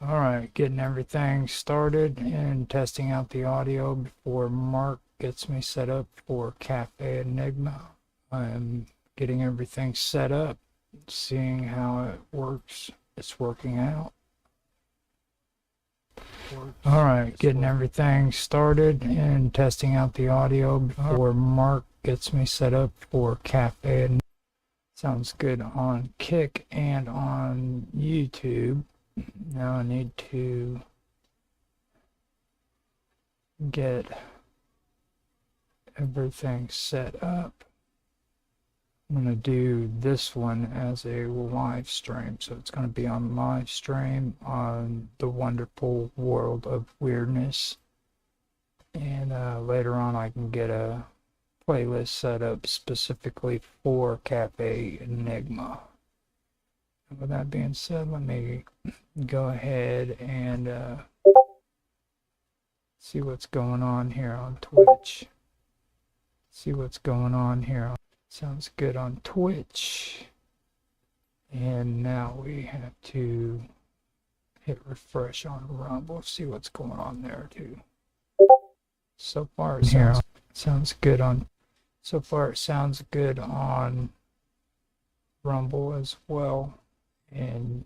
All right, getting everything started and testing out the audio before Mark gets me set up for Cafe Enigma. I'm getting everything set up, seeing how it works. It's working out. All right, getting everything started and testing out the audio before Mark gets me set up for Cafe Enigma. Sounds good on Kick and on YouTube. Now I need to get everything set up. I'm going to do this one as a live stream. So it's going to be on live stream on the Wonderful World of Weirdness. And later on I can get a playlist set up specifically for Cafe Enigma. And with that being said, let me go ahead and see what's going on here on Twitch. Sounds good on Twitch. And now we have to hit refresh on Rumble. See what's going on there too. So far it sounds good on Rumble as well. And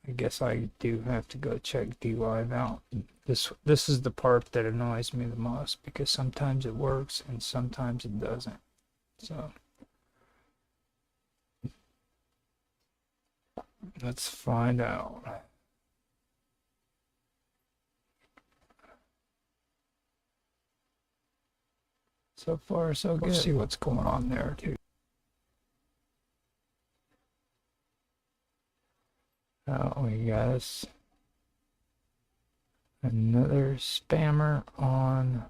I guess I do have to go check DLive out. This is the part that annoys me the most, because sometimes it works and sometimes it doesn't. So let's find out. So far so good. Let's see what's going on there too. Oh, we got another spammer on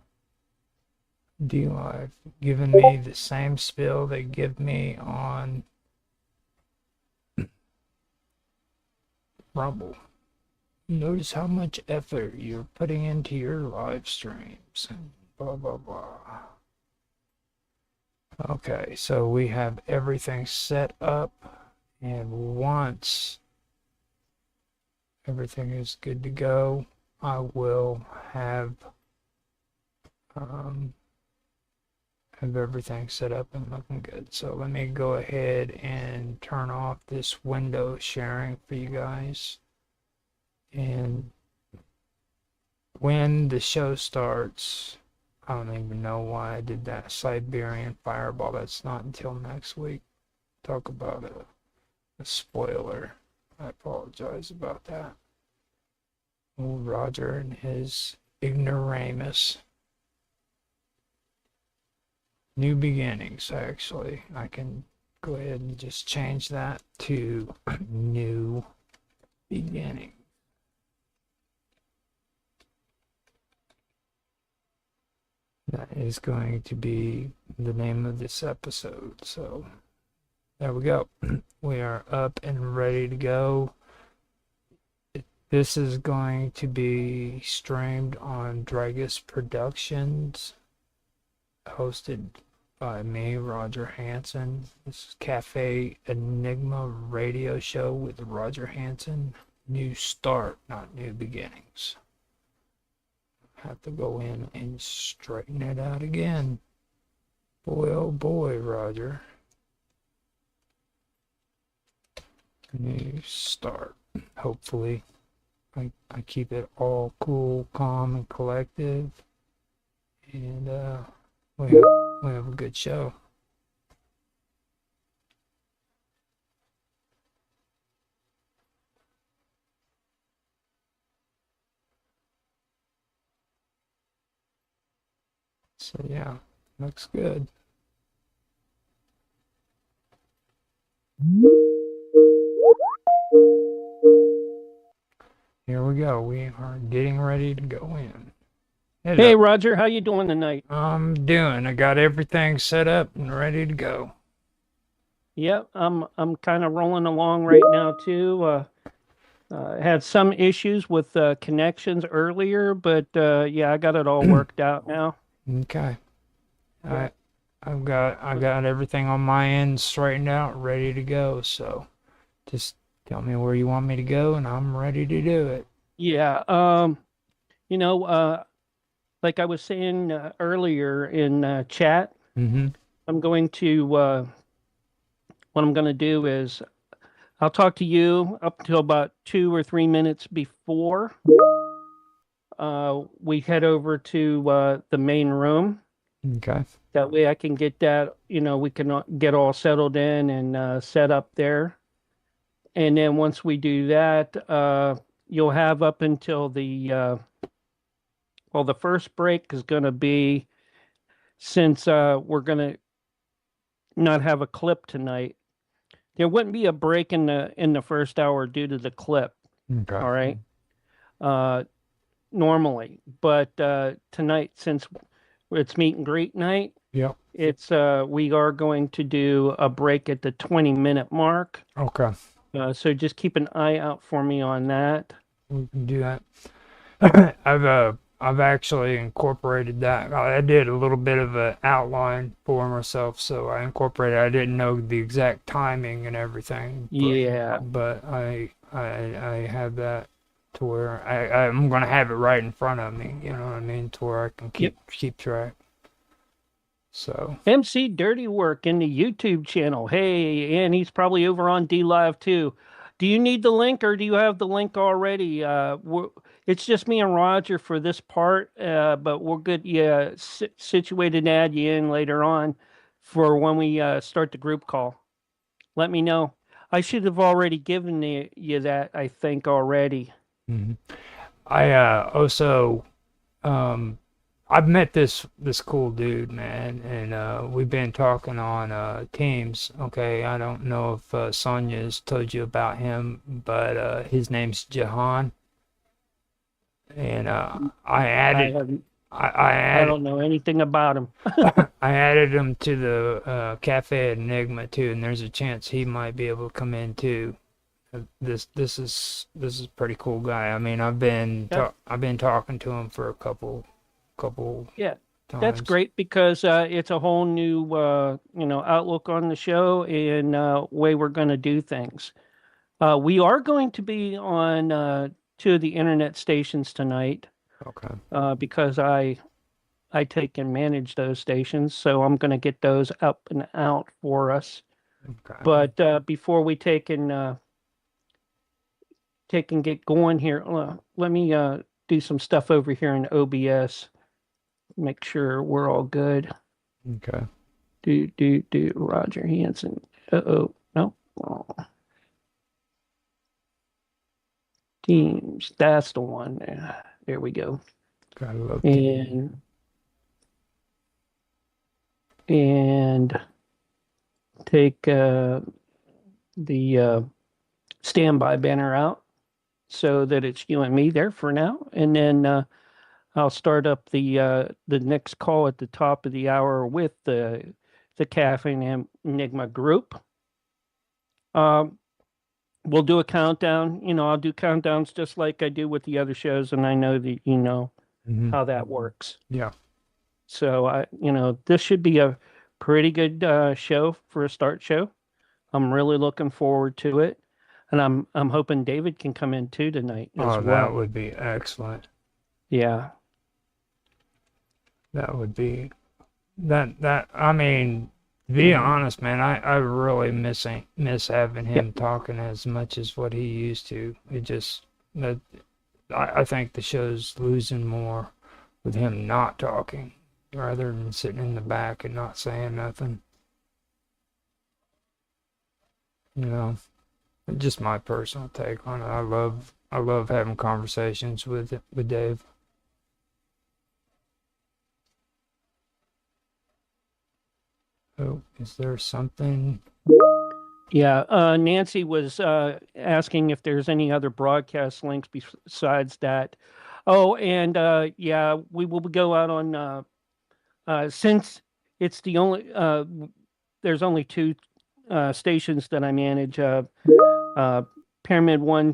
DLive giving me the same spill they give me on Rumble. Notice how much effort you're putting into your live streams. Blah, blah, blah. Okay, so we have everything set up, and once everything is good to go, I will have everything set up and looking good. So let me go ahead and turn off this window sharing for you guys. And when the show starts, I don't even know why I did that Siberian Fireball. That's not until next week. Talk about a spoiler. I apologize about that. Old Roger and his ignoramus. New beginnings, actually. I can go ahead and just change that to new beginning. That is going to be the name of this episode. So there we go. We are up and ready to go. This is going to be streamed on Dragus Productions, hosted by me, Roger Hansen. This is Cafe Enigma radio show with Roger Hansen. New start, not new beginnings. Have to go in and straighten it out again. Boy, oh boy, Roger. New start. Hopefully I keep it all cool, calm, and collective, and we have a good show. So yeah, looks good. Here we go. We are getting ready to go in. Hello. Hey, Roger, how you doing tonight? I got everything set up and ready to go. Yep, I'm kind of rolling along right now too. Had some issues with connections earlier, but yeah, I got it all worked out now. Okay. Yeah. I've got everything on my end straightened out, ready to go. So just Tell me where you want me to go, and I'm ready to do it. Yeah. You know, like I was saying earlier in chat, Mm-hmm. I'm going to what I'm going to do is I'll talk to you up until about 2 or 3 minutes before we head over to the main room. Okay. That way I can get that, we can get all settled in and set up there. And then once we do that, you'll have up until the first break is going to be, since we're going to not have a clip tonight, there wouldn't be a break in the first hour due to the clip. Okay. All right. Uh, Normally, but tonight, since it's meet and greet night, Yep. it's we are going to do a break at the 20-minute mark. Okay. So just keep an eye out for me on that. We can do that. I've actually incorporated that. I did a little bit of an outline for myself, so I incorporated. I didn't know the exact timing and everything, Yeah. but I have that to where I'm gonna have it right in front of me. You know what I mean? To where I can Yep. keep track. So MC Dirty Work in the YouTube channel. Hey, and he's probably over on D Live too. Do you need the link or do you have the link already? It's just me and Roger for this part, but we're good. Yeah, situated to add you in later on for when we start the group call. Let me know. I should have already given you that, I think, already. mhm. I also um I've met this cool dude, man, and we've been talking on Teams. Okay, I don't know if Sonia's told you about him, but his name's Jahan, and I I added haven't, I I added don't know anything about him. I added him to the Cafe Enigma too, and there's a chance he might be able to come in too. This is a pretty cool guy. I mean, Yeah. I've been talking to him for a couple Yeah. That's times. great because it's a whole new, outlook on the show and way we're going to do things. We are going to be on two of the internet stations tonight Okay. because I take and manage those stations, so I'm going to get those up and out for us. Okay. But before we take and get going here, let me do some stuff over here in OBS. Make sure we're all good. Okay. Do Roger Hanson. Uh-oh. No. Oh, Teams. That's the one. There we go. Gotta love team. And and take the standby banner out so that it's you and me there for now. And then I'll start up the next call at the top of the hour with the Caffeine Enigma group. Um, we'll do a countdown. I'll do countdowns just like I do with the other shows, and I know that you know Hmm. how that works. Yeah. So this should be a pretty good show for a start show. I'm really looking forward to it, and I'm hoping David can come in too tonight as Oh, that well. would be excellent. Yeah. That would be that. I mean, to be honest, man, I really miss having Yep. him talking as much as what he used to. It just that I think the show's losing more with him not talking rather than sitting in the back and not saying nothing. You know, just my personal take on it. I love having conversations with Dave. Oh, is there something? Yeah, Nancy was asking if there's any other broadcast links besides that. Oh, and yeah, we will go out on since it's the only there's only two stations that I manage. Uh, Pyramid One,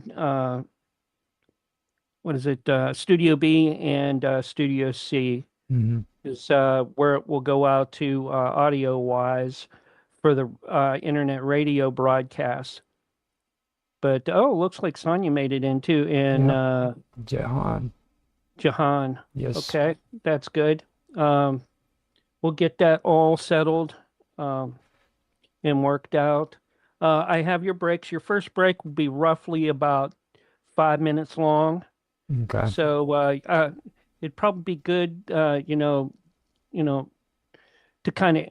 what is it? Studio B and Studio C Hmm. is where it will go out to audio wise for the internet radio broadcast. But looks like Sonya made it in too, and Yeah. Jahan. Jahan. Yes. Okay, that's good. Um, we'll get that all settled um, and worked out. I have your breaks. Your first break will be roughly about 5 minutes long. Okay. So it'd probably be good, you know, to kind of,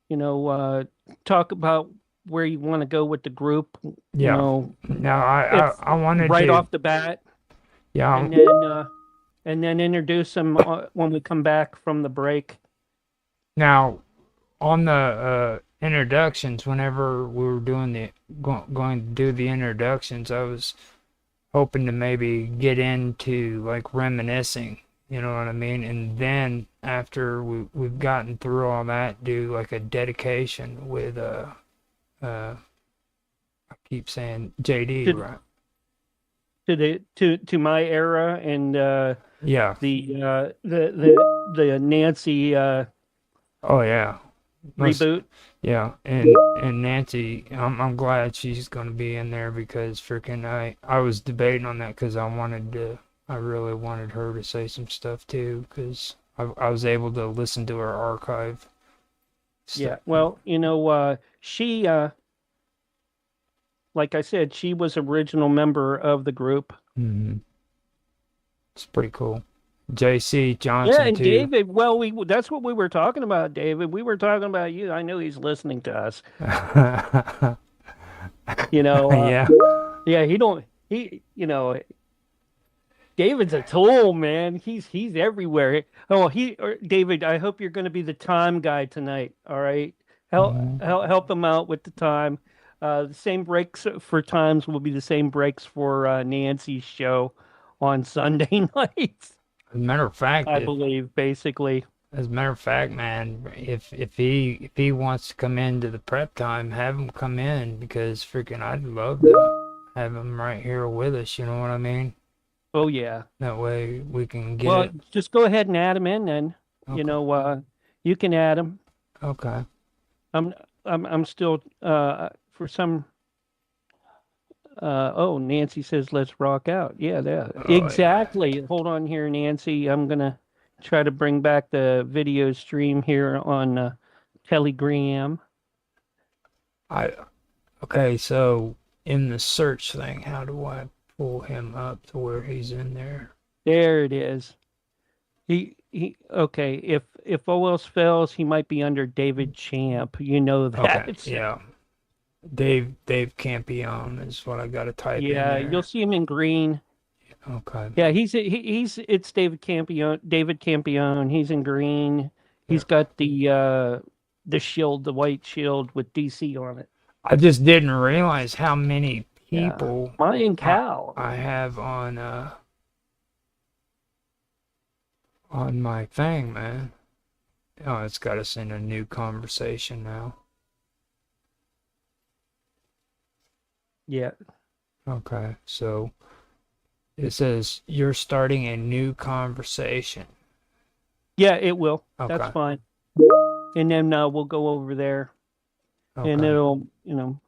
you know, talk about where you want to go with the group. You Yeah. know, Now if I wanted right to. off the bat, Yeah. and then introduce them when we come back from the break. Now on the introductions, whenever we were doing going to do the introductions, I was hoping to maybe get into like reminiscing, you know what I mean? And then after we've gotten through all that, do like a dedication with I keep saying JD, To right? to my era and Yeah. the Nancy Oh yeah. Most reboot. yeah. And Nancy, I'm glad she's gonna be in there because freaking I was debating on that because I really wanted her to say some stuff too because I was able to listen to her archive Yeah. stuff. Well, she like I said, she was original member of the group. Hmm. It's pretty cool. JC Yeah, Johnson and too. David, well, we that's what we were talking about, David. We were talking about you. I know he's listening to us. You know, Yeah. yeah, David's a tool, man. He's everywhere. Oh, David, I hope you're going to be the time guy tonight. All right, Mhm. help him out with the time. The same breaks for times will be the same breaks for Nancy's show on Sunday nights, As a matter of fact, I if believe, basically. As a matter of fact, man, if he wants to come into the prep time, have him come in because freaking I'd love to have him right here with us. You know what I mean? Oh yeah. That way we can get Well, it. just go ahead and add him in then. You Okay. know, you can add him. Okay. I'm I'm still for some oh, Nancy says let's rock out. Yeah, Oh yeah. exactly. Hold on here, Nancy. I'm gonna try to bring back the video stream here on Telegram. I okay. So in the search thing, how do I pull him up to where he's in there? There it is. He okay, if all else fails, he might be under David Champ. You know Okay. that. Yeah. Dave Campion is what I got to type in Yeah, you'll there. see him in green. Okay. Yeah, he's it's David Campion. David Campion. He's in green. Yeah. He's got the shield, the white shield with DC on it. I just didn't realize how many Yeah, people Mayan I cow. I have on my thing, man. Oh, it's got us in a new conversation now. Yeah, Okay, so it says you're starting a new conversation. yeah, it will. That's Okay, fine. And then we'll go over there, and okay. it'll no,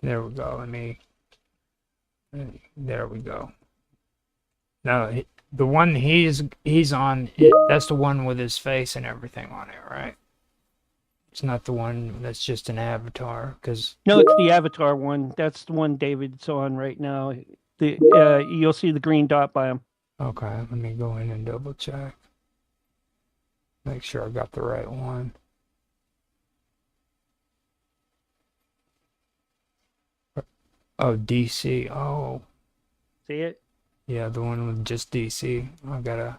There we go. There we go. No, the one he's on, that's the one with his face and everything on it, right? It's not the one that's just an avatar, because no, it's the Avatar one. That's the one David's on right now. The you'll see the green dot by him. okay, let me go in and double check. Make sure I got the right one. Oh, DC. Oh, See it? yeah, the one with just DC. I gotta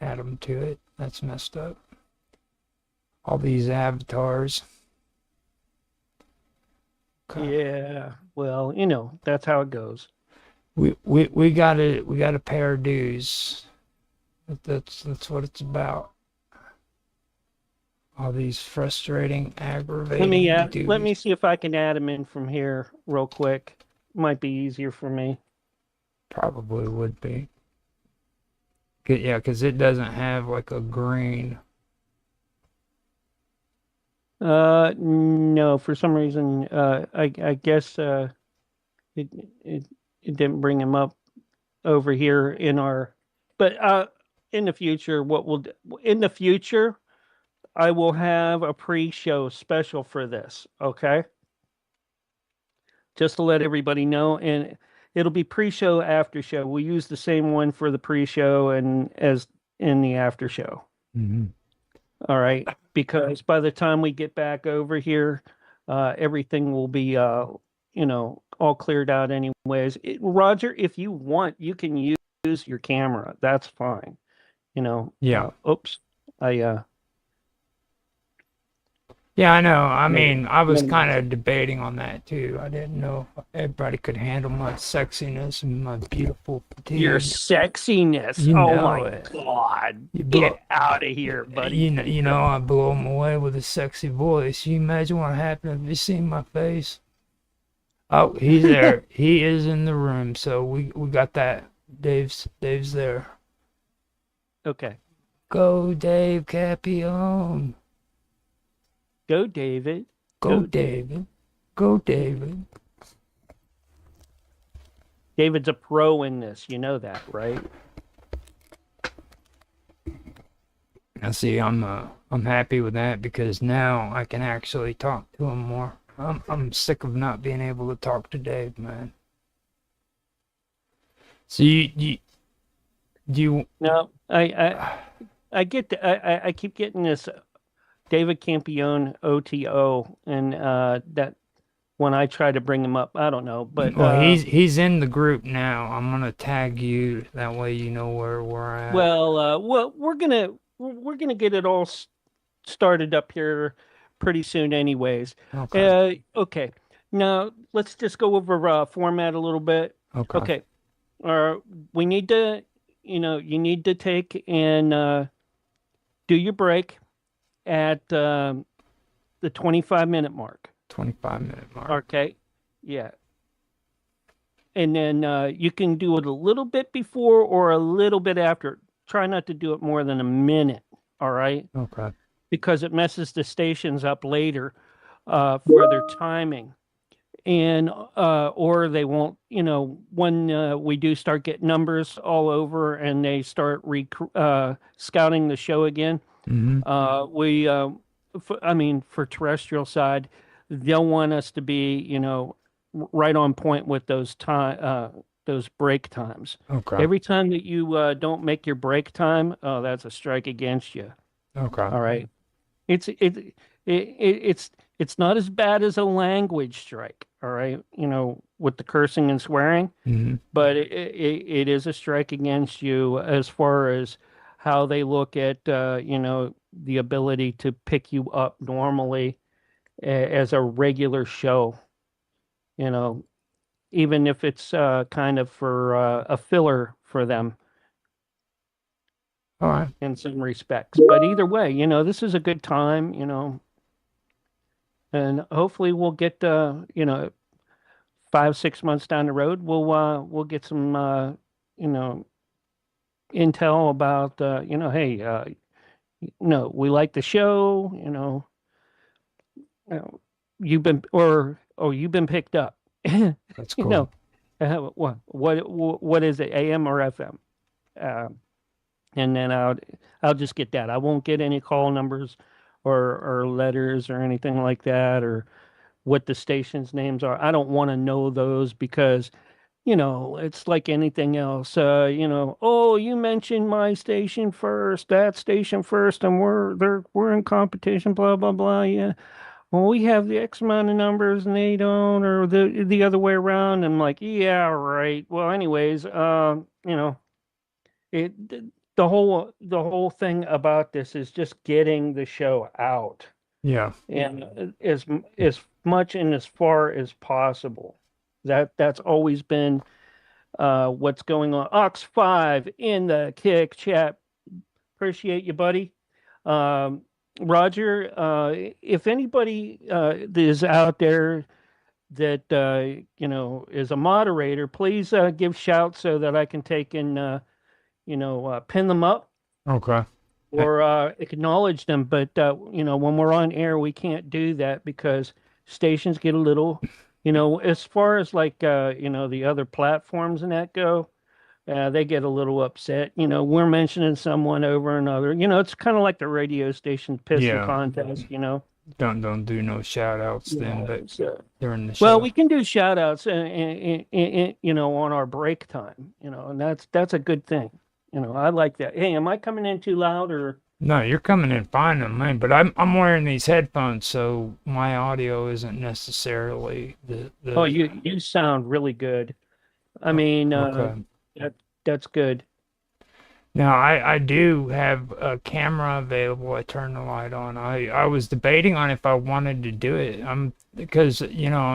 add them to it. That's messed up. All these avatars. Okay. Yeah. Well, that's how it goes. We got to pay our dues. That's what it's about. All these frustrating, aggravating Let me duties. see if I can add him in from here real quick. Might be easier for me. Probably would be. Yeah, because it doesn't have like a green. No, for some reason, I guess it it it didn't bring him up over here in our. But in the future, in the future, I will have a pre-show special for this. Okay, just to let everybody know, and it'll be pre-show, after show. We use the same one for the pre-show and as in the after show. Hmm. All right, because by the time we get back over here, everything will be, all cleared out anyways. Roger, if you want, you can use your camera. That's fine. Yeah. Oops, I Yeah, I know. I made it. mean, I was kind of debating on that too. I didn't know if everybody could handle my sexiness and my beautiful Your petite. sexiness. You Oh know my it. God, You blow, get out of here, buddy. I blow them away with a sexy voice. You imagine what happened if you seen my face? Oh, he's there. He is in the room. So we got that. Dave's there. Okay, Go, Dave Capione. go, David. Go, Go, David. David. Go, David. David's a pro in this. You know that, right? I see. I'm happy with that because now I can actually talk to him more. I'm sick of not being able to talk to Dave, man. So you No, I get I keep getting this David Campione OTO, and that when I try to bring him up, I don't know, but well, he's in the group now. I'm gonna tag you. That way you know where we're at. well, we're gonna get it all started up here pretty soon, anyways. Okay. Okay, now let's just go over format a little bit. Okay. Okay, uh, we need to, you need to take and do your break at the 25-minute mark. 25-minute mark. Okay. Yeah. And then you can do it a little bit before or a little bit after. Try not to do it more than a minute. All right. Okay. Because it messes the stations up later for their timing. And or they won't, when we do start getting numbers all over and they start scouting the show again, Mm-hmm. I mean, for terrestrial side, they'll want us to be, right on point with those break times. Okay. Every time that you don't make your break time, oh, that's a strike against you. Okay. All right. It's it's not as bad as a language strike. All right. With the cursing and swearing, Mm-hmm. but it is a strike against you as far as how they look at the ability to pick you up normally as a regular show, you know even if it's kind of for a filler for them All right. in some respects. But either way, this is a good time, and hopefully we'll get 5, 6 months down the road, we'll get some you know intel about hey, no, we like the show, uh, you've been picked up. That's you cool. know what is it, AM or FM? And then I'll just get that. I won't get any call numbers or letters or anything like that, or what the station's names are. I don't want to know those because it's like anything else. Oh, you mentioned my station first, that station first, and we're in competition, blah blah blah. Yeah. Well, we have the X amount of numbers and they don't, or the other way around. I'm like, yeah, right. Well, anyways, it the whole thing about this is just getting the show out, Yeah. and as much and as far as possible. That's always been what's going on. Ox5 in the kick chat. Appreciate you, buddy. Um, Roger, if anybody is out there that is a moderator, please give shouts so that I can take and pin them up. Okay. or acknowledge them. But when we're on air, we can't do that because stations get a little, as far as like the other platforms and that go, they get a little upset. We're mentioning someone over another. It's kind of like the radio station pissing Yeah. contest. Don't do no shout outs then, Yeah. but So, during the well, show. we can do shout outs on our break time, and that's a good thing. I like that. Hey, am I coming in too loud or? No, you're coming in fine on mine, but I'm wearing these headphones, so my audio isn't necessarily Oh, the you sound really good. I oh, mean, okay. that that's good. Now I do have a camera available. I turn the light on. I was debating on if I wanted to do it. Because I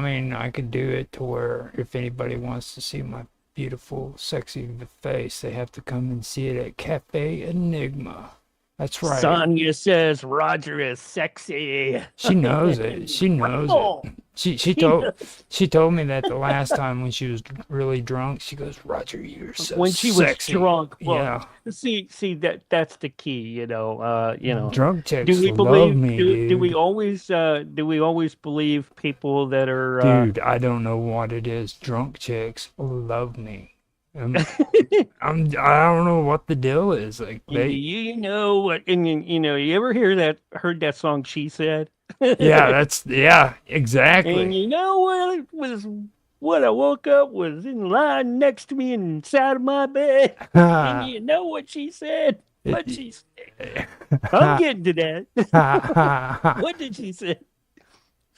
mean I could do it to where if anybody wants to see my beautiful, sexy face, they have to come and see it at Cafe Enigma. That's right. Sonya says Roger is sexy. She knows it. She knows it. Oh, She she told knows. she told me that the last time when she was really drunk. She goes, Roger, you're so When she was sexy. drunk. Well, Yeah, see that's the key. drunk Do chicks we love believe? me, Do we dude. always believe people that are? Dude, I don't know what it is. Drunk chicks love me. I don't know what the deal is. Like they, You know what? And you ever heard that song? She said. yeah, And exactly. you know what it was? What I woke up was in line next to me inside of my bed. And you know what she said? What she said? I'm getting to that. What did she say?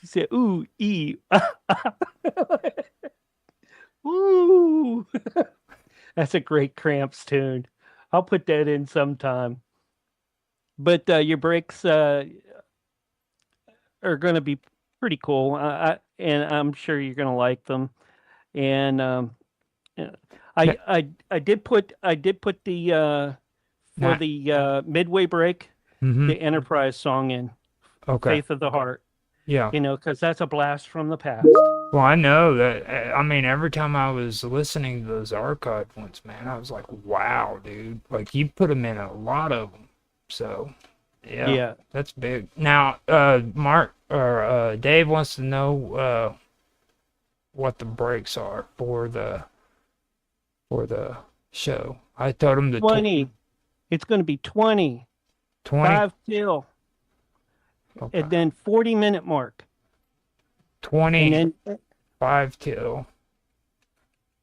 She said, "Ooh, ee, ooh." That's a great Cramps tune. I'll put that in sometime. But your breaks are going to be pretty cool, and I'm sure you're going to like them. And yeah, Yeah, I did put the for nah, the midway break mm-hmm. the Enterprise song in Okay. Faith of the Heart. Yeah. Because that's a blast from the past. Well, I know that. I mean, every time I was listening to those archive ones, man, I was like, wow, dude. Like, you put them in a lot of them. So, yeah, Yeah. that's big. Now, Mark or Dave wants to know what the breaks are for the show. I told him the 20. It's going to be 20, 20. 5 till, Okay. and then 40-minute mark. And 25 then, till,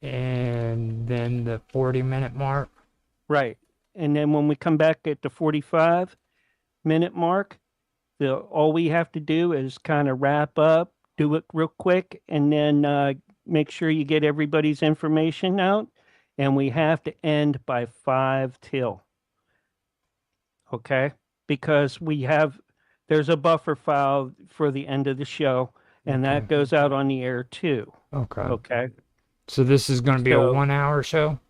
and then the 40-minute mark. right. And then when we come back at the 45-minute mark, all we have to do is kind of wrap up, do it real quick, and then make sure you get everybody's information out. And we have to end by 5 till. Okay? Because there's a buffer file for the end of the show, and Okay. that goes out on the air too. Okay. Okay? So this is going to be a So, 1 hour show?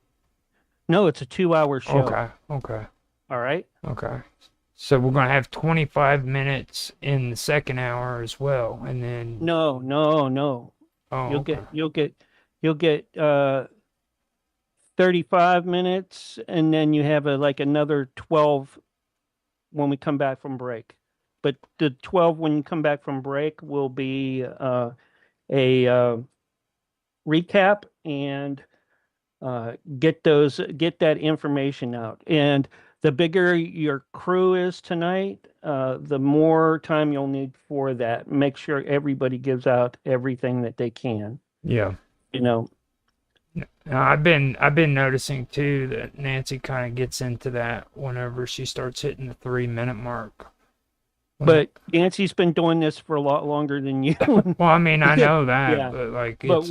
no, it's a 2-hour show. Okay. Okay. All right? Okay. So we're going to have 25 minutes in the second hour as well. And then, No, no, no. oh, You'll okay. get you'll get 35 minutes, and then you have like another 12 when we come back from break. But the 12 when you come back from break will be a recap and get that information out. And the bigger your crew is tonight, the more time you'll need for that. Make sure everybody gives out everything that they can. Yeah. You know, Now, I've been noticing too that Nancy kind of gets into that whenever she starts hitting the 3 minute mark. but Nancy's been doing this for a lot longer than you. Well, I mean, I know that, Yeah, but like but it's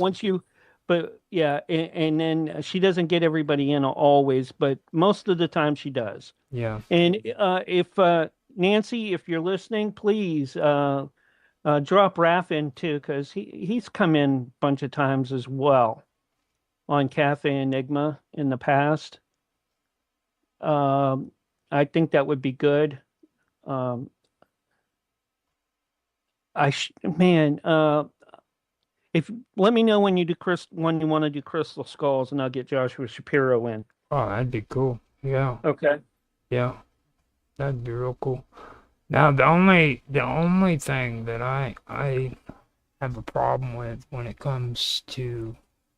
yeah, and then she doesn't get everybody in always, but most of the time she does. yeah, And if Nancy, if you're listening, please drop Raph in too, because he's come in a bunch of times as well on Cafe Enigma in the past. I think that would be good. Um, man, if let me know when you when you want to do Crystal Skulls, and I'll get Joshua Shapiro in. oh, that'd be cool. Yeah, Okay. yeah. that'd be real cool. Now the only thing that I have a problem with when it comes to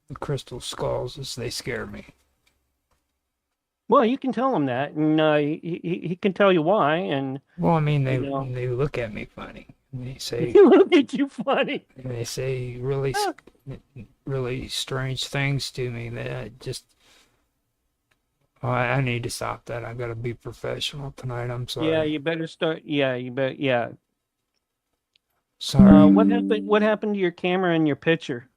the crystal skulls is they scare me. Well, you can tell him that, and he can tell you why, and Well, I mean you know, they look at me funny. They say he look at you funny. they say really really strange things to me that I just I need to stop that. I gotta be professional tonight. I'm Yeah, sorry. you better start. Yeah, you bet. Yeah. What Sorry. happened? What happened to your camera and your picture?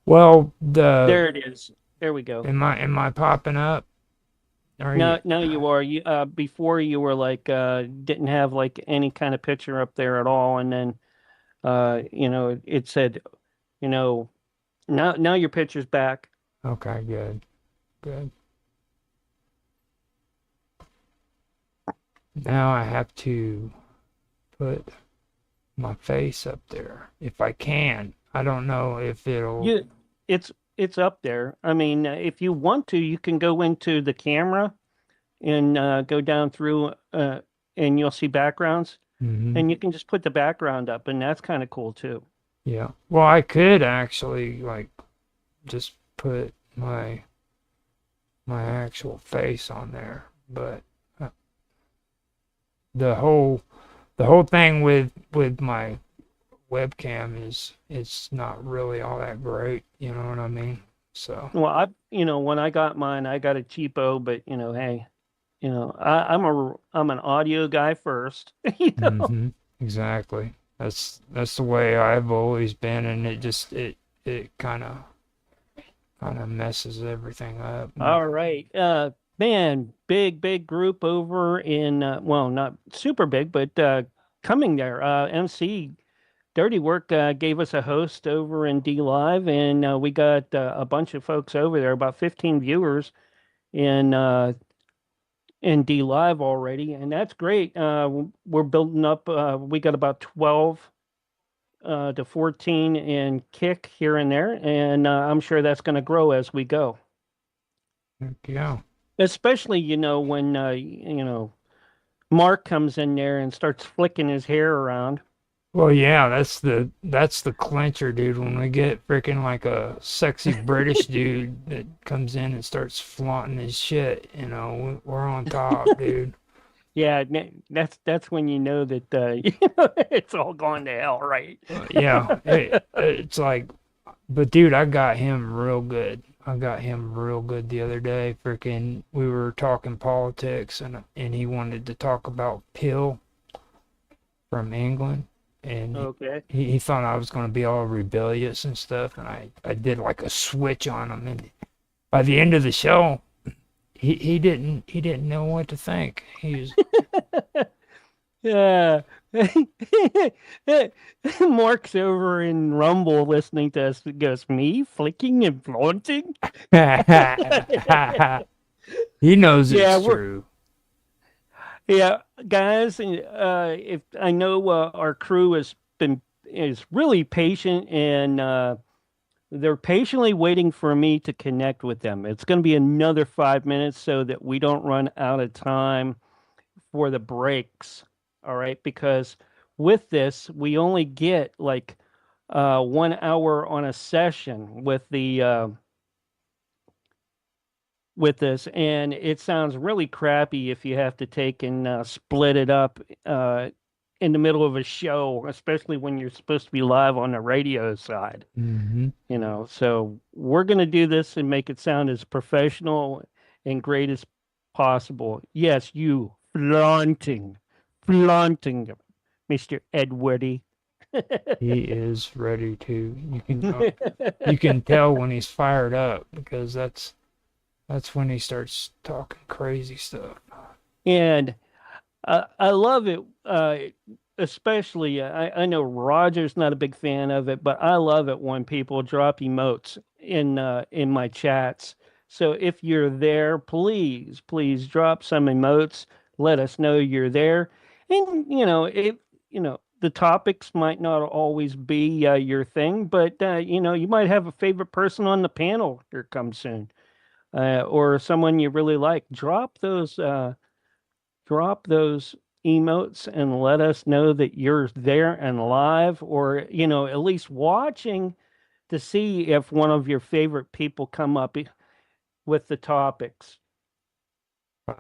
Well, the There it is. There we go. am I popping up? Are you? Now you are. You before you were like didn't have like any kind of picture up there at all, and then it said, you know, now your picture's back. Okay, good, good. Now I have to put my face up there if I can. I don't know if it'll. You it's up there. I mean, if you want to, you can go into the camera and go down through and you'll see backgrounds, Hmm. and you can just put the background up, and that's kind of cool too. Yeah. Well, I could actually like just put my actual face on there, but uh, the whole the whole thing with my webcam is it's not really all that great, you know what I mean? So, Well, when I got mine, I got a cheapo, but hey, I'm an audio guy first, you know. hmm, exactly. That's the way I've always been, and it kind of messes everything up. All right. Man, big group over in well, not super big, but coming there. MC Dirty Work gave us a host over in D Live, and we got a bunch of folks over there, about 15 viewers in D Live already, and that's great. We're building up. We got about 12 to 14 in Kick here and there, and I'm sure that's going to grow as we go. Yeah. Especially, when Mark comes in there and starts flicking his hair around. Well, yeah, that's the clincher, dude. When we get freaking like a sexy British dude that comes in and starts flaunting his shit, we're on top, dude. Yeah, that's when you know that it's all going to hell, right? Yeah, it's like, but dude, I got him real good. I got him real good the other day. Freaking, we were talking politics, and he wanted to talk about Pill from England, and Okay. he thought I was going to be all rebellious and stuff, and I did like a switch on him, and by the end of the show, he didn't know what to think. He was Yeah. Mark's over in Rumble listening to us. He goes, me flicking and flaunting? he knows Yeah, it's true. yeah, guys. If I know our crew is really patient, and they're patiently waiting for me to connect with them. It's going to be another 5 minutes so that we don't run out of time for the breaks. All right, because with this, we only get like 1 hour on a session with this, and it sounds really crappy if you have to take and split it up in the middle of a show, especially when you're supposed to be live on the radio side. Hmm. So we're going to do this and make it sound as professional and great as possible. Yes, you flaunting, Mr. Edwardy. He is ready to. You can tell when he's fired up because that's when he starts talking crazy stuff. And I love it, especially I know Roger's not a big fan of it, but I love it when people drop emotes in my chats. So if you're there, please drop some emotes. Let us know you're there. And the topics might not always be your thing, but you might have a favorite person on the panel here come soon, or someone you really like. Drop those emotes and let us know that you're there and live, or at least watching to see if one of your favorite people come up with the topics.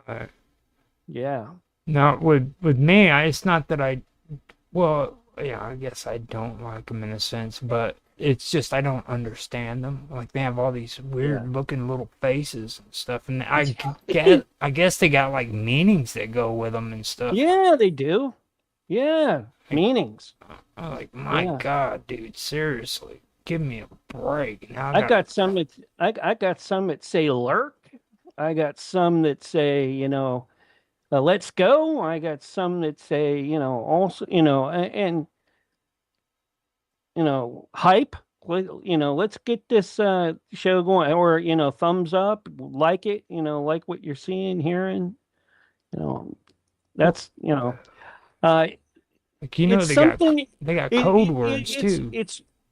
Right. Yeah. Now, with me, it's not that well, yeah, I guess I don't like them in a sense, but it's just I don't understand them. Like they have all these Yeah. weird looking little faces and stuff, and I guess they got like meanings that go with them and stuff. Yeah, they do. Yeah. Like, Meanings. I'm like, my Yeah. God, dude, seriously, give me a break. Now I I got, got some that I got some that say lurk. I got some that say, let's go. I got some that say, also, and hype. Let's get this show going, or thumbs up, like it, like what you're seeing, hearing. You know, that's uh, like it's something. they got It, code it, words too.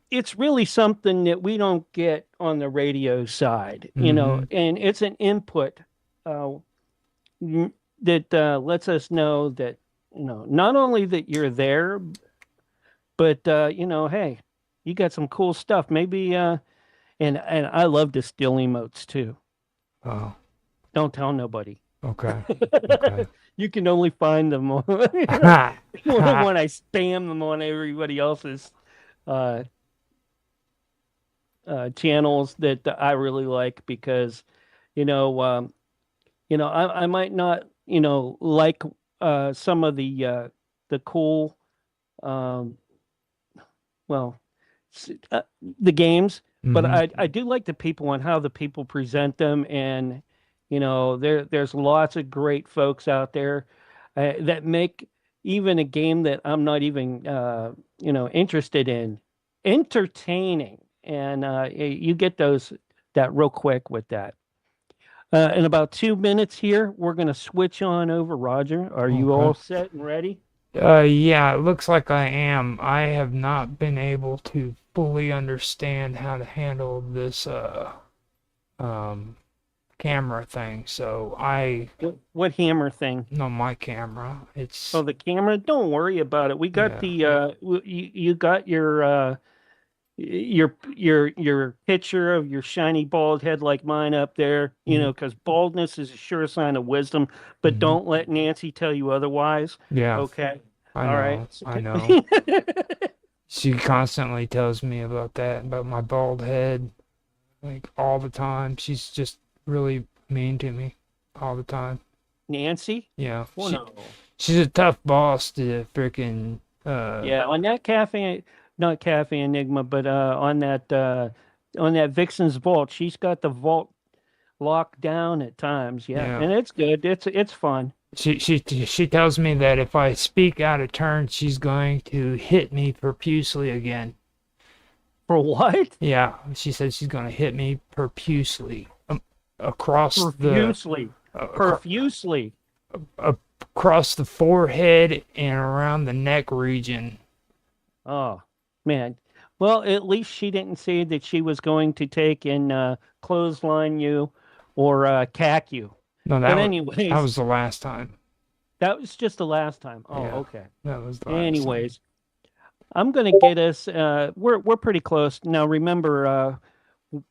it's really something that we don't get on the radio side, Mm-hmm. and it's an input uh, that lets us know that not only that you're there, but hey, you got some cool stuff. Maybe and I love to steal emotes too. Oh, Don't tell nobody. okay, okay. You can only find them Ha ha. when I spam them on everybody else's uh, channels that I really like, because you know um, I might not like some of the cool um, well the games, but Mm-hmm. I do like the people and how the people present them, and there's lots of great folks out there that make even a game that I'm not even interested in entertaining, and you get that real quick with that. In about 2 minutes here, we're going to switch on over. Roger, are you Okay. all set and ready? Yeah, it looks like I am. I have not been able to fully understand how to handle this um camera thing. So I What hammer thing? no my camera. Oh, It's the camera. Don't worry about it. We got yeah. the you got your picture of your shiny bald head like mine up there, Mm, because baldness is a sure sign of wisdom, but mm-hmm. don't let Nancy tell you otherwise. Yeah, Okay. I All right. know. I know. She constantly tells me about that, about my bald head, like all the time. She's just really mean to me all the time. Nancy? Yeah, Oh no. she's a tough boss to freaking Yeah, on that cafe, not Cafe Enigma, but on that Vixen's vault, she's got the vault locked down at times. Yeah, yeah. and it's good. It's fun. She tells me that if I speak out of turn, she's going to hit me profusely again. For what? Yeah, she says she's going to hit me profusely across the Profusely. acro- Profusely. across the forehead and around the neck region. Oh, man. Well, at least she didn't say that she was going to take and clothesline you or cack you. No, But that anyways, was the last time. that was just the last time. Oh, Yeah, okay. that was the last time. Anyways, I'm gonna get us. We're pretty close now. Remember,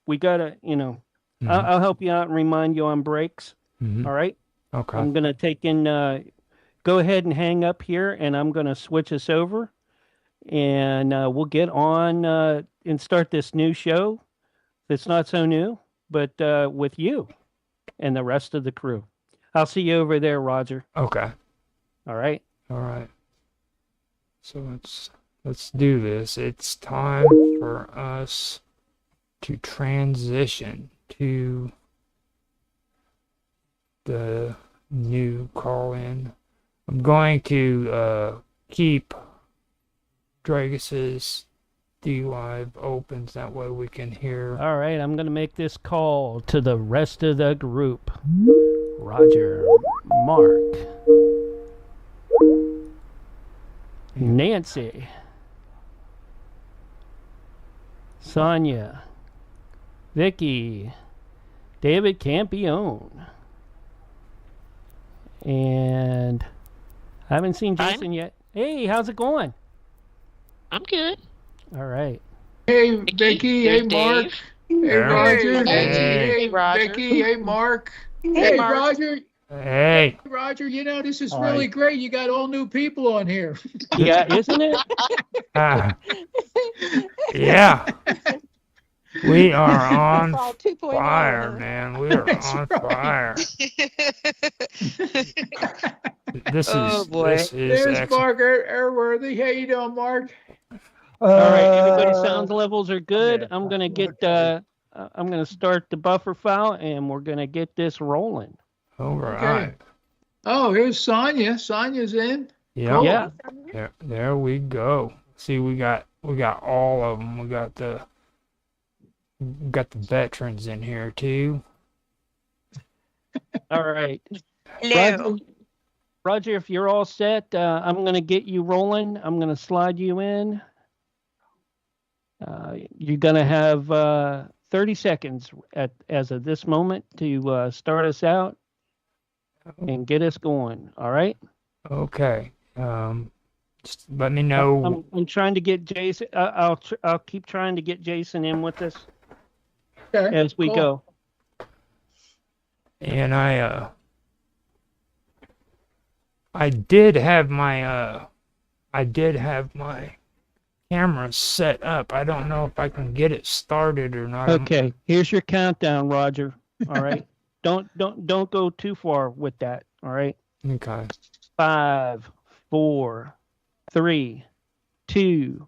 we gotta. Hmm. I'll help you out and remind you on breaks. Hmm. All right. Okay. I'm gonna take in. Go ahead and hang up here, and I'm gonna switch us over, and we'll get on and start this new show. That's not so new, but with you and the rest of the crew. I'll see you over there, Roger. Okay. All right. All right. So let's do this. It's time for us to transition to the new call in. I'm going to keep Dragus's D Live open, that way we can hear. All right. I'm gonna make this call to the rest of the group. Roger, Mark, Nancy, Sonia, Vicky, David Campione, and I haven't seen Fine. Jason yet. Hey, how's it going? I'm good. All right. Hey, Vicky, Vicky. Hey, there's Mark. Dave. Hey, Roger. Hey. Hey, Hey, Roger. Vicky. Hey, Mark. Hey, Hey, Mark. Roger. Hey. Roger, this is Hi. really great. You got all new people on here. Yeah, isn't it? Ah, yeah. We are on Fall 2.0, fire, huh? man. We are That's on right. fire. This Oh, is boy. this is There's excellent. Mark Airworthy. How you doing, Mark? All right. Everybody sound levels are good. yeah, I'm gonna get. I'm gonna start the buffer file, and we're gonna get this rolling. All Okay. right. Oh, here's Sonia. Sonia's in. Yep. Cool. Yeah. There we go. See, we got all of them. We got the veterans in here too. All right. Hello. Roger, if you're all set, I'm gonna get you rolling. I'm gonna slide you in. You're gonna have 30 seconds as of this moment to start us out and get us going. All right. Okay. Just let me know. I'm trying to get Jason. I'll keep trying to get Jason in with us Okay. as we cool. go. And I did have my camera set up. I don't know if I can get it started or not. Okay. Here's your countdown, Roger. All right. Don't go too far with that. All right. Okay. 5, 4, 3, 2,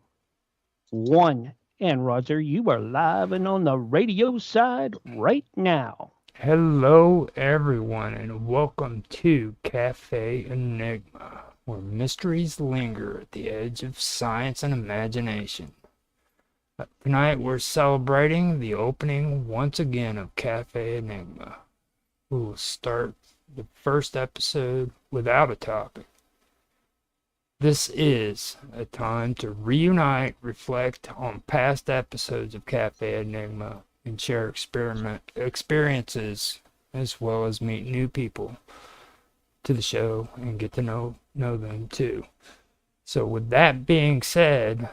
1. And Roger, you are live and on the radio side right now. Hello, everyone, and welcome to Cafe Enigma, where mysteries linger at the edge of science and imagination. Tonight, we're celebrating the opening once again of Cafe Enigma. We will start the first episode without a topic. This is a time to reunite, reflect on past episodes of Cafe Enigma, and share experiences as well as meet new people to the show and get to know them too. So with that being said,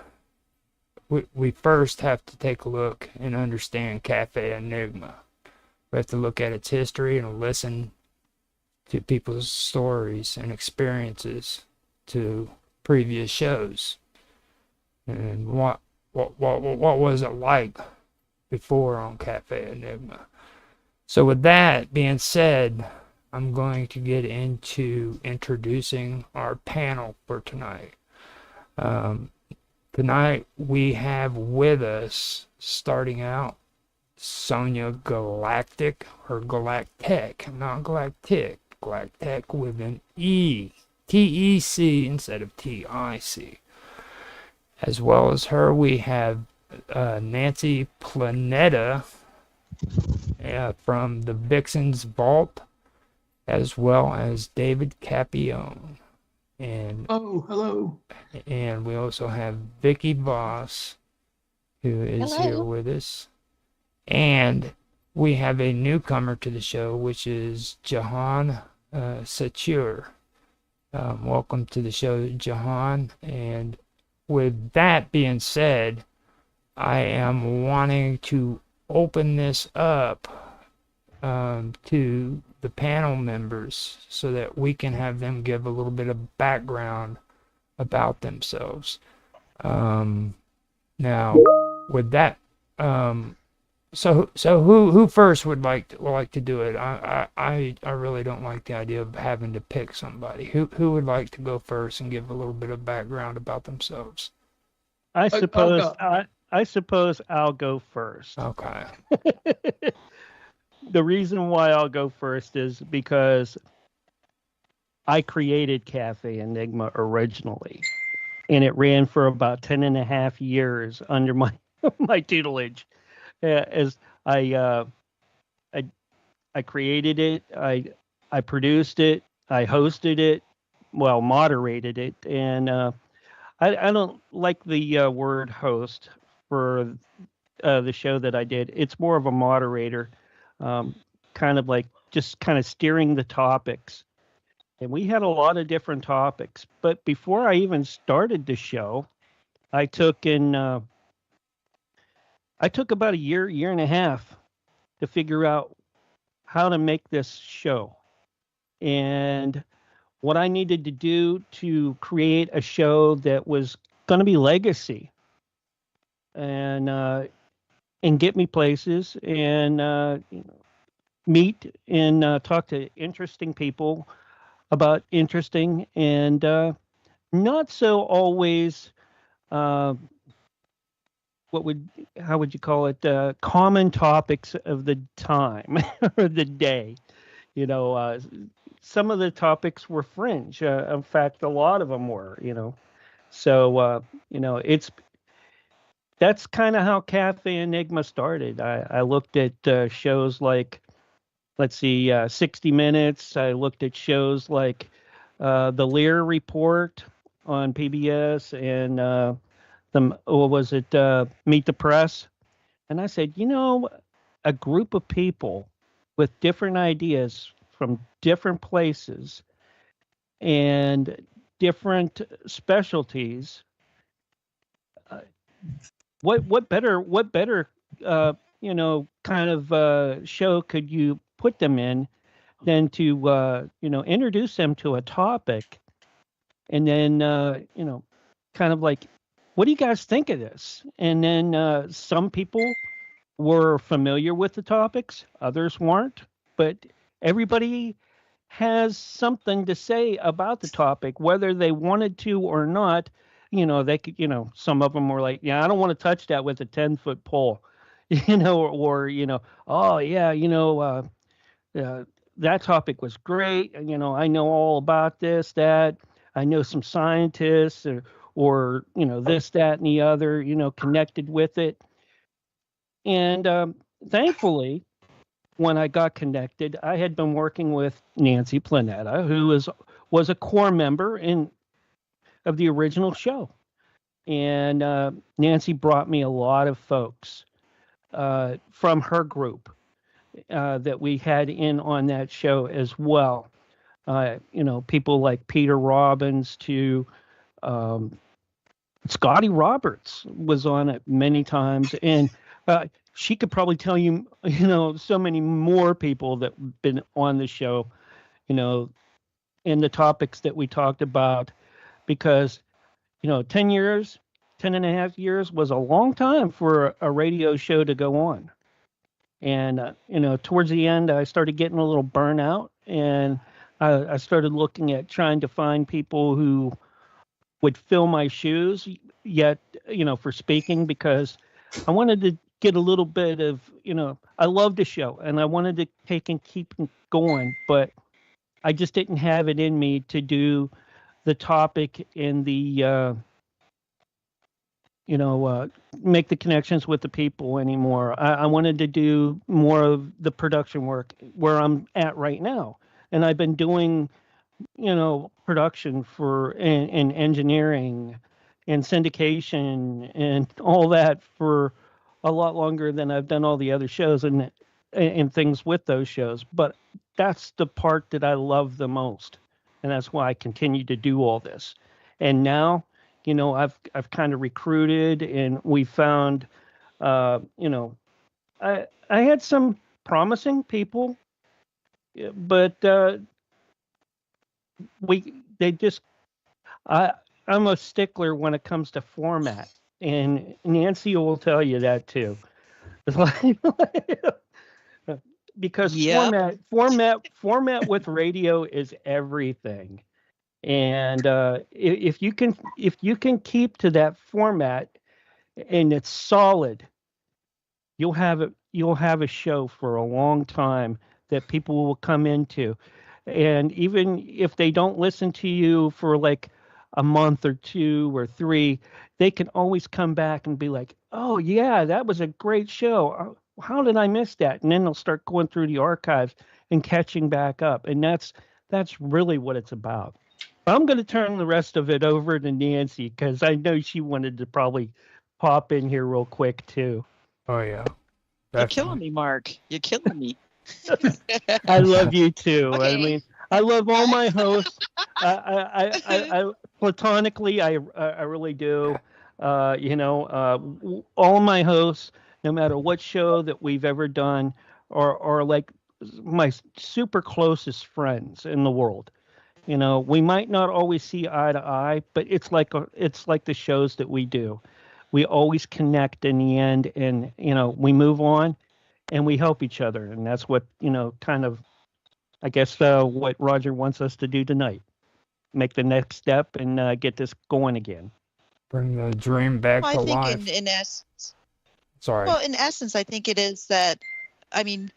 we first have to take a look and understand Cafe Enigma. We have to look at its history and listen to people's stories and experiences to previous shows. And what was it like before on Cafe Enigma. So with that being said, I'm going to get into introducing our panel for tonight. Tonight we have with us, starting out, Sonia Galactic, or Galactec, not Galactic, Galactec with an E, T-E-C instead of T-I-C. As well as her, we have Nancy Planeta from the Vixen's Vault, as well as David Capione. And hello. And we also have Vicky Voss, who is Hello. here with us. And we have a newcomer to the show, which is Jahan Satur. Welcome to the show, Jahan. And with that being said, I am wanting to open this up to the panel members so that we can have them give a little bit of background about themselves. Now, with that, so who first would like to do it? I really don't like the idea of having to pick somebody. Who would like to go first and give a little bit of background about themselves? I I'll suppose go. I suppose I'll go first. Okay. The reason why I'll go first is because I created Cafe Enigma originally, and it ran for about 10 and a half years under my my tutelage. As I created it, I produced it, I hosted it, well, moderated it, and I don't like the word host for the show that I did. It's more of a moderator, kind of like just kind of steering the topics. and we had a lot of different topics. But before I even started the show, I took about a year and a half to figure out how to make this show and what I needed to do to create a show that was going to be legacy and get me places and meet and talk to interesting people about interesting and not so always how would you call it, common topics of the time or the day. Some of the topics were fringe. In fact, a lot of them were. So that's kind of how Cafe Enigma started. I looked at shows like, let's see, 60 Minutes. I looked at shows like the Lear Report on PBS and what was it, Meet the Press. And I said, a group of people with different ideas from different places and different specialties. What better kind of show could you put them in than to introduce them to a topic and then kind of like, what do you guys think of this? And then some people were familiar with the topics, others weren't, but everybody has something to say about the topic, whether they wanted to or not. They could, some of them were like, yeah, I don't want to touch that with a 10-foot pole, or oh yeah, that topic was great. I know all about this, that. I know some scientists or this, that, and the other, connected with it. And thankfully, when I got connected, I had been working with Nancy Planetta, who was a core member of the original show. And Nancy brought me a lot of folks from her group that we had in on that show as well. People like Peter Robbins to Scotty Roberts was on it many times. And she could probably tell you, so many more people that have been on the show, and the topics that we talked about, because, 10 and a half years was a long time for a radio show to go on. And, towards the end, I started getting a little burnout, and I started looking at trying to find people who would fill my shoes, yet, for speaking, because I wanted to get a little bit of, I loved the show and I wanted to take and keep going, but I just didn't have it in me to do the topic and the, make the connections with the people anymore. I wanted to do more of the production work where I'm at right now. And I've been doing, production and engineering and syndication and all that for a lot longer than I've done all the other shows and things with those shows. But that's the part that I love the most. And that's why I continue to do all this. And now, I've kind of recruited and we found, I had some promising people, but I'm a stickler when it comes to format, and Nancy will tell you that too. It's like, because Yep. format with radio is everything. And if you can keep to that format and it's solid, you'll have a show for a long time that people will come into. And even if they don't listen to you for like a month or 2 or 3, they can always come back and be like, oh yeah, that was a great show. How did I miss that? And then they'll start going through the archives and catching back up. And that's really what it's about. I'm going to turn the rest of it over to Nancy because I know she wanted to probably pop in here real quick too. Oh yeah. You're killing me, Mark. You're killing me. I love you too. Okay. I mean, I love all my hosts. I platonically, I really do. All my hosts, no matter what show that we've ever done, are like my super closest friends in the world. We might not always see eye to eye, but it's like the shows that we do. We always connect in the end, and we move on, and we help each other, and that's what kind of, I guess, what Roger wants us to do tonight. Make the next step and get this going again. Bring the dream back Well, to I think life. in essence, Sorry. well, in essence, I think it is that, I mean,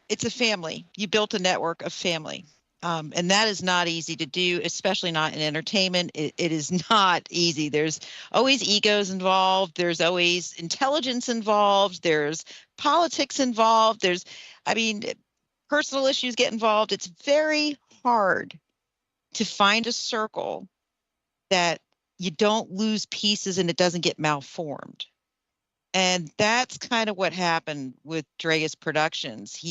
it's a family. You built a network of family. And that is not easy to do, especially not in entertainment. It is not easy. There's always egos involved. There's always intelligence involved. There's politics involved. Personal issues get involved. It's very hard to find a circle that you don't lose pieces and it doesn't get malformed. And that's kind of what happened with Dragus Productions.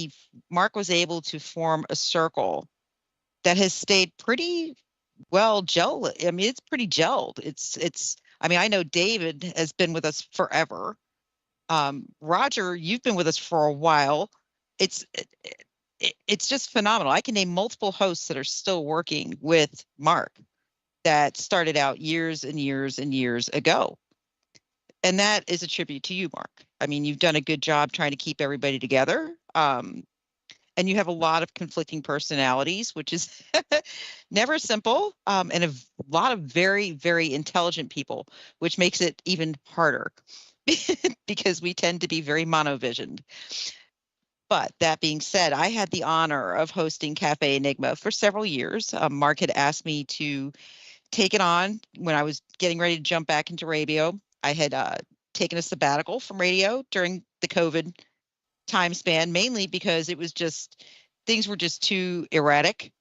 Mark was able to form a circle that has stayed pretty well gelled. I mean, it's pretty gelled. I know David has been with us forever. Roger, you've been with us for a while. It's just phenomenal. I can name multiple hosts that are still working with Mark that started out years and years and years ago. And that is a tribute to you, Mark. I mean, you've done a good job trying to keep everybody together. And you have a lot of conflicting personalities, which is never simple, and a lot of very, very intelligent people, which makes it even harder because we tend to be very monovisioned. But that being said, I had the honor of hosting Cafe Enigma for several years. Mark had asked me to take it on when I was getting ready to jump back into radio. I had taken a sabbatical from radio during the COVID time span, mainly because things were just too erratic,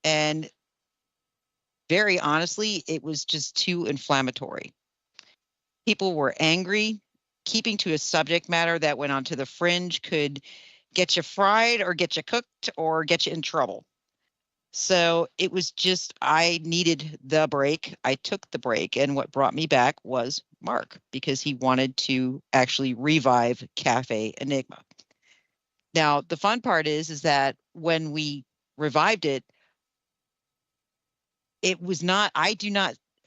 and very honestly, it was just too inflammatory. People were angry. Keeping to a subject matter that went onto the fringe could get you fried or get you cooked or get you in trouble. So it was just, I needed the break. I took the break, and what brought me back was Mark, because he wanted to actually revive Cafe Enigma. Now, the fun part is that when we revived it,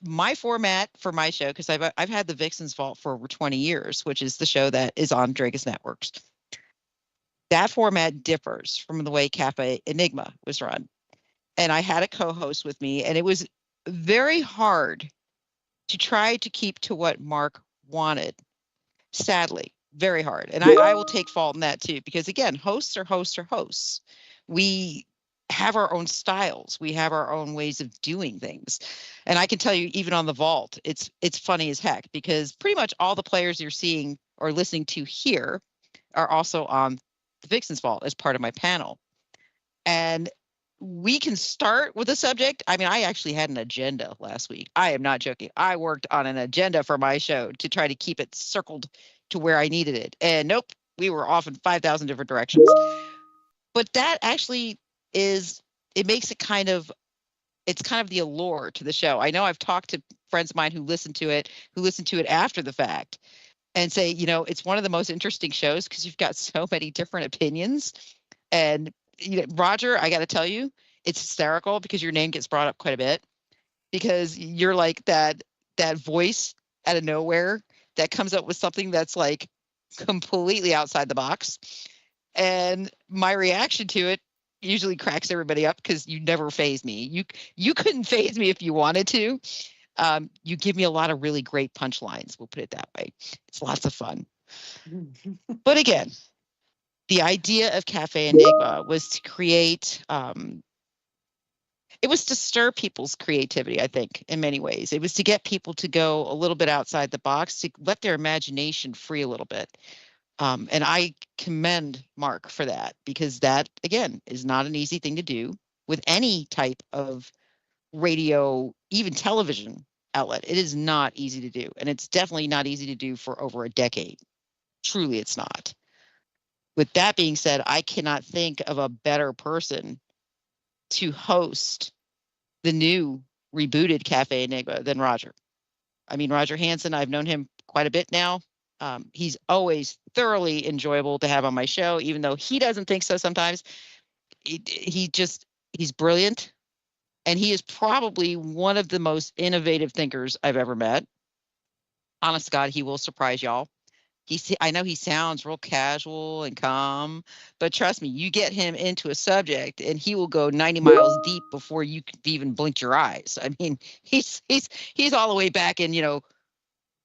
my format for my show, because I've had the Vixen's Vault for over 20 years, which is the show that is on Dragus Networks. That format differs from the way Cafe Enigma was run. And I had a co-host with me, and it was very hard to try to keep to what Mark wanted. Sadly, very hard. And I will take fault in that too, because again, hosts are hosts are hosts. We have our own styles. We have our own ways of doing things. And I can tell you, even on the Vault, it's funny as heck, because pretty much all the players you're seeing or listening to here are also on the Vixen's Vault as part of my panel. And we can start with a subject. I mean, I actually had an agenda last week. I am not joking. I worked on an agenda for my show to try to keep it circled to where I needed it. And nope, we were off in 5,000 different directions. But that actually it makes it kind of the allure to the show. I know I've talked to friends of mine who listen to it after the fact and say, it's one of the most interesting shows because you've got so many different opinions. And Roger, I got to tell you, it's hysterical because your name gets brought up quite a bit, because you're like that voice out of nowhere that comes up with something that's like completely outside the box. And my reaction to it usually cracks everybody up because you never faze me. You couldn't faze me if you wanted to. You give me a lot of really great punchlines. We'll put it that way. It's lots of fun. But again, the idea of Cafe Enigma was to create, it was to stir people's creativity, I think, in many ways. It was to get people to go a little bit outside the box, to let their imagination free a little bit. And I commend Mark for that, because that, again, is not an easy thing to do with any type of radio, even television outlet. It is not easy to do. And it's definitely not easy to do for over a decade. Truly, it's not. With that being said, I cannot think of a better person to host the new rebooted Cafe Enigma than Roger. I mean, Roger Hansen, I've known him quite a bit now. He's always thoroughly enjoyable to have on my show, even though he doesn't think so sometimes. He's brilliant. And he is probably one of the most innovative thinkers I've ever met. Honest to God, he will surprise y'all. I know he sounds real casual and calm, but trust me, you get him into a subject and he will go 90 miles deep before you could even blink your eyes. I mean, he's all the way back in,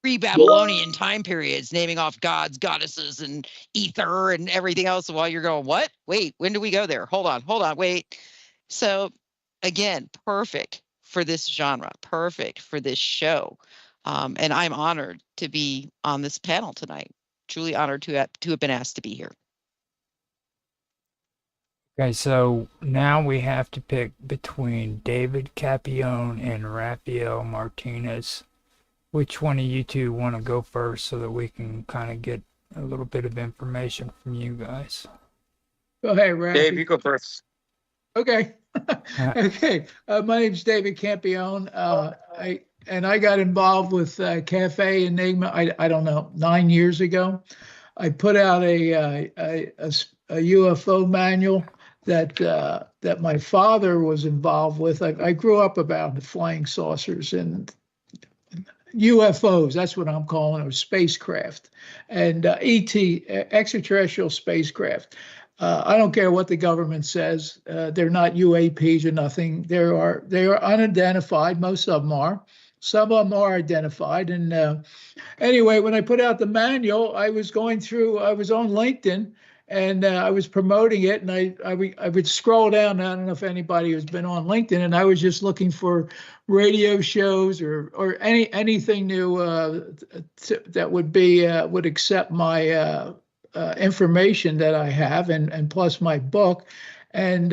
pre-Babylonian time periods, naming off gods, goddesses, and ether and everything else while you're going, what? Wait, when do we go there? Hold on, wait. So again, perfect for this genre, perfect for this show. And I'm honored to be on this panel tonight. Truly honored to have been asked to be here. Okay, so now we have to pick between David Capione and Rafael Martinez. Which one of you two want to go first so that we can kind of get a little bit of information from you guys? Go ahead, Rafi. Dave, you go first. Okay. Okay. My name's David Campione. I got involved with Cafe Enigma, I don't know, 9 years ago. I put out a UFO manual that my father was involved with. I grew up about the flying saucers and UFOs, that's what I'm calling it, or spacecraft, and ET, extraterrestrial spacecraft. I don't care what the government says. They're not UAPs or nothing. They are unidentified. Most of them are. Some of them are identified. And anyway, when I put out the manual, I was on LinkedIn and I was promoting it. And I would scroll down. I don't know if anybody has been on LinkedIn, and I was just looking for radio shows or anything new that would accept my information that I have, and plus my book. And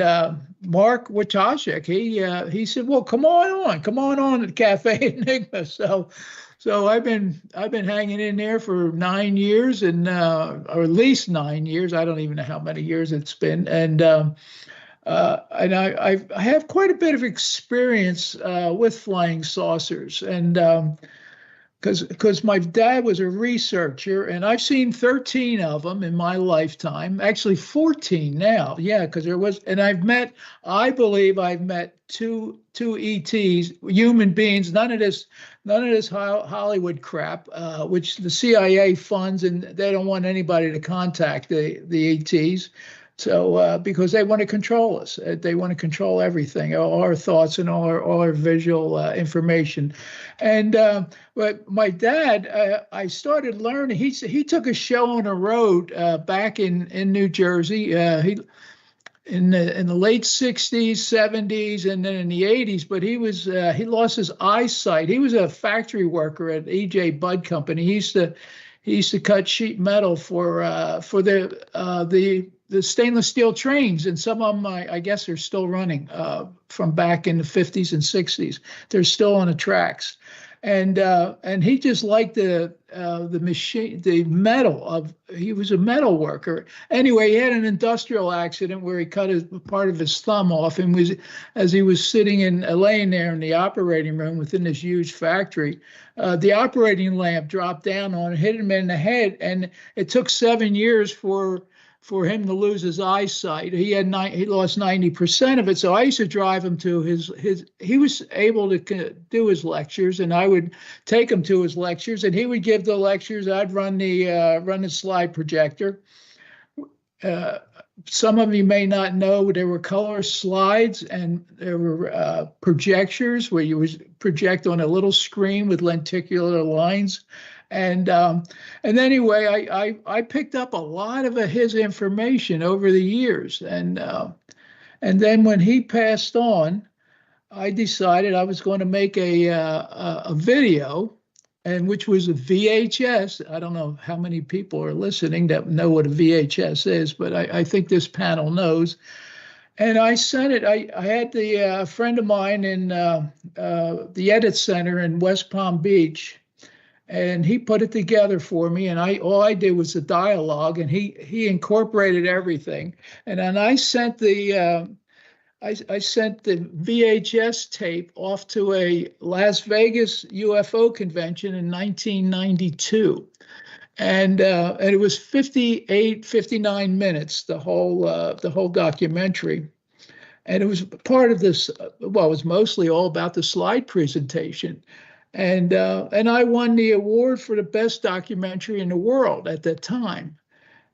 Mark Wachashek, he said, "Well, come on at Cafe Enigma." So I've been hanging in there for 9 years, and or at least 9 years. I don't even know how many years it's been, and I have quite a bit of experience with flying saucers, and because my dad was a researcher, and I've seen 13 of them in my lifetime, actually 14 now. Yeah, because I believe I've met two ETs, human beings, none of this Hollywood crap, which the CIA funds, and they don't want anybody to contact the ETs. So because they want to control us, they want to control everything, all our thoughts and all our visual information. And but my dad, I started learning. He took a show on the road back in New Jersey. In the late 60s, 70s, and then in the 80s. But he lost his eyesight. He was a factory worker at E.J. Budd Company. He used to cut sheet metal for the stainless steel trains, and some of them I guess are still running from back in the 50s and 60s. They're still on the tracks, and he just liked the machine, the metal. He was a metal worker. Anyway, he had an industrial accident where he cut part of his thumb off, and as he was laying there in the operating room within this huge factory, the operating lamp dropped down on him, hit him in the head, and it took 7 years for him to lose his eyesight. He lost 90% of it. So I used to drive him to he was able to do his lectures, and I would take him to his lectures, and he would give the lectures. I'd run the slide projector. Some of you may not know, there were color slides, and there were projectors where you would project on a little screen with lenticular lines. And anyway, I picked up a lot of his information over the years, and then when he passed on, I decided I was going to make a video, and which was a VHS. I don't know how many people are listening that know what a VHS is, but I think this panel knows. And I sent it. I had a friend of mine in the Edit Center in West Palm Beach. And he put it together for me, and all I did was the dialogue, and he incorporated everything. And then I sent the I sent the VHS tape off to a Las Vegas UFO convention in 1992. And it was 59 minutes, the whole documentary. And it was part of this, well, it was mostly all about the slide presentation. And I won the award for the best documentary in the world at that time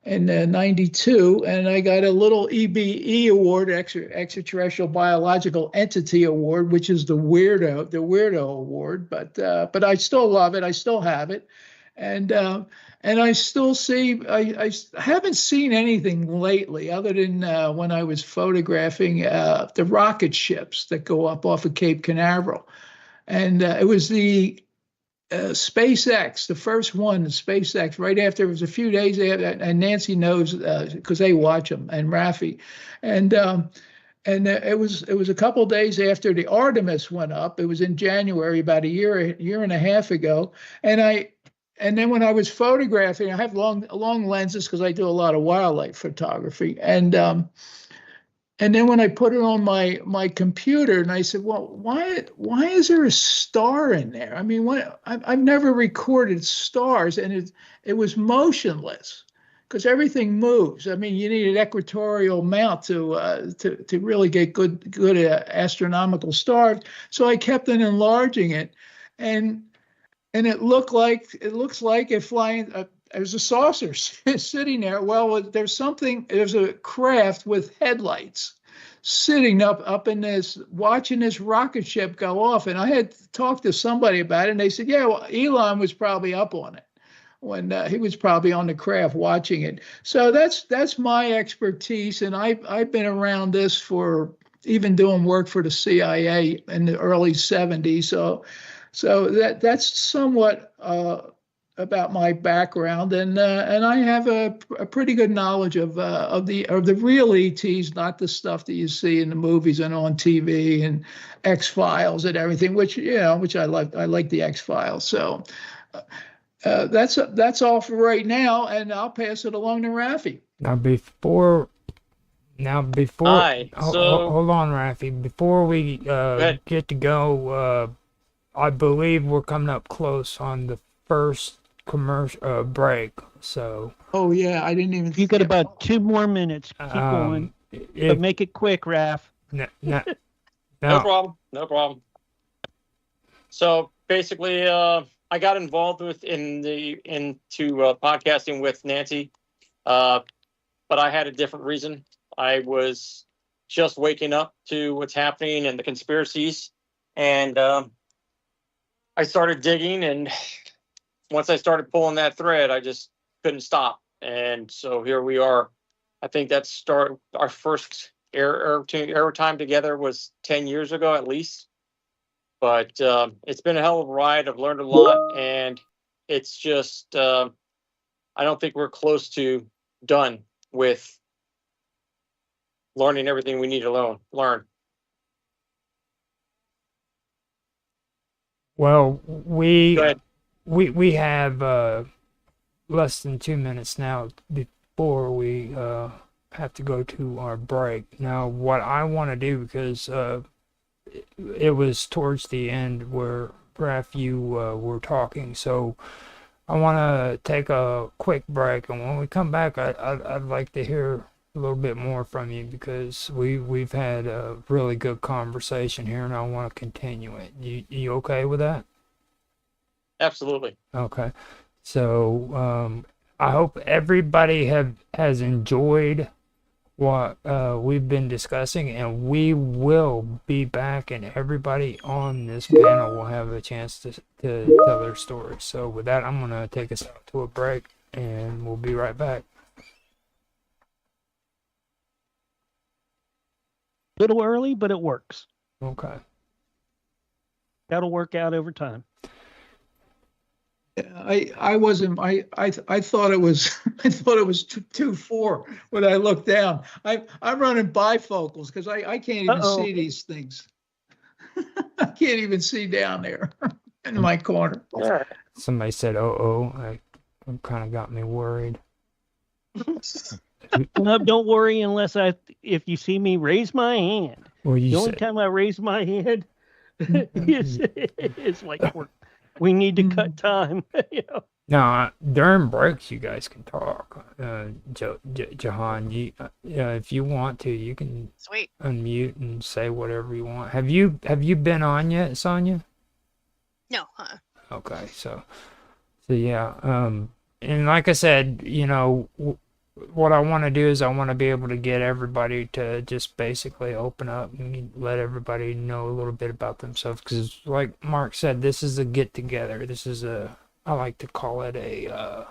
in 92. And I got a little EBE award, Extraterrestrial Biological Entity Award, which is the weirdo award. But I still love it. I still have it. And I still see, I haven't seen anything lately other than when I was photographing the rocket ships that go up off of Cape Canaveral. And it was the SpaceX, the first one, the SpaceX, right after, it was a few days after, and Nancy knows because they watch them, and Rafi. And it was a couple of days after the Artemis went up. It was in January, about a year and a half ago. And then when I was photographing, I have long lenses because I do a lot of wildlife photography. And then when I put it on my computer, and I said, well, why is there a star in there? I mean, I've never recorded stars, and it was motionless because everything moves. I mean, you need an equatorial mount to really get good astronomical stars. So I kept on enlarging it, and it looks like it flying. There's a saucer sitting there. Well, there's a craft with headlights sitting up in this, watching this rocket ship go off. And I had talked to somebody about it, and they said, yeah, well, Elon was probably up on it when he was probably on the craft watching it. So that's my expertise, and I've been around this for even doing work for the CIA in the early 70s. So that's somewhat about my background, and I have a pretty good knowledge of the real ETs, not the stuff that you see in the movies and on TV and X-Files and everything, which I like. I like the X-Files. So that's all for right now, and I'll pass it along to Rafi. Now before Hi, hold on, Rafi. Before we get to go, I believe we're coming up close on the first commercial break. So. Oh yeah, I didn't even. You got about 2 more minutes. Keep going, but make it quick, Raph. No problem. So basically, I got involved into podcasting with Nancy, but I had a different reason. I was just waking up to what's happening and the conspiracies, and I started digging, and once I started pulling that thread, I just couldn't stop. And so here we are. I think our first air time together was 10 years ago at least. But it's been a hell of a ride. I've learned a lot, and it's just I don't think we're close to done with learning everything we need to learn. Well, we have less than 2 minutes now before we have to go to our break. Now, what I want to do, because it was towards the end where, Raph, you were talking, so I want to take a quick break, and when we come back, I'd like to hear a little bit more from you, because we've had a really good conversation here, and I want to continue it. You okay with that? Absolutely. Okay. So I hope everybody has enjoyed what we've been discussing, and we will be back, and everybody on this panel will have a chance to tell their story. So with that, I'm going to take us out to a break, and we'll be right back. Little early, but it works. Okay. That'll work out over time. I wasn't. I thought it was. I thought it was 2-4 when I looked down. I'm running bifocals because I can't even see these things. I can't even see down there in my corner. Somebody said, "Oh, it kind of got me worried." No, don't worry if you see me raise my hand. Well, The you only said time I raise my hand is like we need to cut time. You know? no during breaks you guys can talk. Jahan, if you want to, you can Sweet. unmute and say whatever you want. Have you been on yet, Sonia? No. Okay, so yeah, and like I said, what I want to do is I want to be able to get everybody to just basically open up and let everybody know a little bit about themselves. Because, like Mark said, this is a get together. This is I like to call it a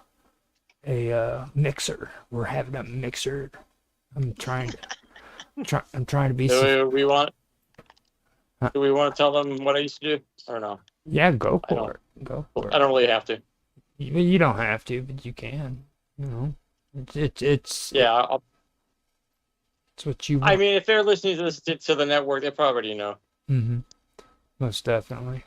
mixer. We're having a mixer. I'm trying to be. Do we want to tell them what I used to do or no? Yeah, go for it. Go for it. I don't really have to. You don't have to, but you can. It's Yeah, it's what you want. I mean, if they're listening to this to the network, they probably already know. Mm-hmm. Most definitely.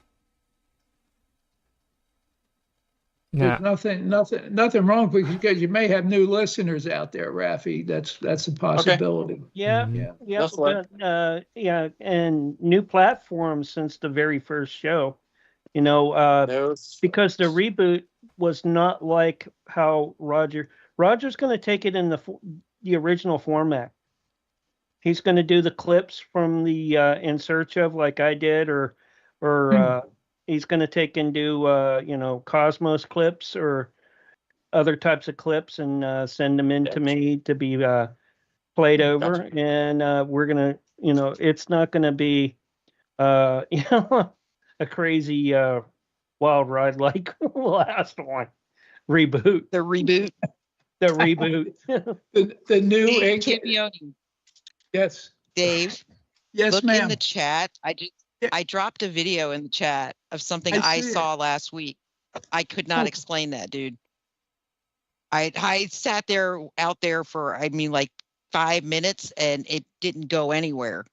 There's Now, nothing wrong because you may have new listeners out there, Rafi. That's a possibility. Yeah, Mhm. yeah, That's what- yeah, and new platforms since the very first show. No, Because the reboot was not like how Roger's going to take it in the original format. He's going to do the clips from the In Search Of, like I did, or he's going to take and do Cosmos clips or other types of clips and send them in to me to be played over. Gotcha. And we're gonna, it's not going to be a crazy wild ride like the last one. Reboot. The reboot. The reboot. The new Dave, keep me on. yes Dave, yes look ma'am. in the chat. I dropped a video in the chat of something I I see it. saw last week. I could not explain that, dude. I sat out there for like 5 minutes and it didn't go anywhere.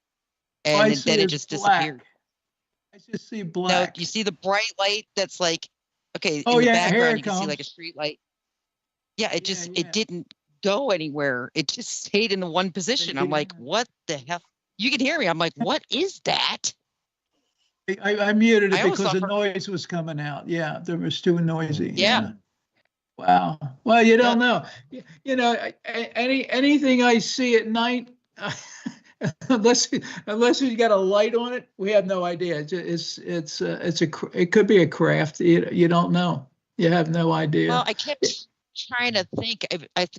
All I And see then it is just black. disappeared. I just see No, black. you see the bright light that's like, okay, Oh, in the yeah, here background it you can see like a comes. street light. Yeah, it just yeah. it didn't go anywhere. It just stayed in the one position. I'm like, Yeah. what the hell? You can hear me. I'm like, what is that? I muted it I almost because the thought noise was coming out. Yeah, there was too noisy. Yeah. Wow. Well, you don't know. Anything I see at night, unless you got a light on it, we have no idea. It could be a craft. You don't know. You have no idea. Well, I kept trying to think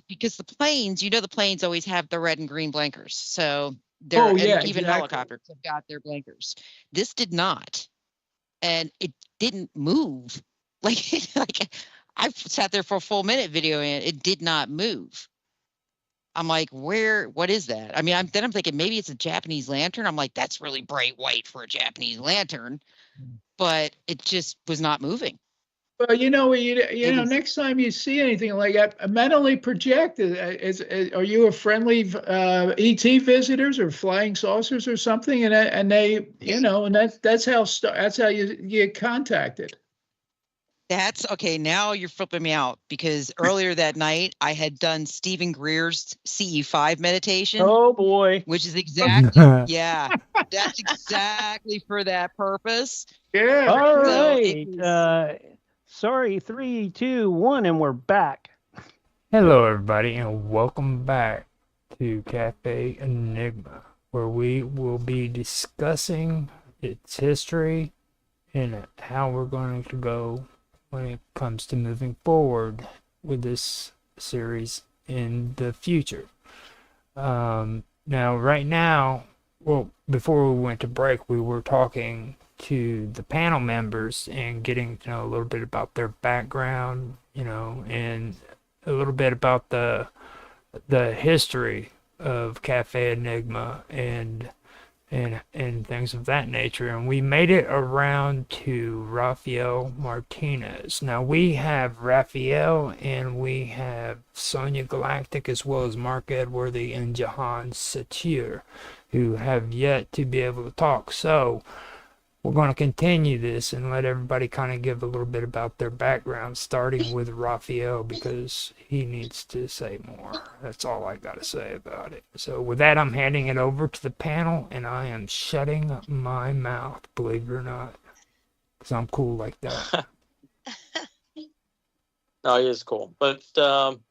because the planes, the planes always have the red and green blinkers. So they're Oh, yeah, and even exactly. helicopters have got their blinkers. This did not. And it didn't move. Like I sat there for a full minute video and it did not move. I'm like, what is that? I mean, I'm thinking maybe it's a Japanese lantern. I'm like, that's really bright white for a Japanese lantern, but it just was not moving. Well, next time you see anything like that, mentally project. Are you a friendly ET visitors or flying saucers or something? And they, and that's how you get contacted. That's okay. Now you're flipping me out because earlier that night I had done Stephen Greer's CE5 meditation. Oh boy. Which is exactly, yeah, that's exactly for that purpose. Yeah. All So right. Sorry, 3, 2, 1, and we're back. hello everybody, and welcome back to Cafe Enigma, where we will be discussing its history and how we're going to go when it comes to moving forward with this series in the future. Now, right now, well, before we went to break, we were talking to the panel members and getting to know a little bit about their background, and a little bit about the history of Cafe Enigma and things of that nature. And we made it around to Rafael Martinez. Now we have Rafael and we have Sonia Galactic, as well as Mark Edworthy and Jahan Satir, who have yet to be able to talk. So we're going to continue this and let everybody kind of give a little bit about their background, starting with Raphael, because he needs to say more. That's all I got to say about it. So with that, I'm handing it over to the panel, and I am shutting my mouth, believe it or not, because I'm cool like that. No, he is cool. But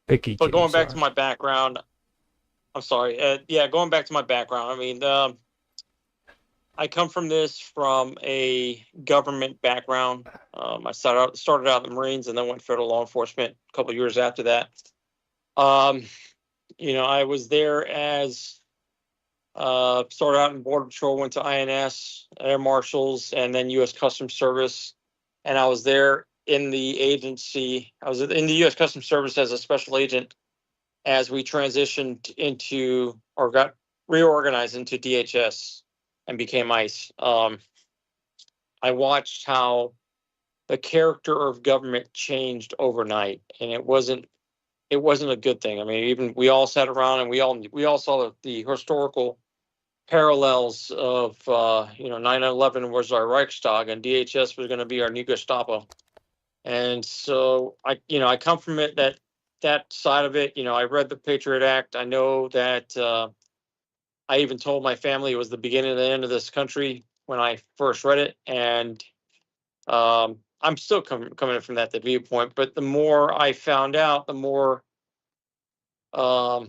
Vicky, but too, going back to sorry. my background, I'm sorry. Yeah, going back to my background. I mean, I come from a government background. I started out in the Marines and then went federal law enforcement a couple of years after that. I was there as started out in Border Patrol, went to INS, Air Marshals, and then U.S. Customs Service. And I was there in the agency. I was in the U.S. Customs Service as a special agent as we transitioned into or got reorganized into DHS and became ICE. I watched how the character of government changed overnight, and it wasn't a good thing. I mean, even we all sat around and we all saw the historical parallels of 9/11 was our Reichstag and DHS was going to be our new Gestapo. And so I come from it that side of it. I read the Patriot Act. I know that I even told my family it was the beginning and the end of this country when I first read it, and I'm still coming from that viewpoint. But the more I found out, the more I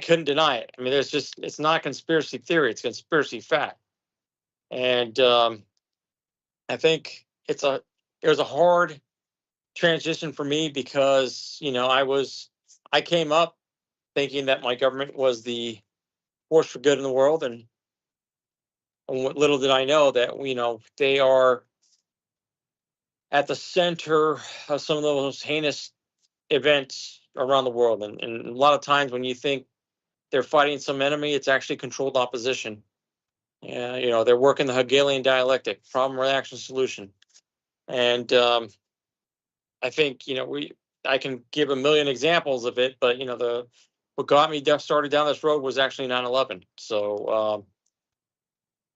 couldn't deny it. I mean, it's not conspiracy theory; it's conspiracy fact. And I think it was a hard transition for me because I came up thinking that my government was the force for good in the world, and what little did I know that they are at the center of some of the most heinous events around the world. And a lot of times when you think they're fighting some enemy, it's actually controlled opposition. Yeah, they're working the Hegelian dialectic, problem, reaction, solution. And I think I can give a million examples of it, but what got me started down this road was actually 9/11. So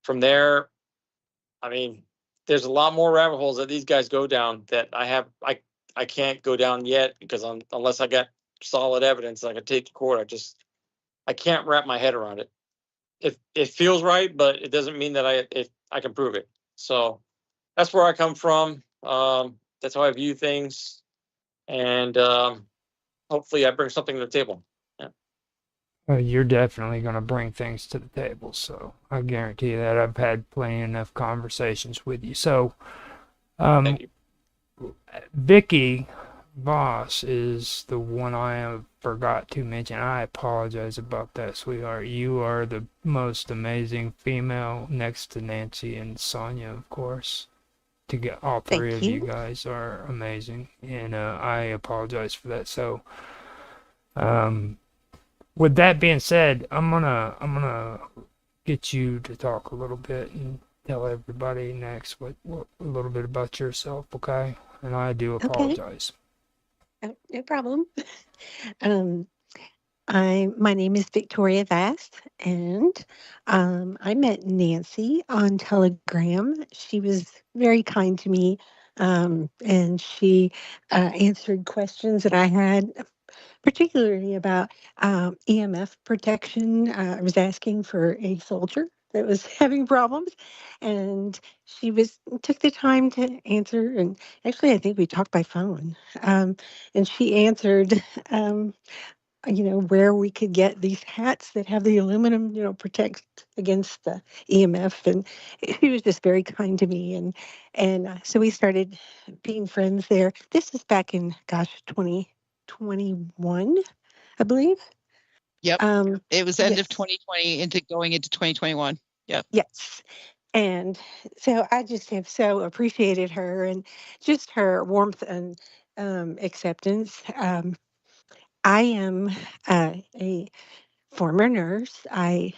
from there, I mean, there's a lot more rabbit holes that these guys go down that I can't go down yet because unless I got solid evidence I can take to court, I can't wrap my head around it. It feels right, but it doesn't mean that I can prove it. So that's where I come from. That's how I view things, and hopefully I bring something to the table. You're definitely going to bring things to the table, so I guarantee that. I've had plenty enough conversations with you. So, Thank you. Vicky Voss is the one I forgot to mention. I apologize about that, sweetheart. You are the most amazing female next to Nancy and Sonia, of course. To get all three Thank of you you. guys are amazing, and I apologize for that. So, with that being said, I'm gonna get you to talk a little bit and tell everybody next what a little bit about yourself, okay? And I do Okay, apologize. no problem. Um, my name is Victoria Vast, and I met Nancy on Telegram. She was very kind to me, and she answered questions that I had, particularly about EMF protection. I was asking for a soldier that was having problems, and she took the time to answer. And actually, I think we talked by phone, and she answered. Where we could get these hats that have the aluminum, protect against the EMF. And he was just very kind to me. And so we started being friends there. This is back in, 2021, I believe. Yep. It was end of Yes. 2020 going into 2021. Yep. Yes. And so I just have so appreciated her and just her warmth and acceptance. I am a former nurse. I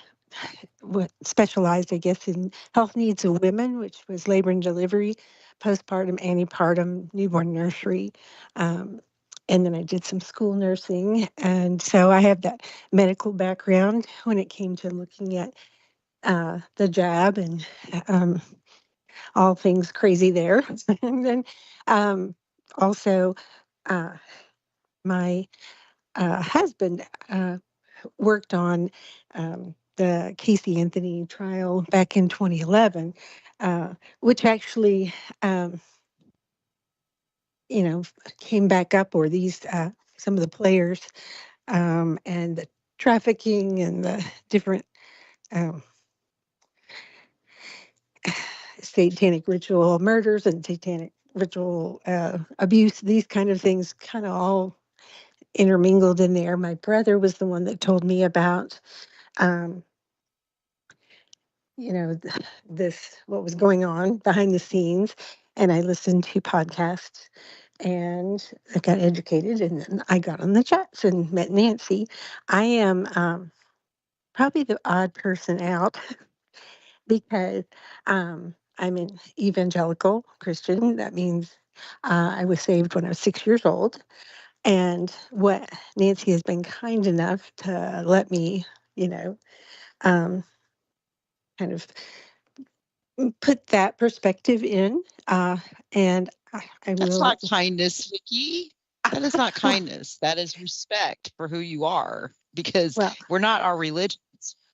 specialized, I guess, in health needs of women, which was labor and delivery, postpartum, antepartum, newborn nursery. And then I did some school nursing. And so I have that medical background when it came to looking at the job. And all things crazy there. And then also, my husband worked on the Casey Anthony trial back in 2011, which actually, came back up, or these some of the players and the trafficking and the different um, satanic ritual murders and satanic ritual abuse, these kind of things kind of all intermingled in there. My brother was the one that told me about, um, this, what was going on behind the scenes. And I listened to podcasts and I got educated, and then I got on the chats and met Nancy. I am probably the odd person out because I'm an evangelical Christian. That means I was saved when I was 6 years old. And what Nancy has been kind enough to let me, you know, um, kind of put that perspective in. And I That's will. not kindness, Vicky. That is not Well, kindness. That is respect for who you are, because well, we're not our religions.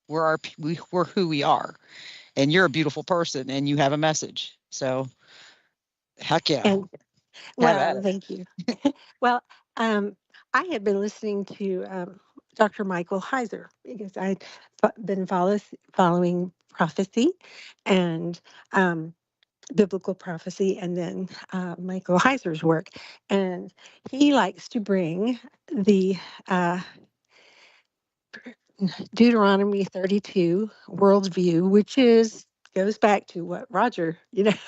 We're who we are, and you're a beautiful person, and you have a message. So, heck yeah, and have at well, it. thank you. Well, um, I had been listening to Dr. Michael Heiser because I'd been following prophecy and biblical prophecy, and then Michael Heiser's work. And he likes to bring the Deuteronomy 32 worldview, which goes back to what Roger,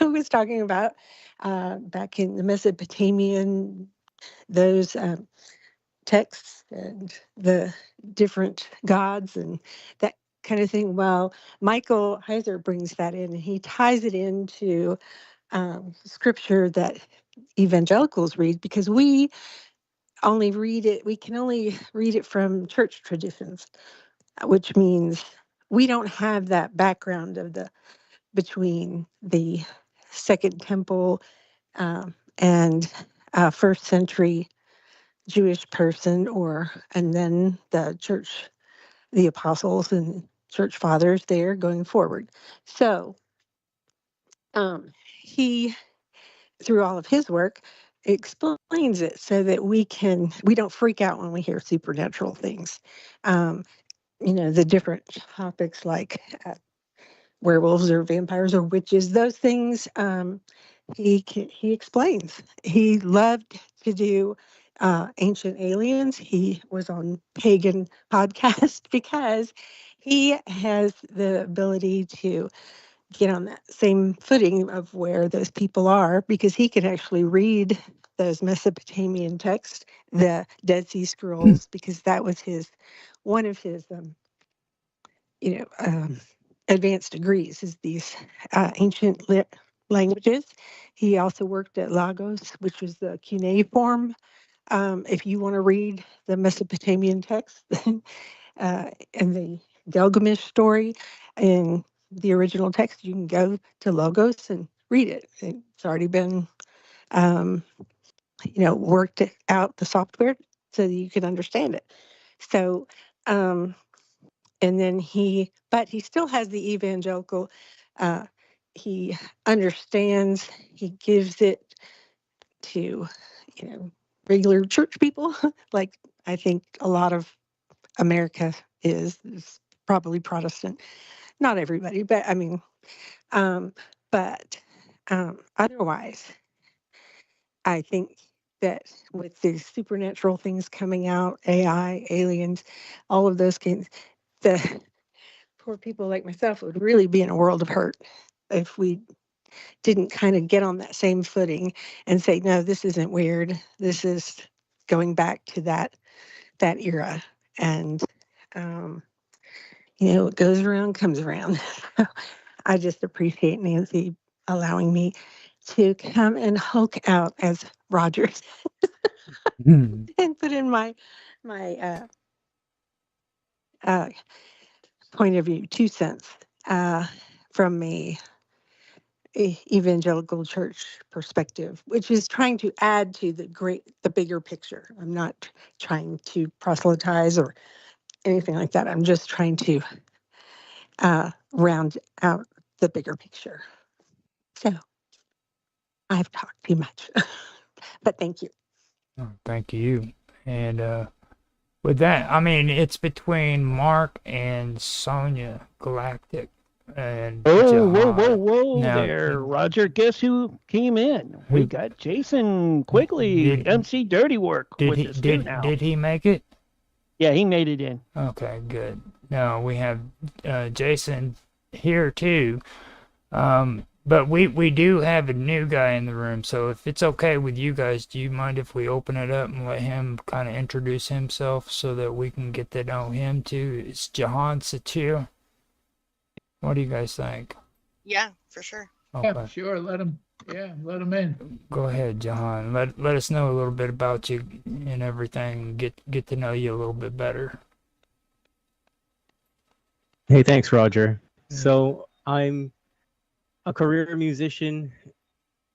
was talking about back in the Mesopotamian, those texts and the different gods and that kind of thing. Well, Michael Heiser brings that in, and he ties it into scripture that evangelicals read, because we can only read it from church traditions, which means we don't have that background of the between the Second Temple and first century Jewish person, and then the church, the apostles and church fathers there going forward. So he, through all of his work, explains it so that we don't freak out when we hear supernatural things. Um, the different topics like werewolves or vampires or witches, those things. He explains. He loved to do ancient aliens. He was on Pagan podcast because he has the ability to get on that same footing of where those people are, because he can actually read those Mesopotamian texts, the Dead Sea Scrolls, because that was one of his advanced degrees, is these ancient languages. He also worked at Lagos, which was the cuneiform. If you want to read the Mesopotamian text and the Gilgamesh story in the original text, you can go to Logos and read it. It's already been, worked out the software so that you can understand it. So, and then but he still has the evangelical. Uh, he understands. He gives it to, regular church people, like I think a lot of America is probably Protestant. Not everybody, but I mean, um, but otherwise, I think that with the supernatural things coming out, AI, aliens, all of those things, the poor people like myself would really be in a world of hurt if we didn't kind of get on that same footing and say, no, this isn't weird. This is going back to that era. And what goes around comes around. I just appreciate Nancy allowing me to come and hulk out, as Rogers, Hmm. and put in my uh, point of view, 2 cents from a evangelical church perspective, which is trying to add to the bigger picture. I'm not trying to proselytize or anything like that. I'm just trying to round out the bigger picture. So I've talked too much, but thank you. Oh, thank you. And with that, I mean, it's between Mark and Sonia Galactic. And Oh, whoa, Jahan. whoa Now, there, Roger. Guess who came in? We Who- got Jason Quigley, Did- MC Dirty Work with us too now. Did he make it? Yeah, he made it in. Okay, good. Now we have Jason here too. But we do have a new guy in the room, so if it's okay with you guys, do you mind if we open it up and let him kind of introduce himself so that we can get to know him too? It's Jahan Satir. What do you guys think? Yeah, for sure. Okay. Yeah, sure. Let him in. Go ahead, Jahan. Let us know a little bit about you and everything. Get to know you a little bit better. Hey, thanks, Roger. So I'm a career musician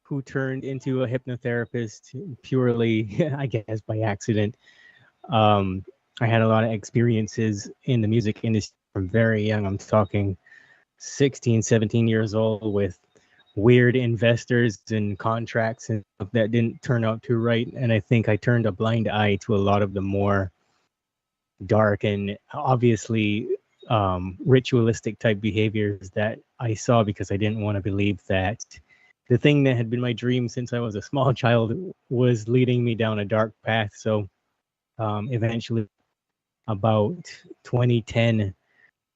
who turned into a hypnotherapist purely, I guess, by accident. I had a lot of experiences in the music industry from very young. I'm talking 16, 17 years old with weird investors and contracts and stuff that didn't turn out too right. And I think I turned a blind eye to a lot of the more dark and obviously ritualistic type behaviors that I saw because I didn't want to believe that the thing that had been my dream since I was a small child was leading me down a dark path. So eventually, about 2010,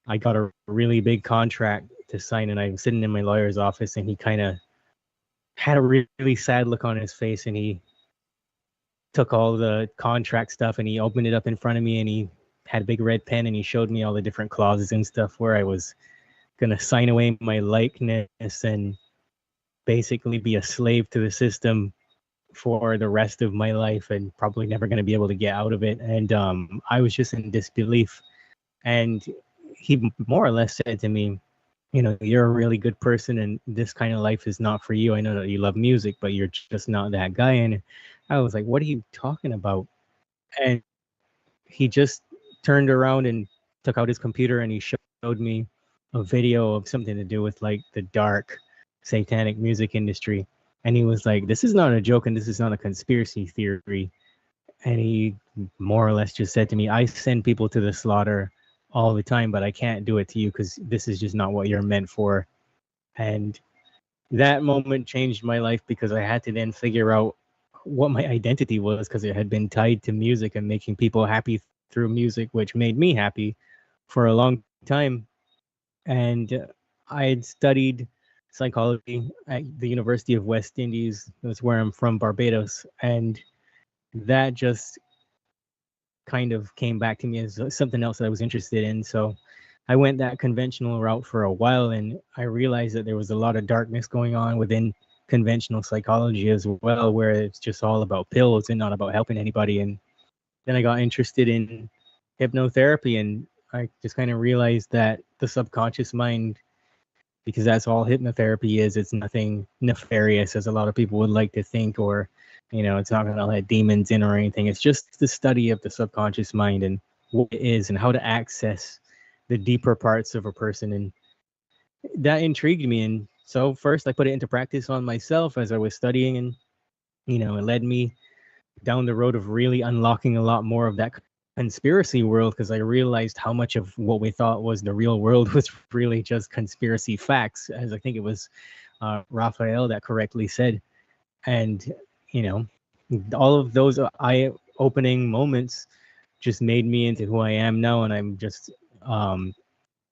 I got a really big contract to sign, and I'm sitting in my lawyer's office, and he kind of had a really sad look on his face, and he took all the contract stuff and he opened it up in front of me, and he had a big red pen, and he showed me all the different clauses and stuff where I was gonna sign away my likeness and basically be a slave to the system for the rest of my life and probably never going to be able to get out of it. And I was just in disbelief. And he more or less said to me, you know, you're a really good person and this kind of life is not for you. I know that you love music, but you're just not that guy. And I was like, what are you talking about? And he just turned around and took out his computer and he showed me a video of something to do with like the dark satanic music industry. And he was like, this is not a joke and this is not a conspiracy theory. And he more or less just said to me, I send people to the slaughter all the time, but I can't do it to you because this is just not what you're meant for. And that moment changed my life because I had to then figure out what my identity was because it had been tied to music and making people happy through music, which made me happy for a long time. And I had studied psychology at the University of West Indies. That's where I'm from, Barbados. And that just kind of came back to me as something else that I was interested in. So I went that conventional route for a while, and I realized that there was a lot of darkness going on within conventional psychology as well, where it's just all about pills and not about helping anybody. And then I got interested in hypnotherapy, and I just kind of realized that the subconscious mind, because that's all hypnotherapy is, it's nothing nefarious as a lot of people would like to think, or, you know, it's not going to let demons in or anything. It's just the study of the subconscious mind and what it is and how to access the deeper parts of a person. And that intrigued me. And so first I put it into practice on myself as I was studying, and, you know, it led me down the road of really unlocking a lot more of that conspiracy world, because I realized how much of what we thought was the real world was really just conspiracy facts, as I think it was Raphael that correctly said. And, you know, all of those eye-opening moments just made me into who I am now, and I'm just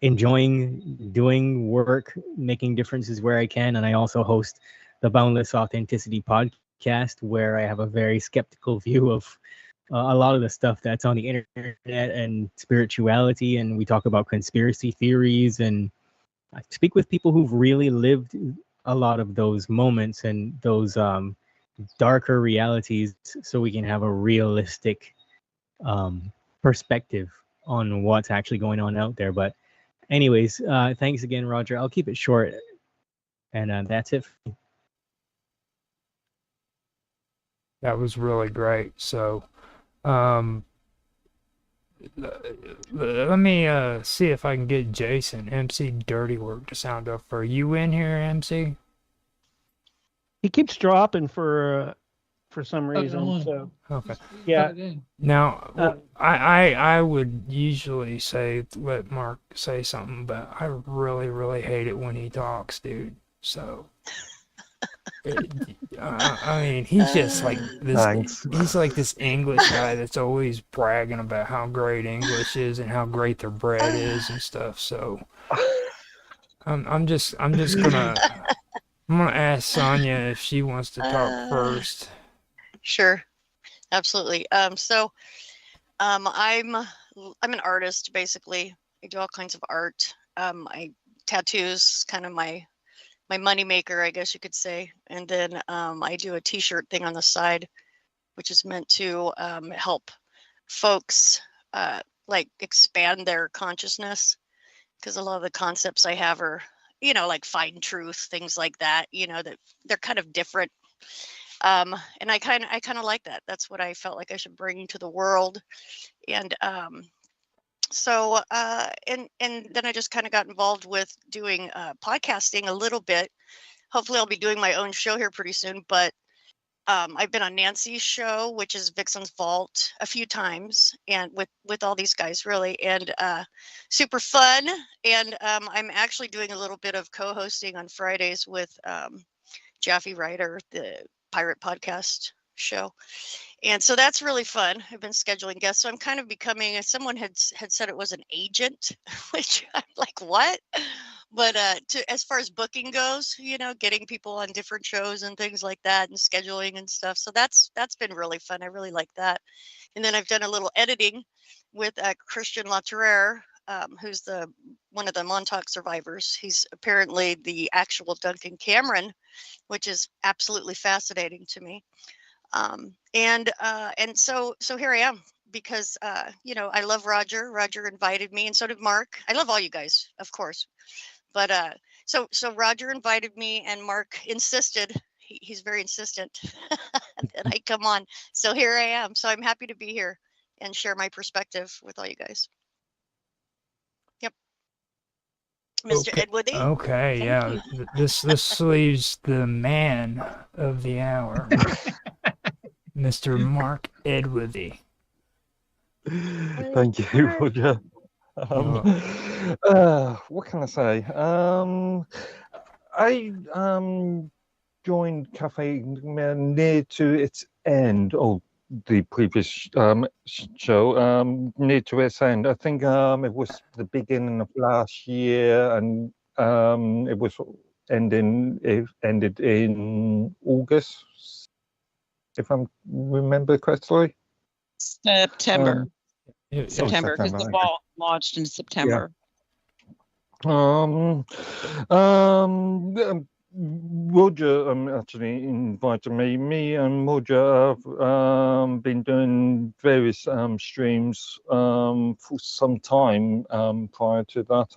enjoying doing work, making differences where I can. And I also host the Boundless Authenticity podcast, where I have a very skeptical view of a lot of the stuff that's on the internet and spirituality. And we talk about conspiracy theories, and I speak with people who've really lived a lot of those moments and those darker realities, so we can have a realistic perspective on what's actually going on out there. But anyways, thanks again, Roger. I'll keep it short. And that's it. That was really great. So, let me see if I can get Jason, MC Dirty Work, to sound up. Are you in here, MC? He keeps dropping for some Oh, reason. on. So Okay. yeah. Cut it in. Now, I would usually say let Mark say something, but I really hate it when he talks, dude. So, I mean, he's just like this. Thanks. He's like this English guy that's always bragging about how great English is and how great their bread is and stuff. So, I'm just gonna ask Sonia if she wants to talk first. Sure, absolutely. I'm an artist basically. I do all kinds of art. Tattoos, kind of my money maker, I guess you could say. And then I do a T-shirt thing on the side, which is meant to help folks like expand their consciousness, because a lot of the concepts I have are, like find truth, things like that. That they're kind of different. And I kind of like that. That's what I felt like I should bring to the world. And and then I just kind of got involved with doing podcasting a little bit. Hopefully I'll be doing my own show here pretty soon, but I've been on Nancy's show, which is Vixen's Vault, a few times, and with all these guys, really, and super fun. And I'm actually doing a little bit of co-hosting on Fridays with Jaffe Ryder, the pirate podcast show. And so that's really fun. I've been scheduling guests. So I'm kind of becoming, someone had said it was an agent, which I'm like, what? But as far as booking goes, getting people on different shows and things like that and scheduling and stuff. So that's been really fun. I really like that. And then I've done a little editing with Christian Latoureur, who's one of the Montauk survivors. He's apparently the actual Duncan Cameron, which is absolutely fascinating to me. And so here I am, because I love Roger. Roger invited me, and so did Mark. I love all you guys, of course, but so Roger invited me, and Mark insisted. He's very insistent that I come on. So here I am. So I'm happy to be here and share my perspective with all you guys. Yep. Mr. Edwoody. Okay, yeah. This leaves the man of the hour, Mr. Mark Edwoody. Thank you, Roger. What can I say? I joined Cafe near to its end. Oh, the previous show, near to its end. I think it was the beginning of last year, and it was ended in August, if I remember correctly. September. September, Because the vault launched in September. Roger actually invited me. Me and Roger have been doing various streams for some time prior to that.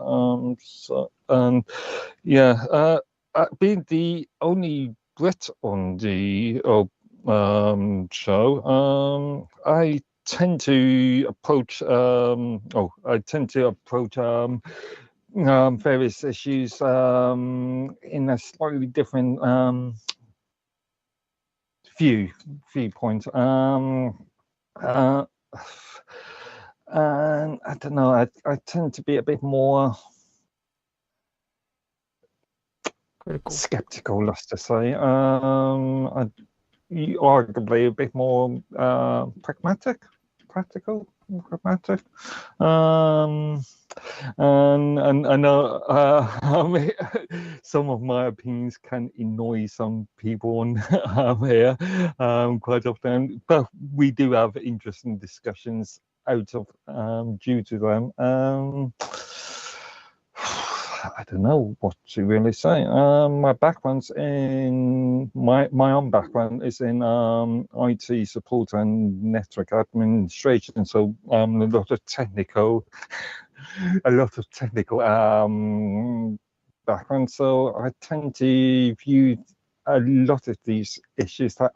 Being the only Brit on the show, I tend to approach various issues in a slightly different viewpoint. And I don't know, I tend to be a bit more skeptical, let's just say. Arguably a bit more pragmatic. And I know some of my opinions can annoy some people on here quite often, but we do have interesting discussions out of due to them. I don't know what to really say. My background's in my own background is in IT support and network administration. So a lot of technical background, so I tend to view a lot of these issues that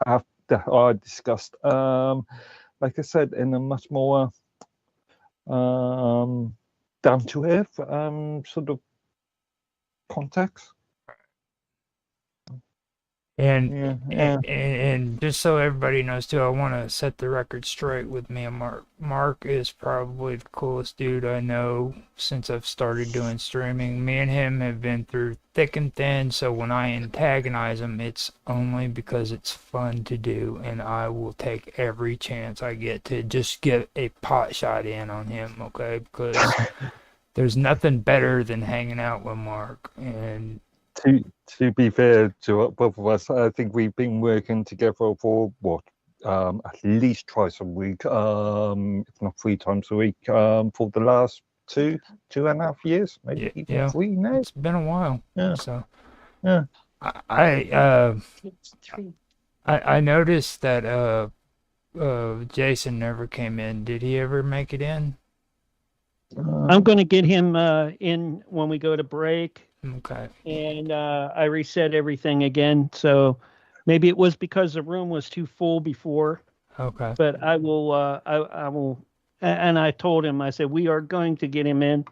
are discussed, like I said, in a much more down to earth sort of context. And just so everybody knows too, I want to set the record straight with me and Mark. Mark is probably the coolest dude I know since I've started doing streaming. Me and him have been through thick and thin, so when I antagonize him, it's only because it's fun to do, and I will take every chance I get to just get a pot shot in on him, okay? Because there's nothing better than hanging out with Mark. And to be fair to both of us, I think we've been working together for what, at least twice a week, if not 3 times a week, for the last two and a half years, maybe even 3 now. It's been a while. Yeah. So yeah, I noticed that Jason never came in. Did he ever make it in? I'm going to get him in when we go to break. Okay. And I reset everything again. So maybe it was because the room was too full before. Okay. But I will, I will, and I told him, I said, we are going to get him in,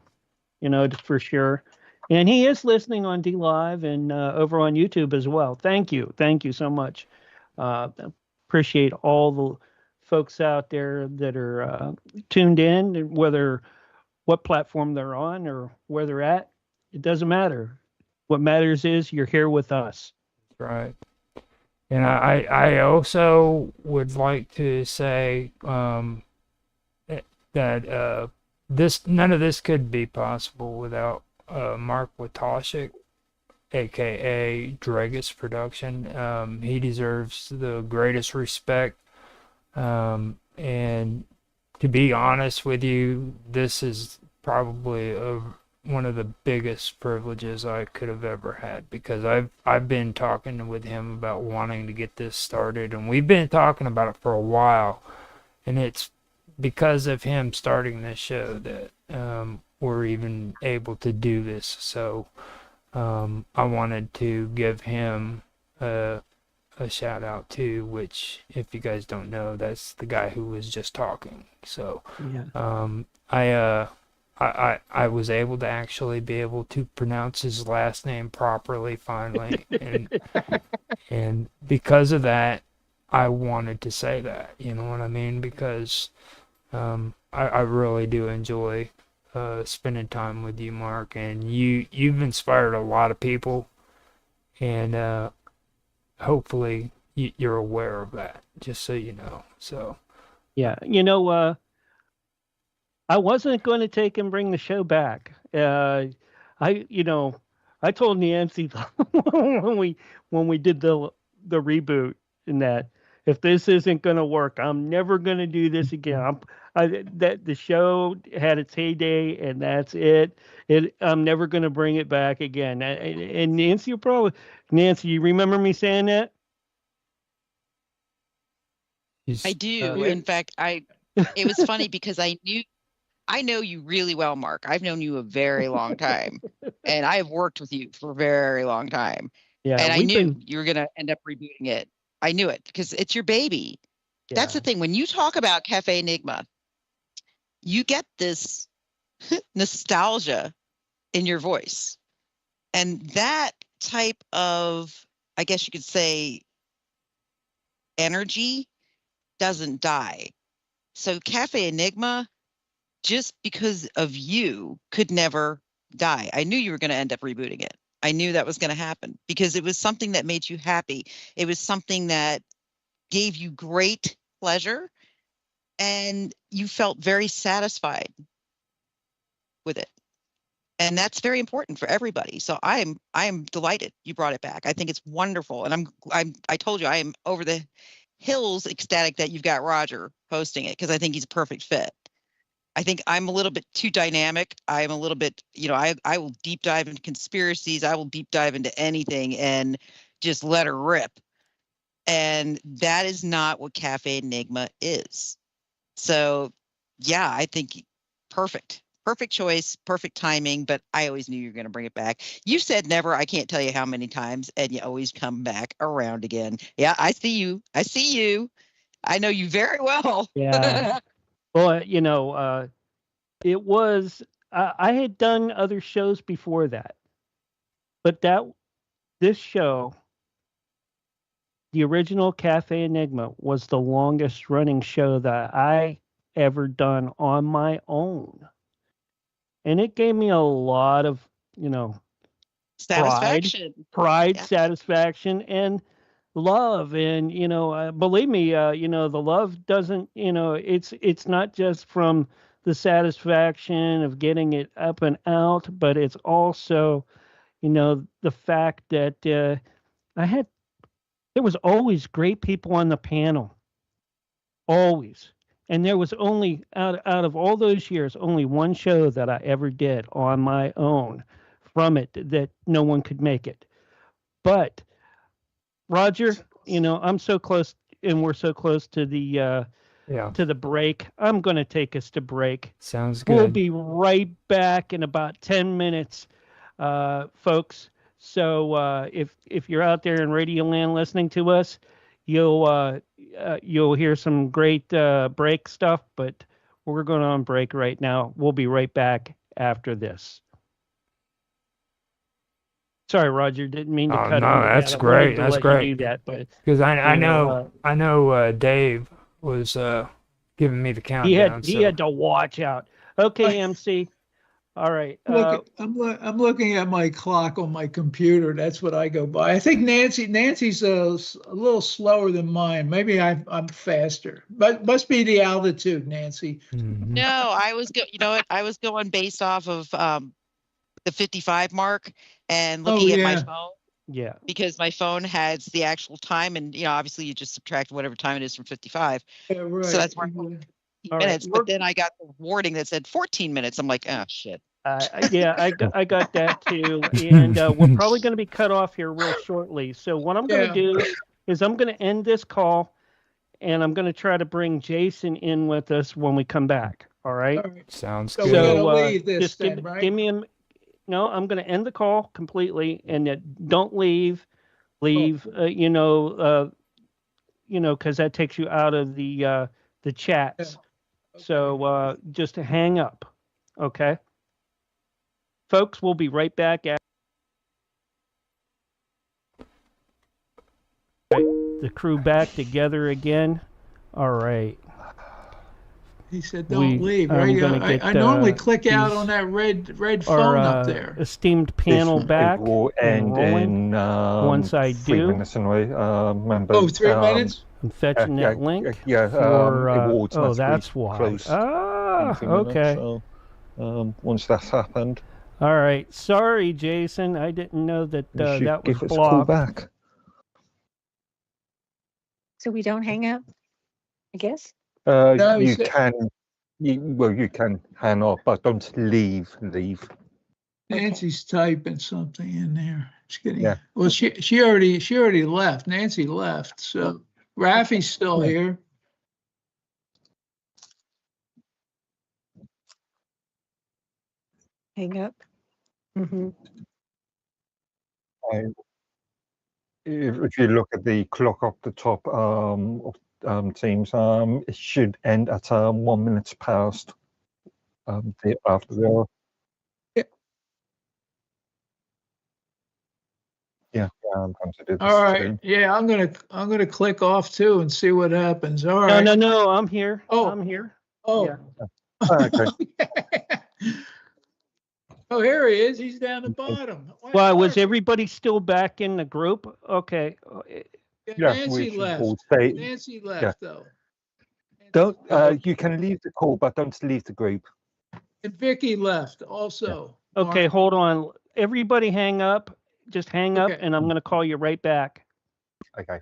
for sure. And he is listening on D Live and over on YouTube as well. Thank you. Thank you so much. Appreciate all the folks out there that are tuned in, whether what platform they're on or where they're at. It doesn't matter. What matters is you're here with us. Right. And I also would like to say that none of this could be possible without Mark Watoshik, aka Dragus Production. He deserves the greatest respect. And to be honest with you, this is probably one of the biggest privileges I could have ever had, because I've been talking with him about wanting to get this started, and we've been talking about it for a while, and it's because of him starting this show that we're even able to do this. So I wanted to give him a shout out too, which, if you guys don't know, that's the guy who was just talking. So yeah. I was able to actually be able to pronounce his last name properly finally, and because of that, I wanted to say that, you know what I mean? Because I really do enjoy spending time with you, Mark, and you've inspired a lot of people, and hopefully you're aware of that, just so you know. So yeah, I wasn't going to take and bring the show back. I told Nancy when we did the reboot, in that if this isn't going to work, I'm never going to do this again. That the show had its heyday, and that's it. I'm never going to bring it back again. And Nancy, you remember me saying that? I do. In fact, it was funny because I know you really well, Mark. I've known you a very long time, and I have worked with you for a very long time. Yeah, and I knew you were going to end up rebooting it. I knew it because it's your baby. Yeah. That's the thing. When you talk about Cafe Enigma, you get this nostalgia in your voice. And that type of, I guess you could say, energy doesn't die. So Cafe Enigma, just because of you, could never die. I knew you were going to end up rebooting it. I knew that was going to happen because it was something that made you happy. It was something that gave you great pleasure, and you felt very satisfied with it. And that's very important for everybody. So I am delighted you brought it back. I think it's wonderful, and I told you I am over the hills ecstatic that you've got Roger hosting it, because I think he's a perfect fit. I think I'm a little bit too dynamic. I'm a little bit, I will deep dive into conspiracies. I will deep dive into anything and just let her rip. And that is not what Cafe Enigma is. So, yeah, I think perfect. perfect choice, perfect timing, but I always knew you were going to bring it back. You said never. I can't tell you how many times, and you always come back around again. Yeah, I see you. I see you. I know you very well. Yeah. Well, you know, it was, I had done other shows before that, but this show, the original Cafe Enigma, was the longest running show that I ever done on my own. And it gave me a lot of, you know, Satisfaction. pride, Yeah. satisfaction, and love. And you know, believe me, you know, the love doesn't, you know, it's not just from the satisfaction of getting it up and out, but it's also, you know, the fact that there was always great people on the panel, always. And there was only out of all those years, only one show that I ever did on my own from it that no one could make it. But Roger, you know, I'm so close, and we're so close to the break. I'm going to take us to break. Sounds good. We'll be right back in about 10 minutes, folks. So if you're out there in Radio Land listening to us, you'll hear some great break stuff. But we're going on break right now. We'll be right back after this. Sorry, Roger, didn't mean to cut no, into that's that. great. I That's let great. you do that, but because I you know, know Dave was giving me the countdown. he had to watch out. Okay, MC. All right. I'm looking at my clock on my computer. That's what I go by. I think Nancy's a little slower than mine. Maybe I'm faster, but must be the altitude, Nancy. Mm-hmm. No, I was you know what? I was going based off of the 55 mark and looking at my phone. Yeah. Because my phone has the actual time, and you know, obviously you just subtract whatever time it is from 55. Yeah, right. So that's where minutes. But then I got the warning that said 14 minutes. I'm like, oh shit. Yeah, I got that too, and we're probably going to be cut off here real shortly. So what I'm going to do is I'm going to end this call, and I'm going to try to bring Jason in with us when we come back. All right. Sounds So good. we're gonna leave this just then, right? give me no. I'm going to end the call completely, and don't leave. You know, because that takes you out of the chats. Yeah. So just hang up. Okay. Folks, we'll be right back. The crew back together again. All right. He said, "Don't leave." Right? I normally click out on that red phone up there. Esteemed panel back. It will end in once I 3 do. minutes anyway. Remember, 3 minutes. I'm fetching that link. Yeah. For, it will automatically that's why. close Ah, in 3 minutes, okay. So, once that's happened, all right. Sorry, Jason. I didn't know that you should that was give us a call blocked. back. So we don't hang up, I guess? No, You can. You can hang up, but don't leave. Nancy's typing something in there. She's getting. Yeah. Well, she already left. Nancy left. So Rafi's still here. Hang up. Mm-hmm. If you look at the clock up the top of Teams, it should end at 1 minute past after the hour. Yeah. I'm going to do this All right. too. Yeah, I'm gonna click off too and see what happens. All right. No. I'm here. Oh. I'm here. Oh. Yeah. Okay. Oh, here he is. He's down the bottom. Why was everybody still back in the group? Okay. Yeah, Nancy we left. will stay. Nancy left though. Don't. You can leave the call, but don't leave the group. And Vicky left also. Okay, Mark. hold on. Everybody hang up. Just hang up, Okay. and I'm going to call you right back. Okay.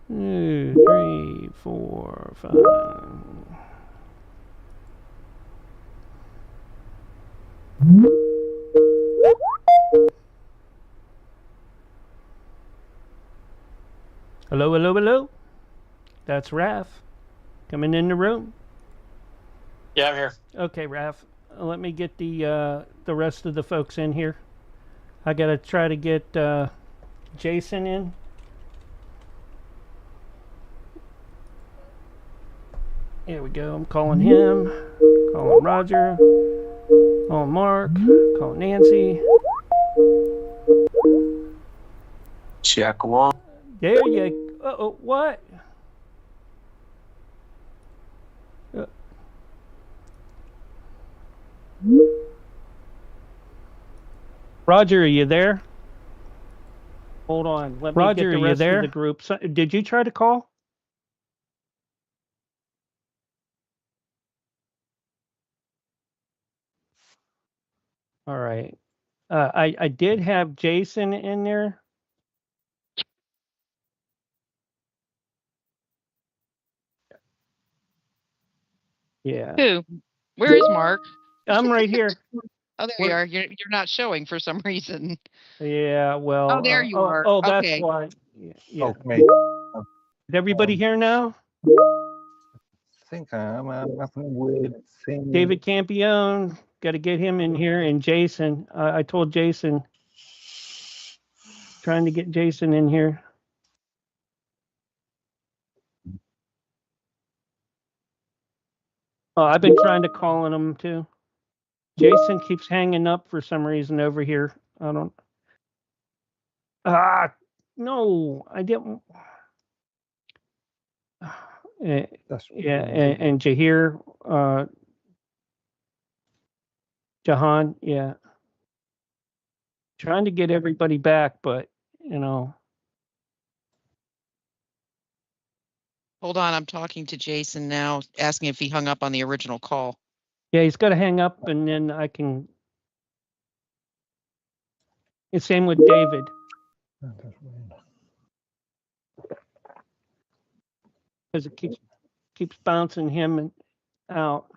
2, 3, 4, 5. Hello. That's Raph. Coming in the room. Yeah, I'm here. Okay, Raph. Let me get the rest of the folks in here. I gotta try to get Jason in. Here we go. I'm calling him. Calling Roger. Calling Mark. Calling Nancy. Check one. There you go. Uh-oh, what? Roger, are you there? Hold on. Let me Roger, get the are you rest there? of the group. So, did you try to call? All right. I did have Jason in there. Yeah. Who? Where is Mark? I'm right here. Oh, there you are. You're not showing for some reason. Yeah, well. Oh, there you are. Oh, that's Okay. why. Yeah. Okay. Is everybody here now? I think I'm having a weird thing. David Campione, got to get him in here, and Jason. I told Jason, trying to get Jason in here. Oh, I've been trying to call on him too. Jason keeps hanging up for some reason over here. I don't. No, I didn't. Yeah, and Jahir, Jahan, yeah. Trying to get everybody back, but you know. Hold on. I'm talking to Jason now, asking if he hung up on the original call. Yeah, he's got to hang up, and then I can. It's same with David. Because it keeps bouncing him out.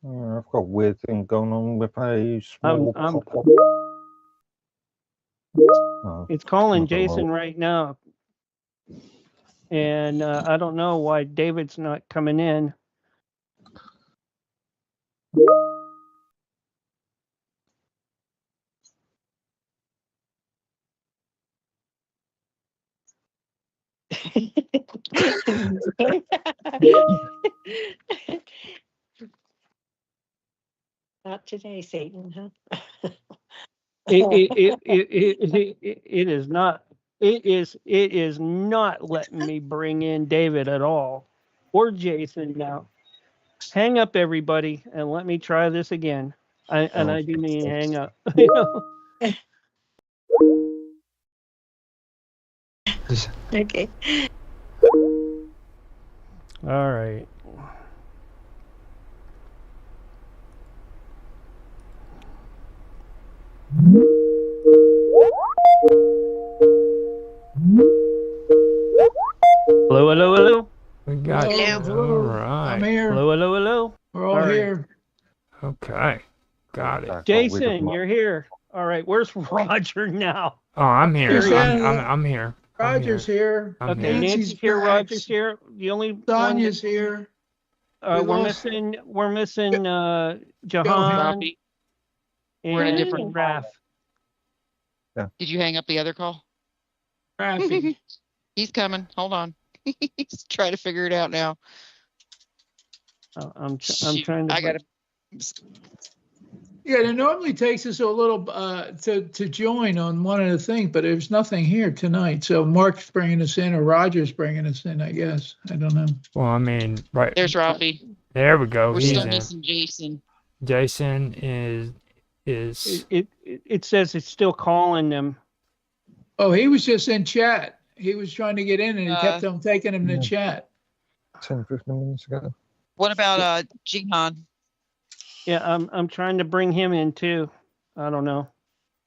I've got a weird thing going on with a small pop-up. It's calling not Jason allowed. right now. And I don't know why David's not coming in. Not today, Satan, huh? It is not. It is not letting me bring in David at all, or Jason now. Hang up, everybody, and let me try this again. I do mean hang up. You know? Okay. All right. Hello, hello, hello. We got you. Hello. All right. I'm here. Hello, hello, hello. We're all All right. here. Okay. Got it. Jason, you're here. All right. Where's Roger now? Oh, I'm here. He's I'm in. here. Roger's here. I'm Okay, here. Nancy's here. back. Roger's here. The only one. Sonya's here. We're lost- missing Jahan We're in a and different- Raph. Did you hang up the other call? Rafi. He's coming. Hold on. He's trying to figure it out now. I'm Shoot, trying to. I gotta. Yeah, it normally takes us a little to join on one of the things, but there's nothing here tonight. So Mark's bringing us in, or Roger's bringing us in, I guess. I don't know. Well, I mean, right. There's Ralphie. There we go. We're He's still in. missing Jason. Jason is. It says it's still calling them. Oh, he was just in chat. He was trying to get in, and he kept on taking him to chat. 10, 15 minutes ago. What about Jihan? Yeah, I'm trying to bring him in too. I don't know.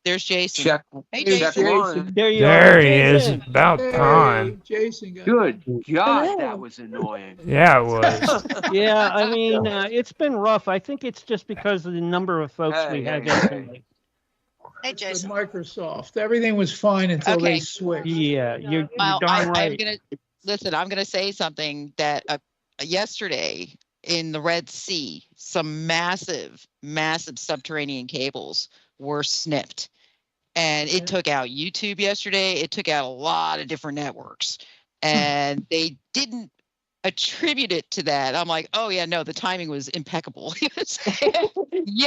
There's Jason. Check. Hey, Hey, Check Jason. one. There you There are, he is. Jason. About Hey, time. Jason got Good God, Hello. that was annoying. Yeah, it was. Yeah, I mean, it's been rough. I think it's just because of the number of folks we Hey, had hey, in hey. tonight. Hey, with Jason. Microsoft. Everything was fine until they Okay. switched. Yeah, you're Well, darn I'm right. gonna listen. I'm gonna say something that yesterday in the Red Sea, some massive, massive subterranean cables were snipped, and it took out YouTube yesterday. It took out a lot of different networks, and they didn't attribute it to that. I'm like, oh yeah, no, the timing was impeccable. Yeah,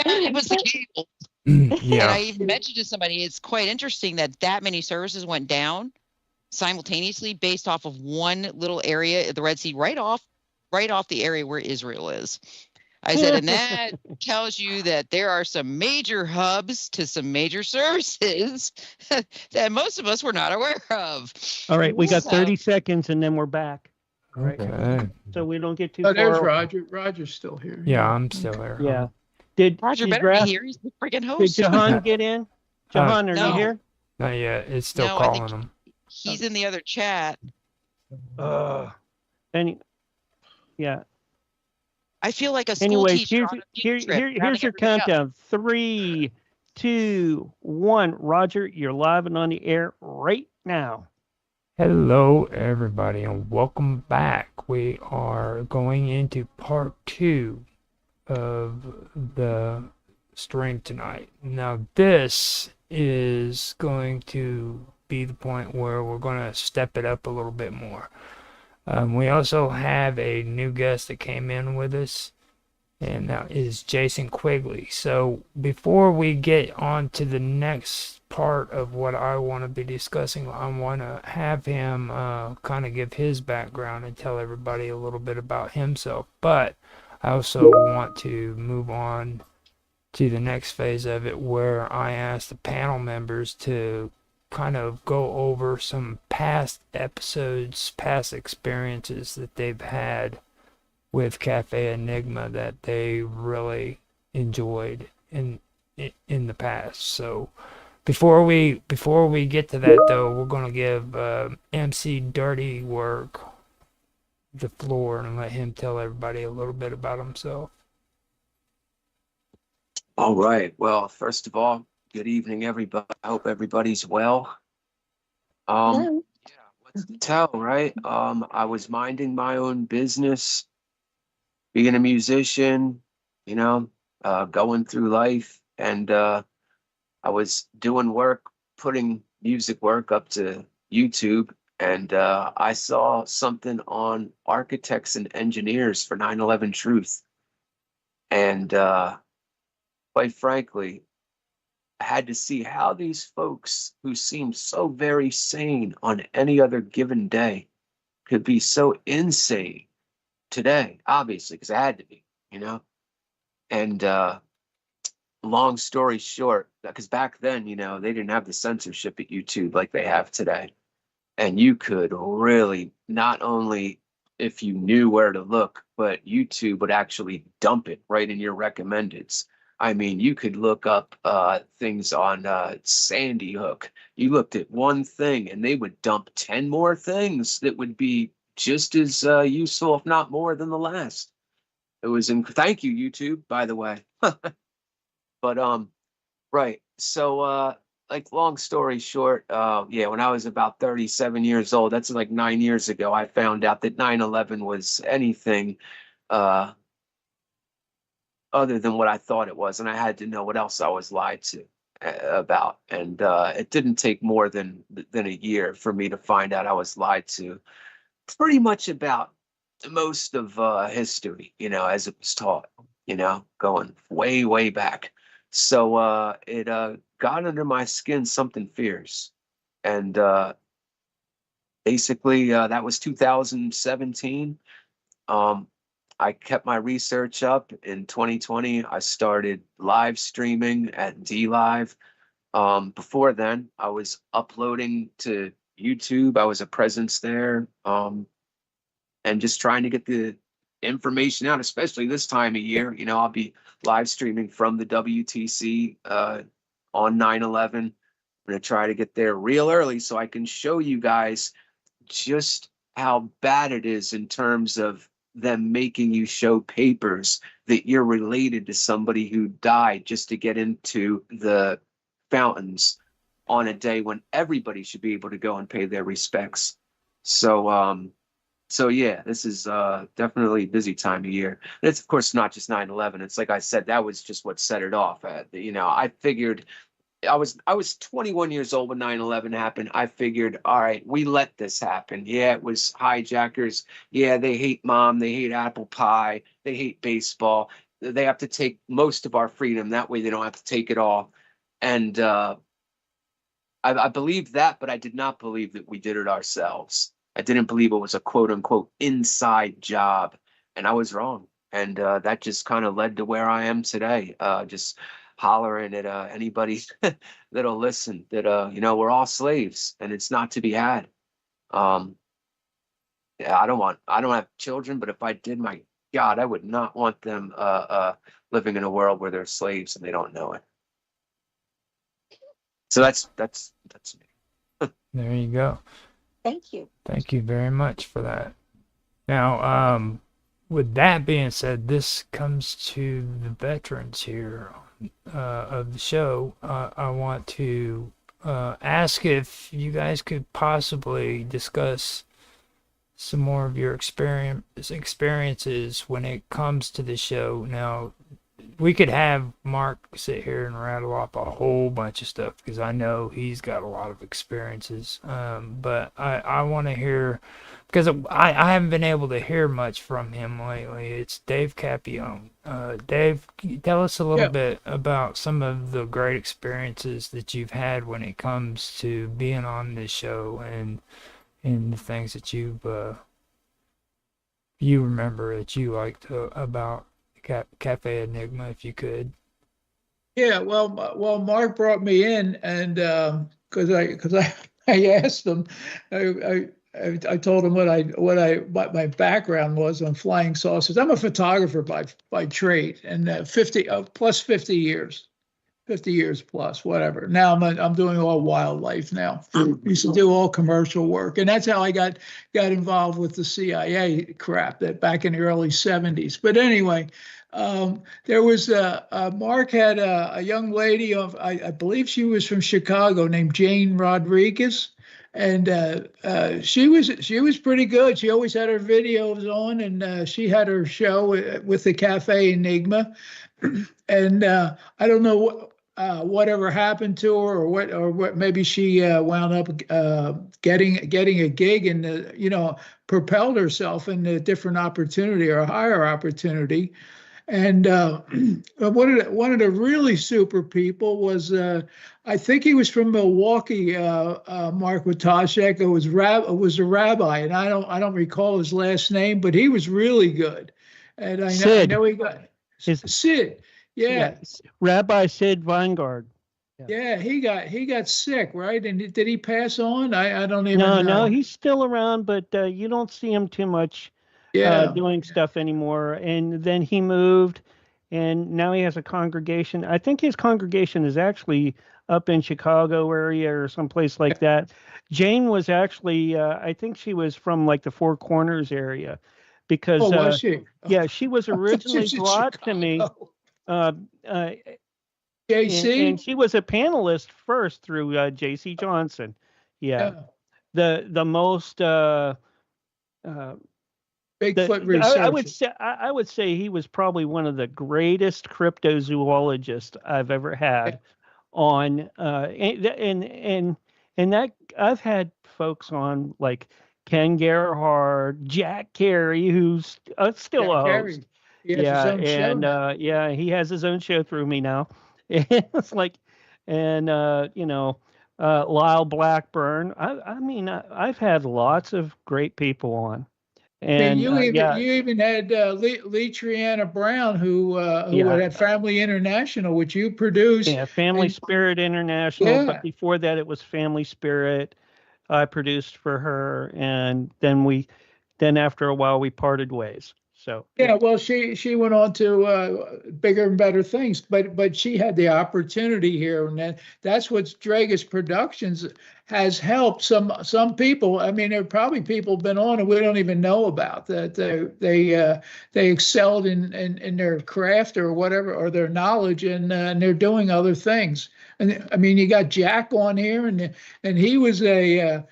it was the cable. And Yeah. I even mentioned to somebody, it's quite interesting that many services went down simultaneously based off of one little area of the Red Sea, right off the area where Israel is. I said, and that tells you that there are some major hubs to some major services that most of us were not aware of. All right, we got So- 30 seconds and then we're back. All right. Okay. So we don't get too Oh, there's far. Roger. Roger's still here. Yeah, I'm still here. Yeah. Did Roger did better Raph- be here. He's the friggin' Did host. Jahan get in? Jahan, are No. you here? Not yet. It's still No, I think- calling him. He's in the other chat. Yeah. I feel like a school Anyways, teacher on a field trip, here's rounding your everybody up. countdown. 3, 2, 1. Roger, you're live and on the air right now. Hello, everybody, and welcome back. We are going into part 2 of the stream tonight. Now, this is going to be the point where we're going to step it up a little bit more. We also have a new guest that came in with us, and that is Jason Quigley. So before we get on to the next part of what I want to be discussing, I want to have him kind of give his background and tell everybody a little bit about himself. But I also want to move on to the next phase of it, where I ask the panel members to kind of go over some past episodes, past experiences that they've had with Cafe Enigma that they really enjoyed in the past. So before we get to that, though, we're going to give MC Dirty Work the floor and let him tell everybody a little bit about himself. All right. Well, first of all, good evening, everybody. I hope everybody's well. Hello. Yeah, what's to tell, right? I was minding my own business, being a musician, going through life, and I was doing work, putting music work up to YouTube, and I saw something on architects and engineers for 9/11 Truth, and quite frankly, I had to see how these folks who seem so very sane on any other given day could be so insane today, obviously, because I had to be, And long story short, because back then, they didn't have the censorship at YouTube like they have today. And you could really, not only if you knew where to look, but YouTube would actually dump it right in your recommendeds. I mean, you could look up things on Sandy Hook. You looked at one thing and they would dump 10 more things that would be just as useful, if not more, than the last. It was thank you, YouTube, by the way. But right. So long story short, when I was about 37 years old, that's like 9 years ago, I found out that 9/11 was anything other than what I thought it was, and I had to know what else I was lied to about. And it didn't take more than a year for me to find out I was lied to pretty much about most of history, as it was taught, going way, way back. So it got under my skin something fierce. And basically, that was 2017. I kept my research up. In 2020, I started live streaming at DLive. Before then, I was uploading to YouTube. I was a presence there, and just trying to get the information out, especially this time of year. I'll be live streaming from the WTC on 9/11. I'm going to try to get there real early so I can show you guys just how bad it is in terms of them making you show papers that you're related to somebody who died just to get into the fountains on a day when everybody should be able to go and pay their respects. So yeah, this is definitely a busy time of year. And it's of course not just 9/11. It's like I said, that was just what set it off. I figured I was 21 years old when 9/11 happened. I figured, all right, we let this happen. Yeah, it was hijackers. Yeah, they hate mom. They hate apple pie. They hate baseball. They have to take most of our freedom. That way they don't have to take it all. And I believed that, but I did not believe that we did it ourselves. I didn't believe it was a quote unquote inside job. And I was wrong. And that just kind of led to where I am today. Just hollering at anybody that'll listen that we're all slaves and it's not to be had. Yeah, I don't have children, but if I did, my God, I would not want them living in a world where they're slaves and they don't know it. So that's me. There you go. Thank you. Thank you very much for that. Now, with that being said, this comes to the veterans here of the show. I want to ask if you guys could possibly discuss some more of your experiences when it comes to the show. Now, we could have Mark sit here and rattle off a whole bunch of stuff because I know he's got a lot of experiences. But I want to hear, because I haven't been able to hear much from him lately. It's Dave Capione. Dave, can you tell us a little bit about some of the great experiences that you've had when it comes to being on this show and the things that you remember that you liked about Cafe Enigma, if you could. Yeah, well, Mark brought me in, and because I asked him, I told him what my background was on flying saucers. I'm a photographer by trade, and 50 years. 50 years plus, whatever. Now I'm doing all wildlife now. Used to do all commercial work, and that's how I got involved with the CIA crap that back in the early 70s. But anyway, there was Mark had a young lady I believe she was from Chicago named Jane Rodriguez, and she was pretty good. She always had her videos on, and she had her show with the Cafe Enigma. And I don't know whatever happened to her, or what maybe she wound up getting a gig and propelled herself into a different opportunity or a higher opportunity. And one of the really super people was I think he was from Milwaukee, Mark Witashek. Was a rabbi, and I don't recall his last name, but he was really good. And I know he got Sid. Yeah. Rabbi Sid Weingard. Yeah, he got sick, right? And did he pass on? I don't even know. No, he's still around, but you don't see him too much doing stuff anymore. And then he moved, and now he has a congregation. I think his congregation is actually up in Chicago area or someplace like that. Jane was actually, I think she was from like the Four Corners area, because was she? Yeah, she was originally brought to me. JC, and she was a panelist first through JC Johnson. The most Bigfoot researcher. I would say he was probably one of the greatest cryptozoologists I've ever had on. And that I've had folks on like Ken Gerhard, Jack Carey, who's still a host. He has his own show through me now. It's like, and Lyle Blackburn. I mean, I've had lots of great people on. And you even had Lee Triana Brown, who had Family International, which you produced. Yeah, Family Spirit International. Yeah. But before that, it was Family Spirit. I produced for her, and then after a while we parted ways. So Yeah, well, she went on to bigger and better things, but she had the opportunity here, and that's what Dragus Productions has helped some people. I mean, there are probably people been on and we don't even know about that. They excelled in their craft or whatever, or their knowledge, and they're doing other things. And I mean, you got Jack on here, and he was a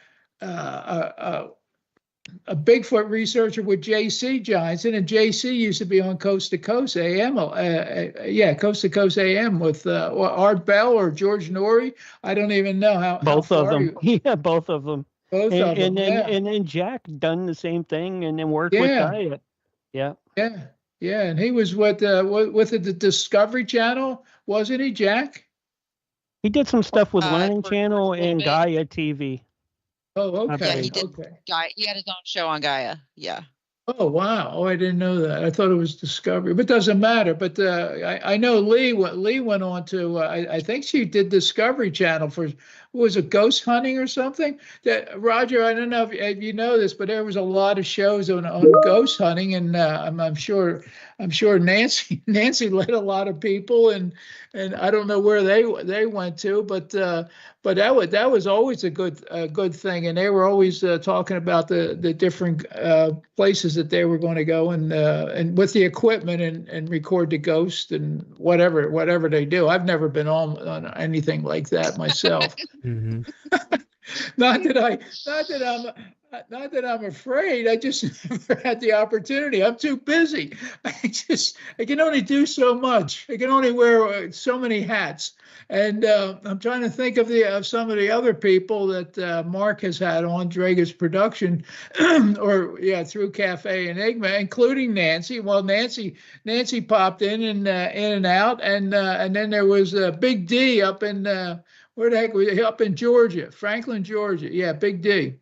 Bigfoot researcher with J.C. Johnson, and J.C. used to be on Coast to Coast AM. Coast to Coast AM with Art Bell or George Norrie. I don't even know how both of far them. Yeah, both of them. Both of them. And then Jack done the same thing and then worked with Diet. Yeah. Yeah, and he was with the Discovery Channel, wasn't he, Jack? He did some stuff with Learning for Channel a little and bit. Gaia TV. Oh, okay. Yeah, he did. Okay. He had his own show on Gaia. Yeah. Oh, wow. Oh, I didn't know that. I thought it was Discovery, but doesn't matter. But I know Lee went on to, I think she did Discovery Channel for, was it ghost hunting or something? That Roger, I don't know if you know this, but there was a lot of shows on ghost hunting, and I'm sure Nancy led a lot of people, and I don't know where they went to, but that was always a good thing, and they were always talking about the different places that they were going to go, and with the equipment and record the ghost and whatever they do. I've never been on anything like that myself. Mm-hmm. Not that I'm afraid. I just never had the opportunity. I'm too busy. I can only do so much. I can only wear so many hats. And I'm trying to think of some of the other people that Mark has had on Dragus Production, through Cafe Enigma, including Nancy. Well, Nancy popped in and out, and then there was Big D up in where the heck was he? Up in Georgia, Franklin, Georgia. Yeah, Big D,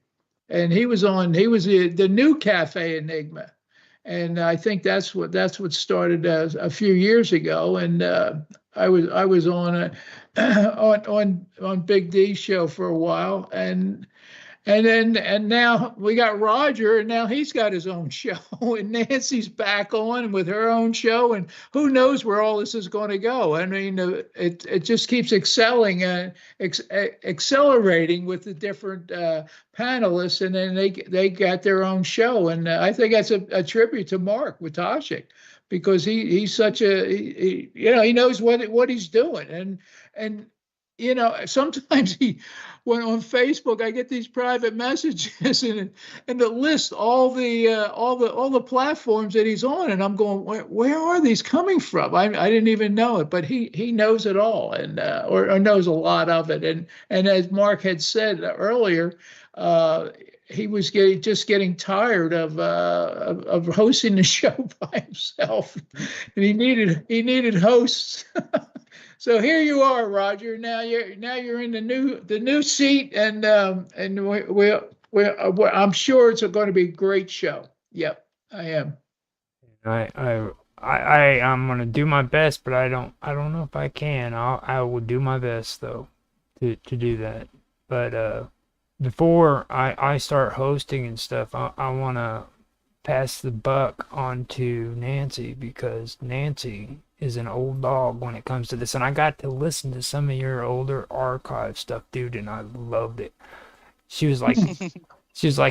and he was the new Cafe Enigma. And I think that's what started a few years ago, and I was on on Big D's show for a while, and now we got Roger, and now he's got his own show, and Nancy's back on with her own show, and who knows where all this is going to go. I mean, it just keeps accelerating with the different panelists, and then they got their own show, and I think that's a tribute to Mark Witashik, because he's such he knows what he's doing, and sometimes when on Facebook I get these private messages and it lists all the platforms that he's on, and I'm going, where are these coming from? I didn't even know it, but he knows it all, and or knows a lot of it, and as Mark had said earlier, he was getting tired of hosting the show by himself, and he needed hosts. So here you are, Roger. Now you're in the new seat, and I'm sure it's going to be a great show. Yep, I am. I'm gonna do my best, but I don't know if I can. I will do my best though to do that. But before I start hosting and stuff, I want to pass the buck on to Nancy, because Nancy is an old dog when it comes to this, and I got to listen to some of your older archive stuff, dude, and I loved it. She was like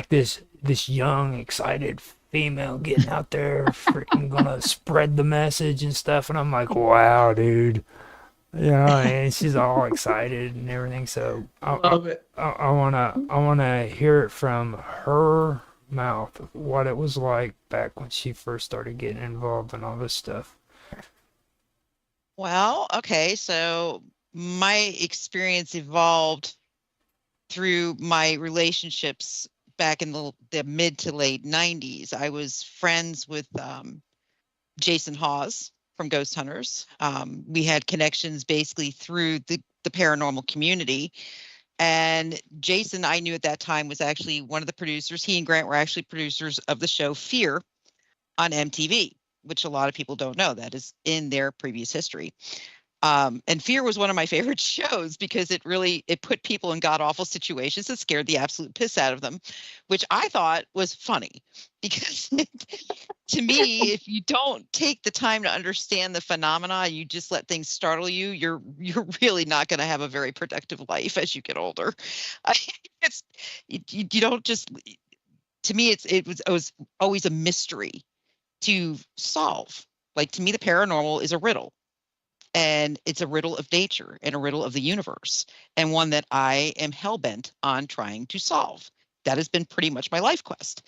this young, excited female getting out there, freaking gonna spread the message and stuff, and I'm like, wow, dude. And she's all excited and everything. So I wanna hear it from her mouth what it was like back when she first started getting involved in all this stuff. Well, okay, so my experience evolved through my relationships back in the mid to late 90s. I was friends with Jason Hawes from Ghost Hunters. We had connections basically through the paranormal community. And Jason, I knew at that time, was actually one of the producers. He and Grant were actually producers of the show Fear on MTV, which a lot of people don't know. That is in their previous history. And Fear was one of my favorite shows because it put people in god-awful situations that scared the absolute piss out of them, which I thought was funny because to me, if you don't take the time to understand the phenomena, you just let things startle you, you're really not going to have a very productive life as you get older. It's you don't just. To me, it was always a mystery to solve. Like, to me, the paranormal is a riddle, and it's a riddle of nature and a riddle of the universe, and one that I am hell-bent on trying to solve. That has been pretty much my life quest.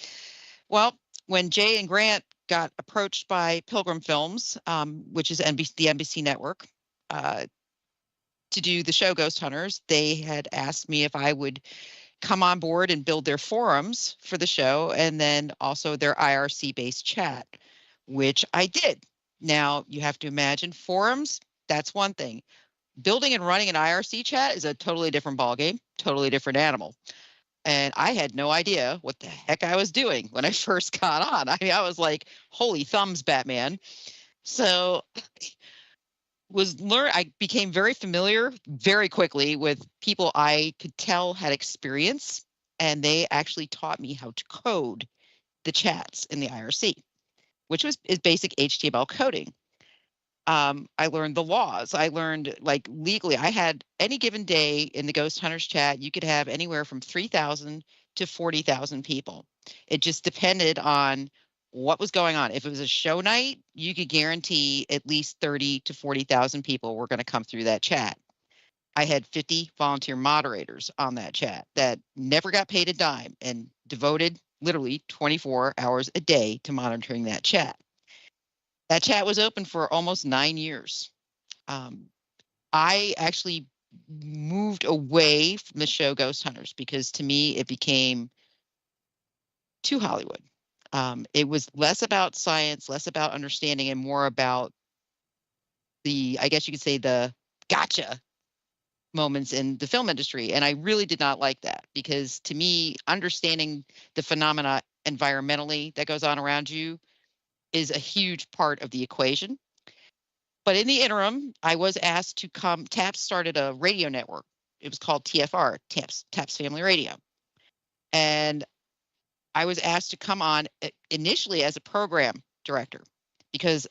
Well, when Jay and Grant got approached by Pilgrim Films, which is the NBC network, to do the show Ghost Hunters, they had asked me if I would come on board and build their forums for the show, and then also their IRC-based chat, which I did. Now, you have to imagine forums, that's one thing. Building and running an IRC chat is a totally different ballgame, totally different animal. And I had no idea what the heck I was doing when I first got on. I mean, I was like, holy thumbs, Batman. So I became very familiar very quickly with people I could tell had experience, and they actually taught me how to code the chats in the IRC, which is basic HTML coding. I learned the laws. I learned, like, legally, I had any given day in the Ghost Hunters chat, you could have anywhere from 3,000 to 40,000 people. It just depended on what was going on. If it was a show night, you could guarantee at least 30 to 40,000 people were going to come through that chat. I had 50 volunteer moderators on that chat that never got paid a dime and devoted literally 24 hours a day to monitoring that chat. That chat was open for almost 9 years. I actually moved away from the show Ghost Hunters because, to me, it became too Hollywood. It was less about science, less about understanding, and more about I guess you could say, the gotcha moments in the film industry. And I really did not like that, because, to me, understanding the phenomena environmentally that goes on around you is a huge part of the equation. But in the interim, I was asked to come. TAPS started a radio network. It was called TFR, TAPS Family Radio. And I was asked to come on initially as a program director, because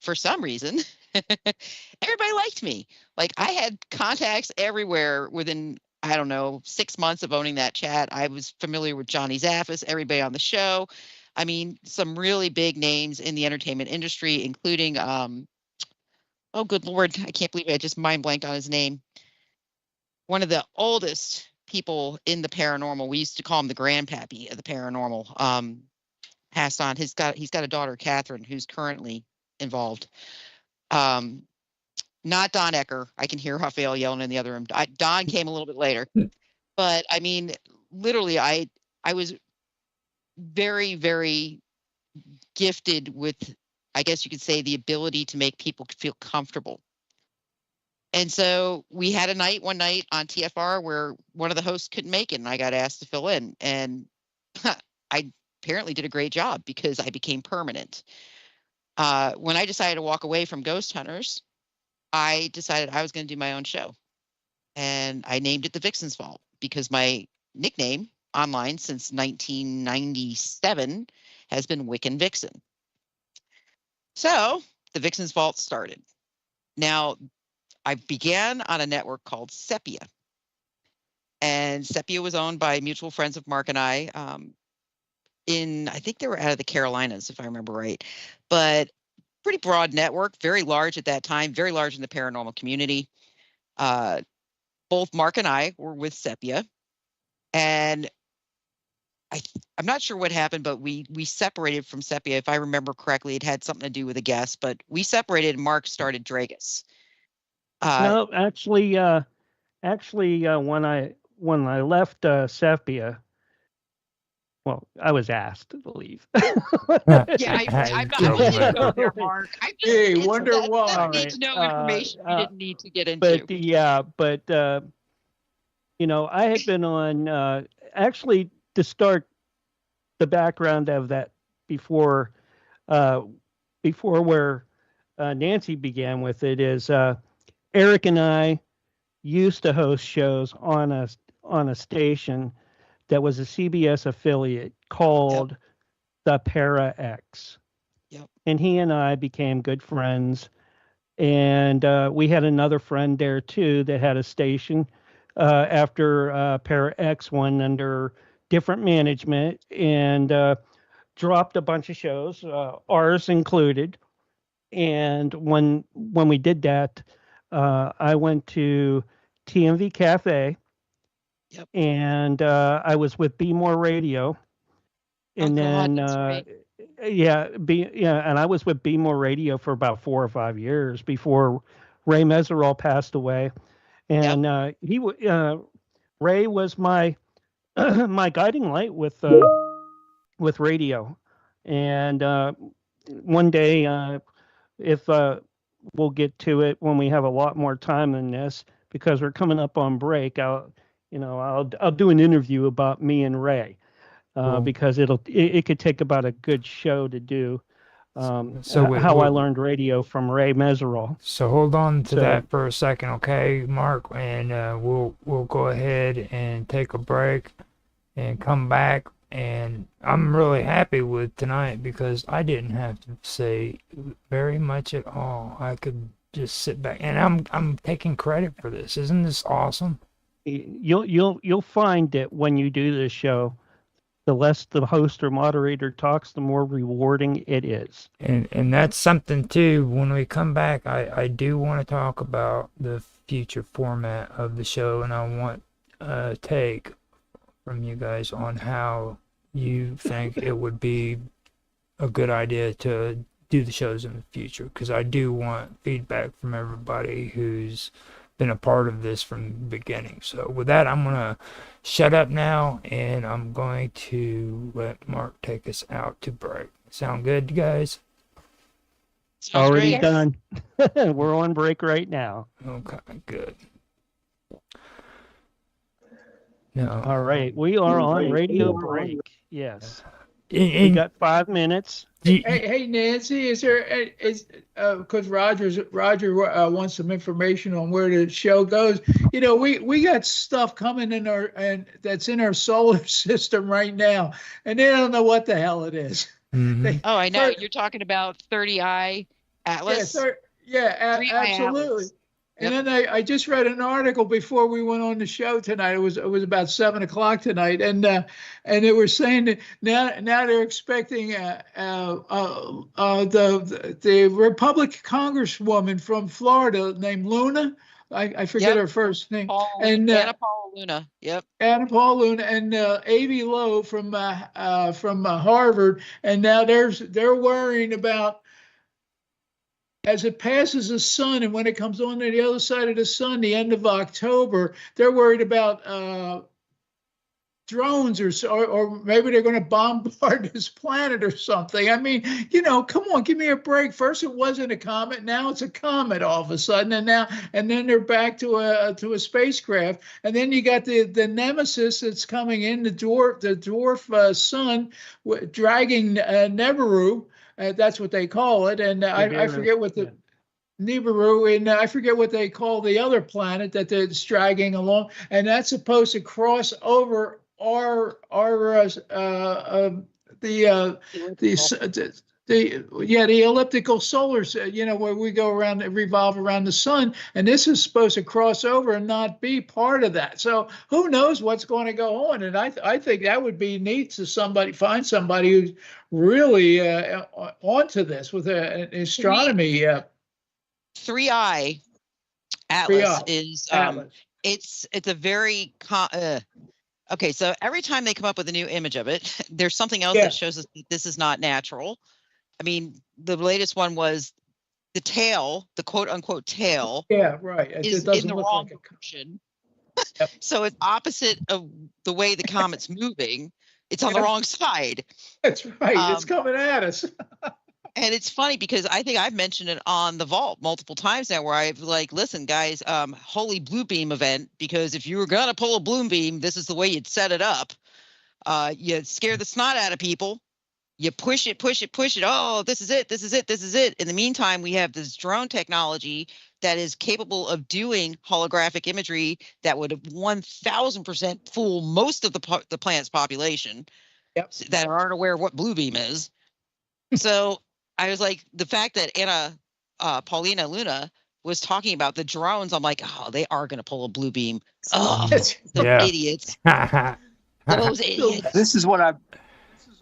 for some reason, everybody liked me. Like, I had contacts everywhere within, I don't know, 6 months of owning that chat. I was familiar with Johnny Zaffis, everybody on the show. I mean, some really big names in the entertainment industry, including, oh, good Lord, I can't believe I just mind blanked on his name. One of the oldest people in the paranormal, we used to call him the grandpappy of the paranormal, passed on. He's got a daughter, Catherine, who's currently involved. Not Don Ecker. I can hear Raphael yelling in the other room. Don came a little bit later. But, I mean, literally, I was very, very gifted with, I guess you could say, the ability to make people feel comfortable. And so we had one night on TFR where one of the hosts couldn't make it, and I got asked to fill in. And I apparently did a great job, because I became permanent. When I decided to walk away from Ghost Hunters, I decided I was going to do my own show. And I named it The Vixen's Vault, because my nickname online since 1997 has been Wiccan Vixen. So the Vixen's Vault started. Now, I began on a network called Sepia. And Sepia was owned by mutual friends of Mark and I. I think they were out of the Carolinas, if I remember right. But pretty broad network, very large at that time, very large in the paranormal community. Both Mark and I were with Sepia. And I'm not sure what happened, but we separated from Sepia. If I remember correctly, it had something to do with a guest, but we separated and Mark started Dragus. No, actually, when I left Sepia, well, I was asked to leave. Yeah, I'm not going to go there, Mark. Hey, wonder why. Need to know information you didn't need to get into. But I had been on actually, to start the background of that before where Nancy began with it is Eric and I used to host shows on a station that was a CBS affiliate called the Para X. Yep. And he and I became good friends. And we had another friend there too that had a station after Para X went under different management and dropped a bunch of shows, ours included. And when we did that, I went to TMV Cafe. Yep. And I was with Be More Radio. And God, then that's right. and I was with Be More Radio for about 4 or 5 years before Ray Meserol passed away. And Ray was my my guiding light with radio. And one day, if we'll get to it when we have a lot more time than this, because we're coming up on break, I'll do an interview about me and Ray. Because it could take about a good show to do. How I learned radio from Ray Meserol. So hold on to that for a second, okay, Mark, and we'll go ahead and take a break and come back. And I'm really happy with tonight because I didn't have to say very much at all. I could just sit back, and I'm taking credit for this. Isn't this awesome? You'll find that when you do this show, the less the host or moderator talks, the more rewarding it is. And that's something too. When we come back, I do want to talk about the future format of the show, and I want a take from you guys on how you think it would be a good idea to do the shows in the future, because I do want feedback from everybody who's been a part of this from the beginning. So with that, I'm going to shut up now, and I'm going to let Mark take us out to break. Sound good, guys? Sounds Already great. done. We're on break right now. Okay, good. No. All right, we are on radio break. Yes. We And got 5 minutes. Hey, Nancy, because Roger wants some information on where the show goes. You know, we got stuff coming that's in our solar system right now, and they don't know what the hell it is. Mhm. Oh, I know. You're talking about 30i Atlas. Absolutely. Atlas. And then I just read an article before we went on the show tonight. It was about 7:00 tonight, and they were saying that now they're expecting the Republican Congresswoman from Florida named Luna. I forget her first name. Anna Paula Luna. Yep. Anna Paula Luna and Avi Lowe from Harvard, and now they're worrying about, as it passes the sun and when it comes on to the other side of the sun, the end of October, they're worried about drones or maybe they're going to bombard this planet or something. I mean, come on, give me a break. First it wasn't a comet, now it's a comet all of a sudden, and then they're back to a spacecraft, and then you got the nemesis that's coming in, the dwarf sun dragging Nibiru. That's what they call it, and I forget what the Nibiru, and I forget what they call the other planet that they're dragging along, and that's supposed to cross over the elliptical solar, where we go around and revolve around the sun, and this is supposed to cross over and not be part of that. So who knows what's going to go on? And I think that would be neat to find somebody who's really onto this with an astronomy. 3i Atlas is it's a very okay. So every time they come up with a new image of it, there's something else that shows us that this is not natural. I mean, the latest one was the tail, the quote unquote tail. Yeah, right. Is in the wrong direction. Yep. So it's opposite of the way the comet's moving. It's on the wrong side. That's right. It's coming at us. And it's funny because I think I've mentioned it on the Vault multiple times now, where I've listen, guys, holy blue beam event, because if you were going to pull a blue beam, this is the way you'd set it up. You scare the snot out of people. You push it. Oh, this is it. In the meantime, we have this drone technology that is capable of doing holographic imagery that would 1,000% fool most of the planet's population that aren't aware of what blue beam is. So I was like, the fact that Paulina Luna was talking about the drones, I'm like, oh, they are going to pull a blue beam. Oh, those Yeah. idiots. Those idiots. This is what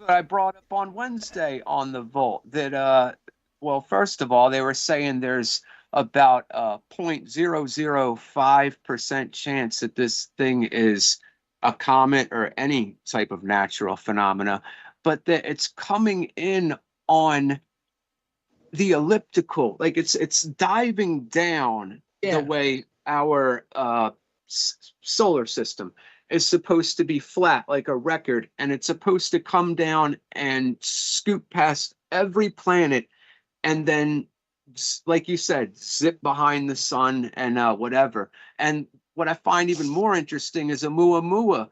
I brought up on Wednesday on the Volt. That well, first of all, they were saying there's about 0.005% chance that this thing is a comet or any type of natural phenomena, but that it's coming in on the elliptical, like it's diving down Yeah. the way our solar system is supposed to be flat like a record, and it's supposed to come down and scoot past every planet and then, like you said, zip behind the sun and whatever. And what I find even more interesting is Oumuamua,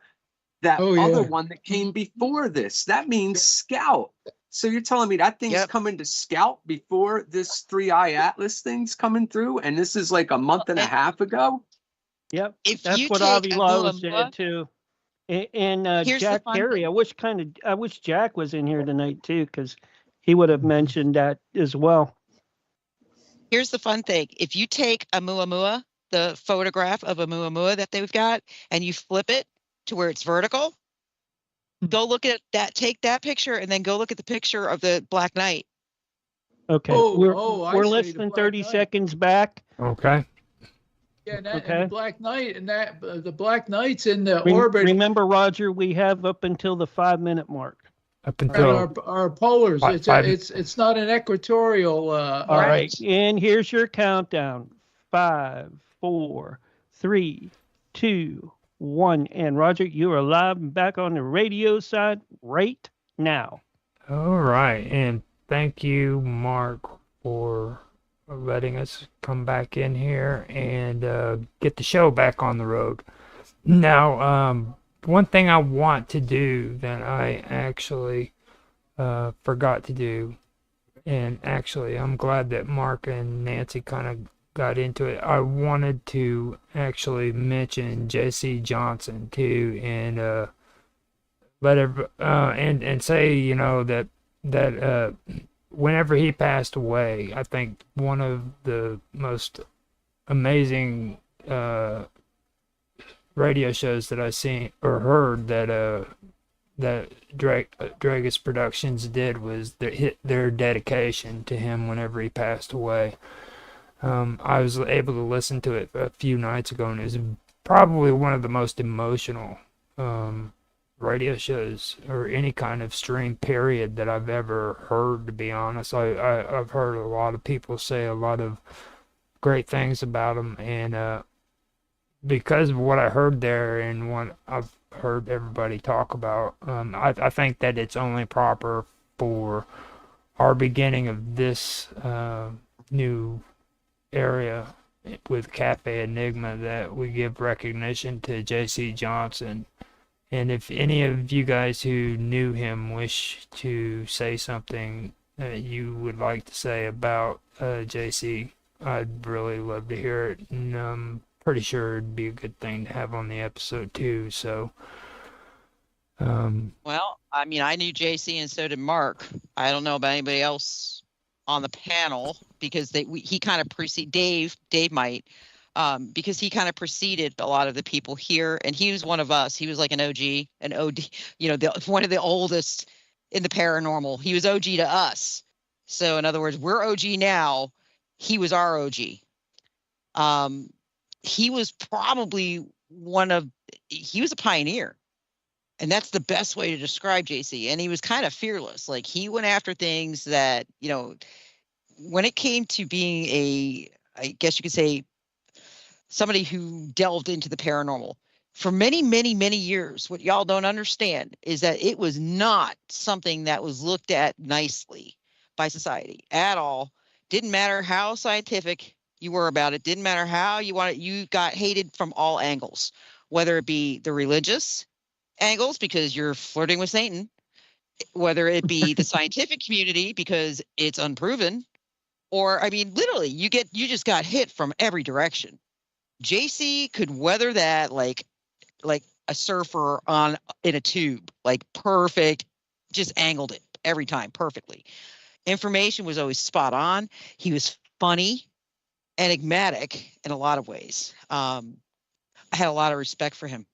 that other one that came before this. That means Scout. So you're telling me that thing's coming to Scout before this 3i Atlas thing's coming through, and this is like a month and a half ago? Yep, If that's you what take Avilalo Oumuamua- said too. And Here's the Jack fun Perry, thing. I wish Jack was in here tonight too, because he would have mentioned that as well. Here's the fun thing. If you take Oumuamua, the photograph of Oumuamua that they've got, and you flip it to where it's vertical, go look at that, take that picture, and then go look at the picture of the Black Knight. Okay, I we're see, less the than Black 30 Knight. seconds back. Okay. Yeah, and Okay. the Black Knight, and that the Black Knight's in the orbit. Remember, Roger, we have up until the 5-minute mark. Up And until our polars, five- it's not an equatorial. All right, and here's your countdown: 5, 4, 3, 2, 1. And Roger, you are live and back on the radio side right now. All right, and thank you, Mark, for letting us come back in here and get the show back on the road. Now, one thing I want to do that I actually forgot to do, and actually I'm glad that Mark and Nancy kind of got into it. I wanted to actually mention J.C. Johnson too, and and say, you know, that whenever he passed away, I think one of the most amazing radio shows that I've seen or heard that Dragus Productions did was their dedication to him whenever he passed away. I was able to listen to it a few nights ago, and it was probably one of the most emotional radio shows or any kind of stream period that I've ever heard, to be honest. I've heard a lot of people say a lot of great things about him, and because of what I heard there and what I've heard everybody talk about, I think that it's only proper for our beginning of this new area with Cafe Enigma that we give recognition to J.C. Johnson. And if any of you guys who knew him wish to say something that you would like to say about JC, I'd really love to hear it. And I'm pretty sure it'd be a good thing to have on the episode too. So, Well, I mean, I knew JC and so did Mark. I don't know about anybody else on the panel because he kind of preceded Dave might. Because he kind of preceded a lot of the people here, and he was one of us. He was like an OG, an OD, you know, one of the oldest in the paranormal. He was OG to us. So in other words, we're OG now. He was our OG. He was probably he was a pioneer, and that's the best way to describe JC. And he was kind of fearless. Like, he went after things that, you know, when it came to being I guess you could say, somebody who delved into the paranormal for many, many, many years. What y'all don't understand is that it was not something that was looked at nicely by society at all. Didn't matter how scientific you were about it. Didn't matter how you wanted. You got hated from all angles, whether it be the religious angles because you're flirting with Satan, whether it be the scientific community because it's unproven, or, I mean, literally, you just got hit from every direction. JC could weather that like a surfer in a tube, like perfect, just angled it every time perfectly. Information was always spot on. He was funny, enigmatic in a lot of ways. I had a lot of respect for him.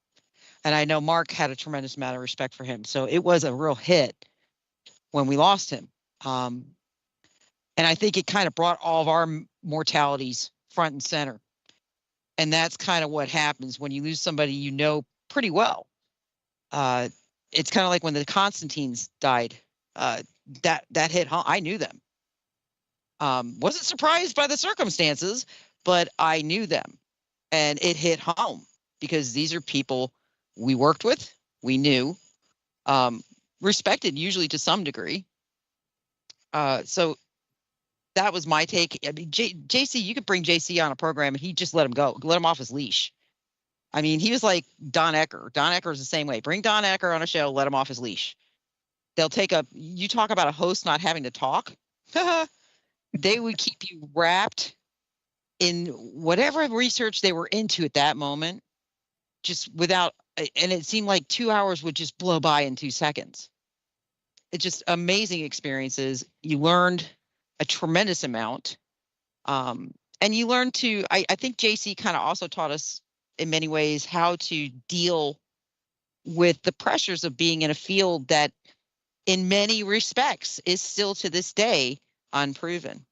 And I know Mark had a tremendous amount of respect for him. So it was a real hit when we lost him. And I think it kind of brought all of our mortalities front and center. And that's kind of what happens when you lose somebody you know pretty well. It's kind of like when the Constantines died. That hit home. I knew them. Wasn't surprised by the circumstances, but I knew them. And it hit home because these are people we worked with, we knew, respected usually to some degree. So that was my take. I mean, JC, you could bring JC on a program and he'd just let him go, let him off his leash. I mean, he was like Don Ecker. Don Ecker is the same way. Bring Don Ecker on a show, let him off his leash. They'll you talk about a host not having to talk. They would keep you wrapped in whatever research they were into at that moment, just without, and it seemed like 2 hours would just blow by in 2 seconds. It's just amazing experiences. You learned a tremendous amount. And you learned to, I think JC kind of also taught us in many ways how to deal with the pressures of being in a field that in many respects is still to this day unproven.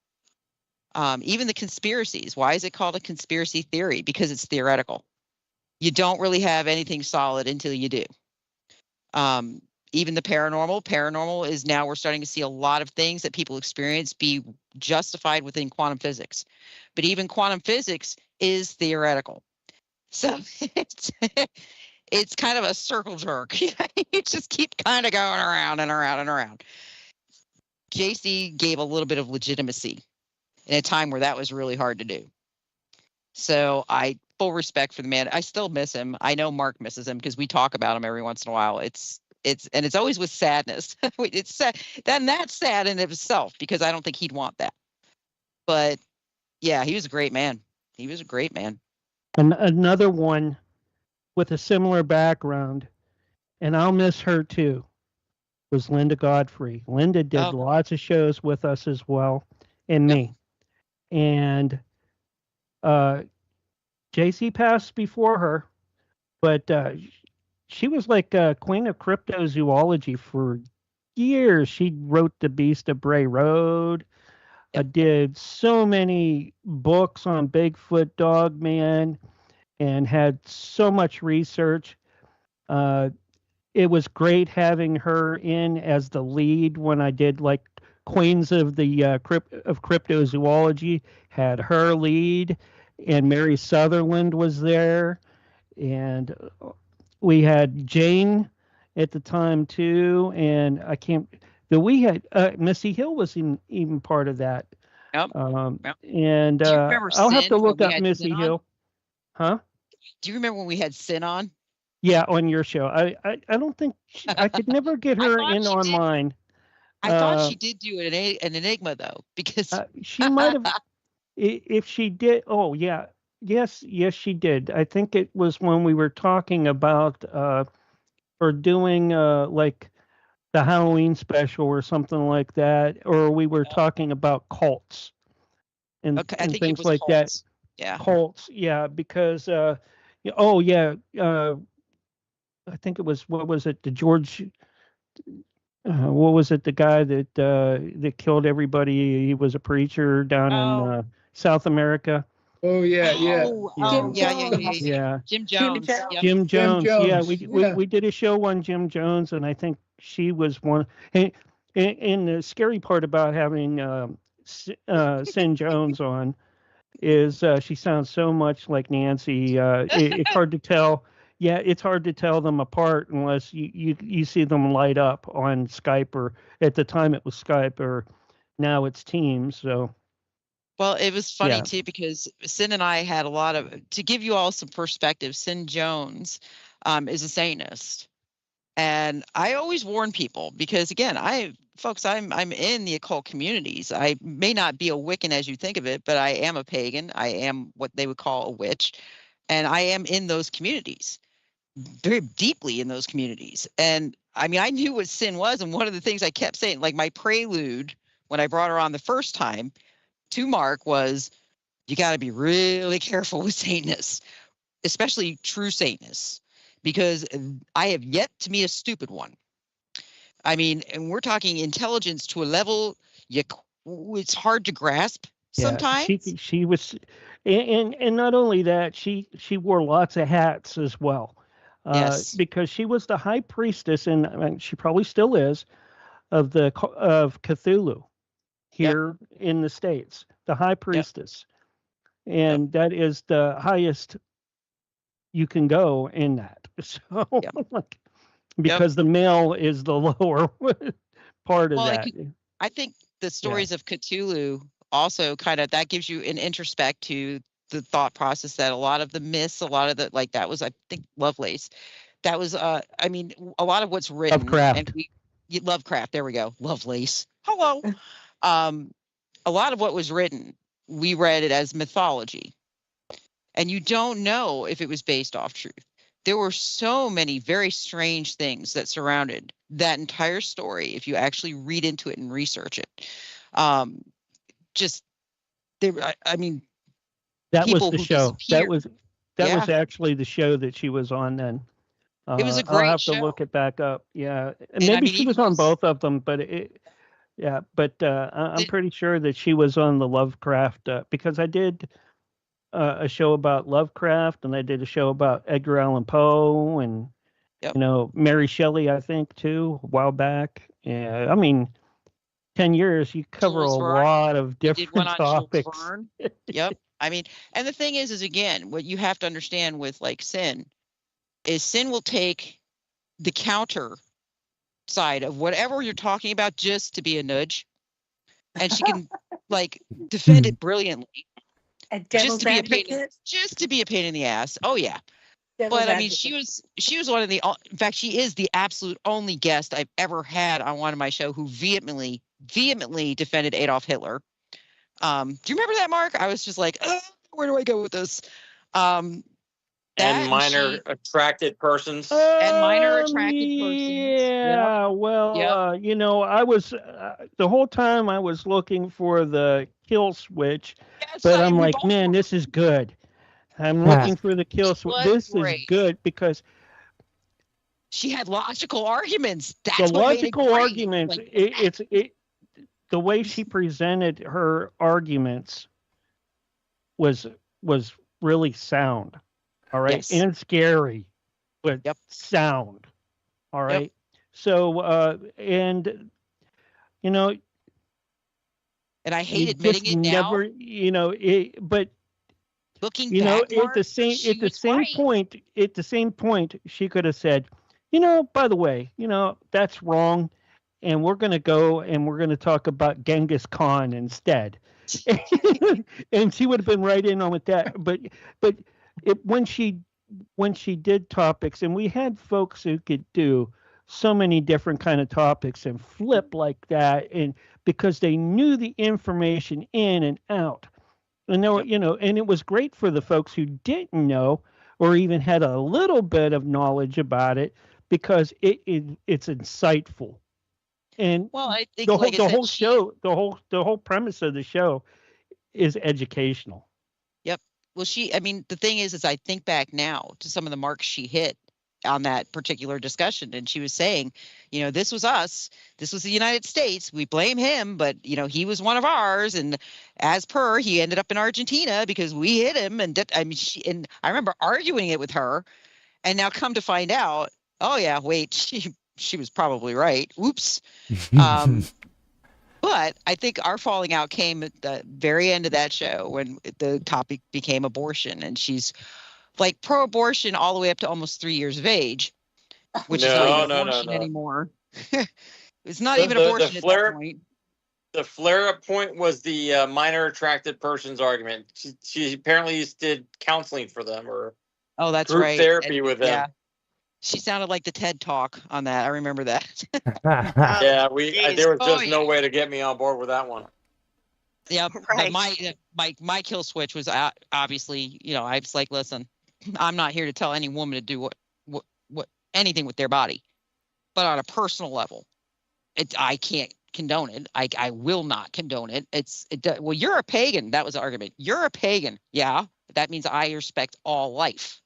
Even the conspiracies. Why is it called a conspiracy theory? Because it's theoretical. You don't really have anything solid until you do. Even the paranormal is now we're starting to see a lot of things that people experience be justified within quantum physics. But even quantum physics is theoretical. So it's kind of a circle jerk. You just keep kind of going around and around and around. JC gave a little bit of legitimacy in a time where that was really hard to do. So I full respect for the man. I still miss him. I know Mark misses him because we talk about him every once in a while. It's always with sadness. It's sad. Then that's sad in itself because I don't think he'd want that. But yeah, he was a great man. He was a great man. And another one with a similar background, and I'll miss her too, was Linda Godfrey. Linda did lots of shows with us as well, and me. And JC passed before her, but she was like a queen of cryptozoology for years. She wrote The Beast of Bray Road. Did so many books on Bigfoot, Dogman, and had so much research. It was great having her in as the lead when I did like Queens of the of Cryptozoology. Had her lead, and Mary Sutherland was there, and we had Jane at the time too, and I can't. But we had Missy Hill was even part of that. Yep. And I'll have to look up Missy Hill. Huh? Do you remember when we had Sin on? Yeah, on your show. I don't think I could never get her in on mine. I thought she did do an Enigma though, because she might have. If she did, oh yeah, yes, she did. I think it was when we were talking about or doing like the Halloween special or something like that, or we were talking about cults and things like that. Yeah, cults. Yeah, because I think it was what was it? The George. What was it? The guy that killed everybody. He was a preacher down in South America. Oh yeah. Jim Jones. Jim Jones. Yeah, we did a show on Jim Jones, and I think she was one. And the scary part about having Sin Jones on is she sounds so much like Nancy. It's hard to tell. Yeah, it's hard to tell them apart unless you see them light up on Skype, or at the time it was Skype, or now it's Teams. So. Well, it was funny too because Sin and I had a lot of, to give you all some perspective, Sin Jones is a Satanist. And I always warn people because again, I'm in the occult communities. I may not be a Wiccan as you think of it, but I am a pagan. I am what they would call a witch. And I am in those communities, very deeply in those communities. And I mean, I knew what sin was. And one of the things I kept saying, like my prelude when I brought her on the first time to Mark was, you got to be really careful with Satanists, especially true Satanists, because I have yet to meet a stupid one. I mean, and we're talking intelligence to a level it's hard to grasp sometimes. Yeah, she was, and not only that, she wore lots of hats as well. Yes. Because she was the high priestess, and I mean, she probably still is, of Cthulhu here in the States, the high priestess. And that is the highest you can go in that. So, like, because the male is the lower part of that. I think the stories of Cthulhu also kind of, that gives you an introspect to the thought process that a lot of the myths, a lot of the, like that was, I think, Lovelace. That was, I mean, a lot of what's written. Lovecraft. And Lovecraft, there we go. Lovelace. Hello. A lot of what was written, we read it as mythology. And you don't know if it was based off truth. There were so many very strange things that surrounded that entire story. If you actually read into it and research it, I mean, that was the show. That was actually the show that she was on then. It was a great show. I'll have to look it back up. Yeah, and maybe she was on both of them, but I'm pretty sure that she was on the Lovecraft because I did a show about Lovecraft, and I did a show about Edgar Allan Poe, and Mary Shelley, I think, too, a while back. Yeah, I mean, 10 years, you cover a lot of different topics. Yep. I mean, and the thing is again, what you have to understand with like sin is sin will take the counter side of whatever you're talking about just to be a nudge, and she can like defend it brilliantly. Just to be a pain in the ass. Oh yeah. But I mean, she was one of the, in fact, she is the absolute only guest I've ever had on one of my show who vehemently defended Adolf Hitler. Do you remember that, Mark? I was just like, where do I go with this? And minor attracted persons. And minor attracted persons. Yeah. Well, I was the whole time I was looking for the kill switch, but I'm like, man, this is good. I'm looking for the kill switch. This is good because she had logical arguments. That's the logical arguments. Like, the way she presented her arguments was really sound. All right. Yes. And scary, but sound. All right. Yep. So, and I hate admitting it now. But looking back, at the same point, she could have said, by the way, that's wrong. And we're going to go and we're going to talk about Genghis Khan instead. And she would have been right in on with that. But when she did topics, and we had folks who could do so many different kind of topics and flip like that, and because they knew the information in and out, and there were, and it was great for the folks who didn't know or even had a little bit of knowledge about it, because it's insightful. And I think the whole premise of the show is educational. Yep. Well, the thing is I think back now to some of the marks she hit on that particular discussion, and she was saying, this was us, this was the United States, we blame him, but he was one of ours, and as per, he ended up in Argentina because we hit him, and I remember arguing it with her, and now come to find out, oh yeah, wait, she was probably right. Whoops. But I think our falling out came at the very end of that show when the topic became abortion, and she's like pro-abortion all the way up to almost 3 years of age, which is not even abortion anymore. It's not even abortion at that point. The flare-up point was the minor attracted persons argument. She apparently did counseling for them, or that's group right, therapy with them. Yeah. She sounded like the TED Talk on that. I remember that. Yeah, there was just no way to get me on board with that one. Yeah, right. But my kill switch was obviously, I was like, listen, I'm not here to tell any woman to do what anything with their body, but on a personal level, I can't condone it. I will not condone it. Well, you're a pagan. That was the argument. You're a pagan. Yeah, that means I respect all life,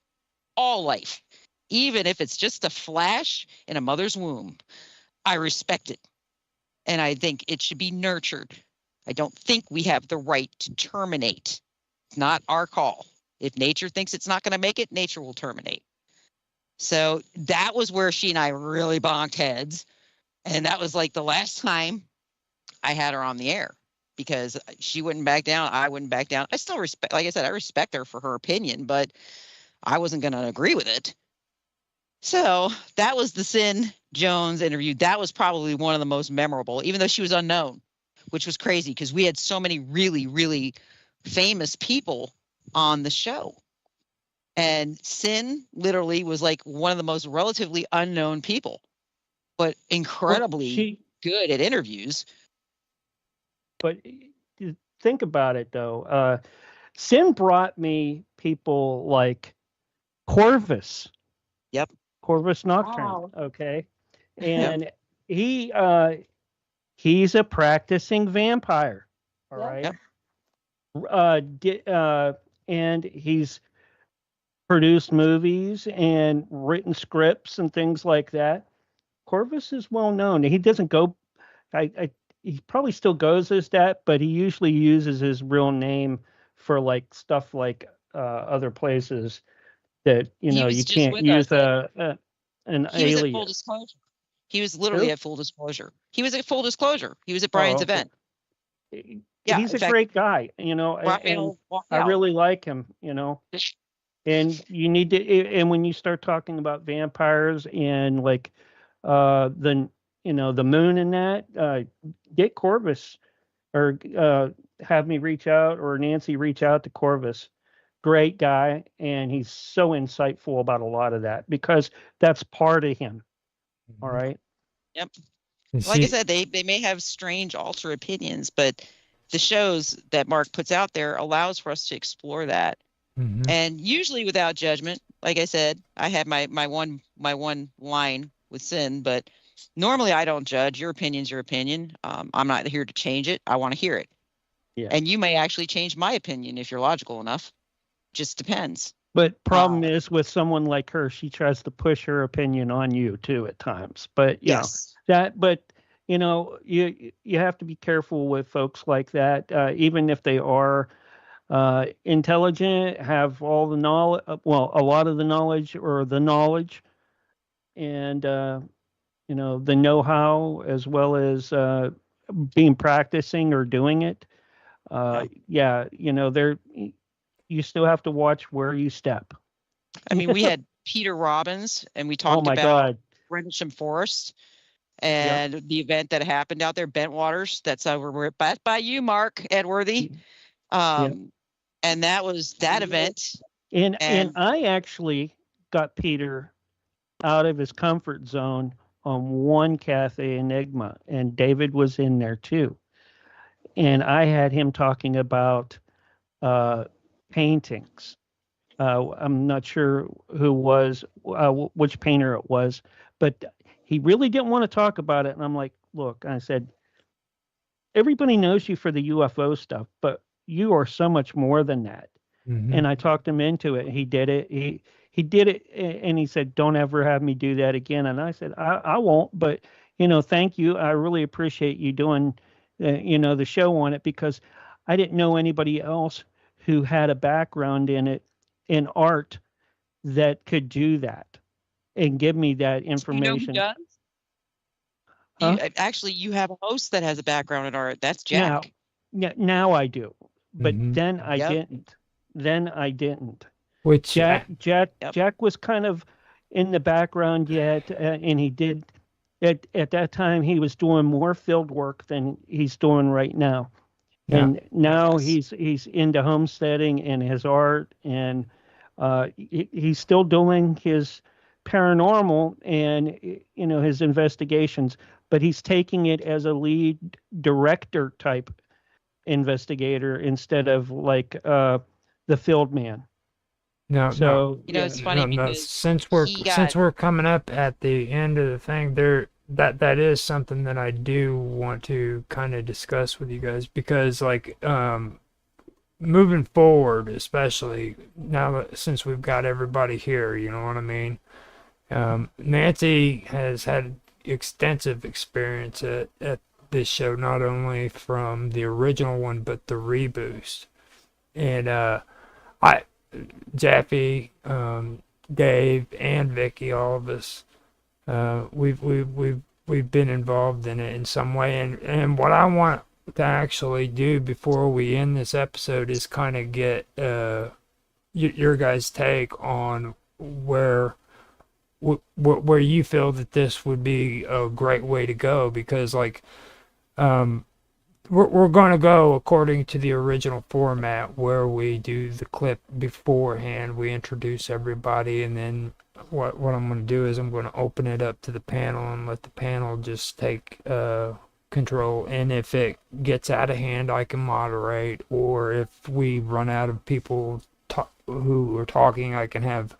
even if it's just a flash in a mother's womb. I respect it, and I think it should be nurtured. I don't think we have the right to terminate. It's not our call. If nature thinks it's not going to make it, nature will terminate. So that was where she and I really bonked heads. And that was like the last time I had her on the air, because she wouldn't back down. I wouldn't back down. I still respect, like I said, I respect her for her opinion, but I wasn't going to agree with it. So that was the Sin Jones interview. That was probably one of the most memorable, even though she was unknown, which was crazy because we had so many really, really famous people on the show. And Sin literally was like one of the most relatively unknown people, but incredibly good at interviews. But think about it, though. Sin brought me people like Corvus. Yep. Corvus Nocturne. Wow. Okay. And he's a practicing vampire. All right. Yep. And he's produced movies and written scripts and things like that. Corvus is well known. He doesn't go. He probably still goes as that, but he usually uses his real name for like stuff like other places that you can't use an He was alias. at full disclosure. He was literally at full disclosure. He was at full disclosure. He was at Brian's event. Yeah, he's a great guy, and I really like him, And you need to, and when you start talking about vampires and like the moon and that, get Corvus or have me reach out, or Nancy reach out to Corvus. Great guy, and he's so insightful about a lot of that because that's part of him. All right. Yep. Like I said, they may have strange alter opinions, but the shows that Mark puts out there allows for us to explore that. And usually without judgment. Like I said, I had my one line with Sin, but normally I don't judge. Your opinion's your opinion. I'm not here to change it. I want to hear it. Yeah. And you may actually change my opinion if you're logical enough. Just depends. But problem is with someone like her, she tries to push her opinion on you too at times. But you have to be careful with folks like that, even if they are intelligent, have all the knowledge, a lot of the knowledge or the knowledge, and the know-how, as well as being practicing or doing it. You still have to watch where you step. I mean, we had Peter Robbins, and we talked about Rendlesham Forest and the event that happened out there, Bentwaters. That's over by you, Mark Edworthy. And that was that event. And I actually got Peter out of his comfort zone on one Cafe Enigma, and David was in there too. And I had him talking about paintings. I'm not sure which painter it was, but he really didn't want to talk about it. And I'm like, look, I said, everybody knows you for the UFO stuff, but you are so much more than that. And I talked him into it. He did it. He did it, and he said, don't ever have me do that again. And I said, I won't, but thank you. I really appreciate you doing the show on it, because I didn't know anybody else who had a background in it, in art, that could do that and give me that information. You know who does? Actually, you have a host that has a background in art. That's Jack. Now I do, but then I didn't. Which Jack was kind of in the background yet, and he did at that time he was doing more field work than he's doing right now. And now he's into homesteading and his art, and he's still doing his paranormal and his investigations, but he's taking it as a lead director type investigator instead of like the field man. It's funny because since we're coming up at the end of the thing, that is something that I do want to kind of discuss with you guys, because like moving forward, especially now that since we've got everybody here, you know what I mean? Nancy has had extensive experience at this show, not only from the original one but the reboost. And I, Jaffe, Dave, and Vicky, all of us, we've been involved in it in some way. And what I want to actually do before we end this episode is kind of get your guys' take on where you feel that this would be a great way to go, because like we're going to go according to the original format where we do the clip beforehand, we introduce everybody, and then what I'm going to do is I'm going to open it up to the panel and let the panel just take control. And if it gets out of hand, I can moderate, or if we run out of people who are talking, I can have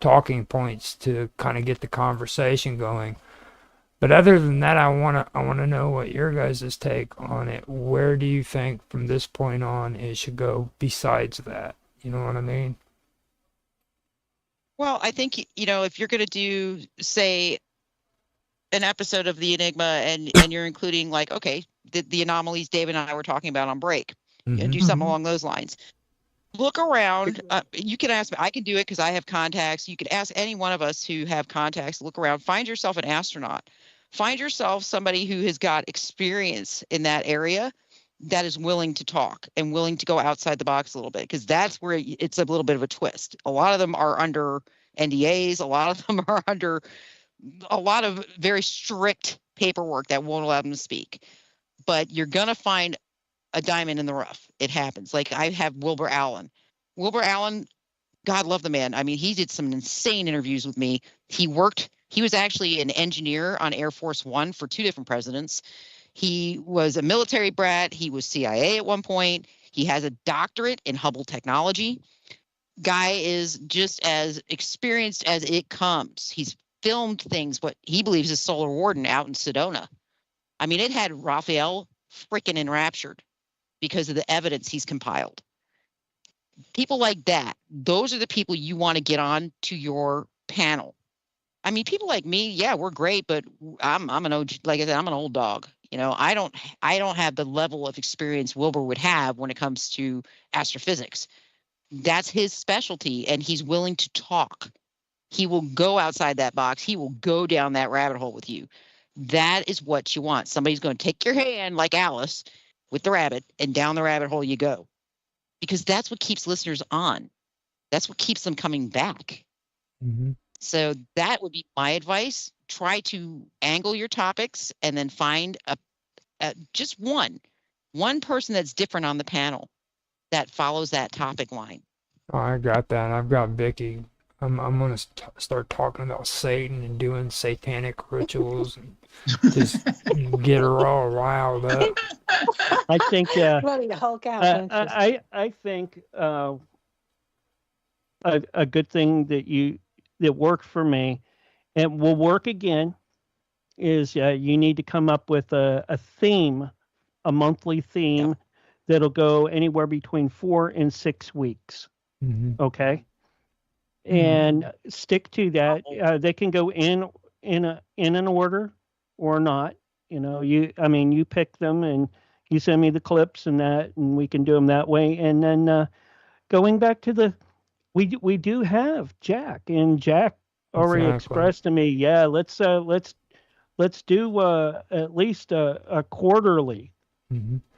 talking points to kind of get the conversation going. But other than that, I wanna know what your guys' take on it. Where do you think from this point on it should go besides that? You know what I mean? Well, I think, if you're going to do, say, an episode of the Enigma and you're including like, okay, the anomalies Dave and I were talking about on break, do something along those lines. Look around. You can ask me. I can do it because I have contacts. You could ask any one of us who have contacts. Look around. Find yourself an astronaut. Find yourself somebody who has got experience in that area that is willing to talk and willing to go outside the box a little bit, because that's where it's a little bit of a twist. A lot of them are under NDAs. A lot of them are under a lot of very strict paperwork that won't allow them to speak. But you're going to find a diamond in the rough. It happens. Like I have Wilbur Allen. Wilbur Allen, God love the man. I mean, he did some insane interviews with me. He was actually an engineer on Air Force One for 2 different presidents. He was a military brat. He was CIA at one point. He has a doctorate in Hubble technology. Guy is just as experienced as it comes. He's filmed things, what he believes is Solar Warden out in Sedona. I mean, it had Raphael freaking enraptured because of the evidence he's compiled. People like that, those are the people you want to get on to your panel. I mean, people like me, yeah, we're great, but I'm an OG, like I said, I'm an old dog. I don't have the level of experience Wilbur would have when it comes to astrophysics. That's his specialty, and he's willing to talk. He will go outside that box. He will go down that rabbit hole with you. That is what you want. Somebody's going to take your hand like Alice with the rabbit, and down the rabbit hole you go. Because that's what keeps listeners on. That's what keeps them coming back. So that would be my advice. Try to angle your topics and then find just one person that's different on the panel that follows that topic line. Oh, I got that. I've got Vicky. I'm gonna start talking about Satan and doing satanic rituals and just get her all riled up. I think Ready to Hulk out. I think a good thing that worked for me and will work again is you need to come up with a theme, a monthly theme that'll go anywhere between 4 and 6 weeks. Okay. And stick to that. They can go in an order or not. You pick them and you send me the clips and that, and we can do them that way. And then going back to we do have Jack, and Jack already expressed to me, let's do at least a quarterly.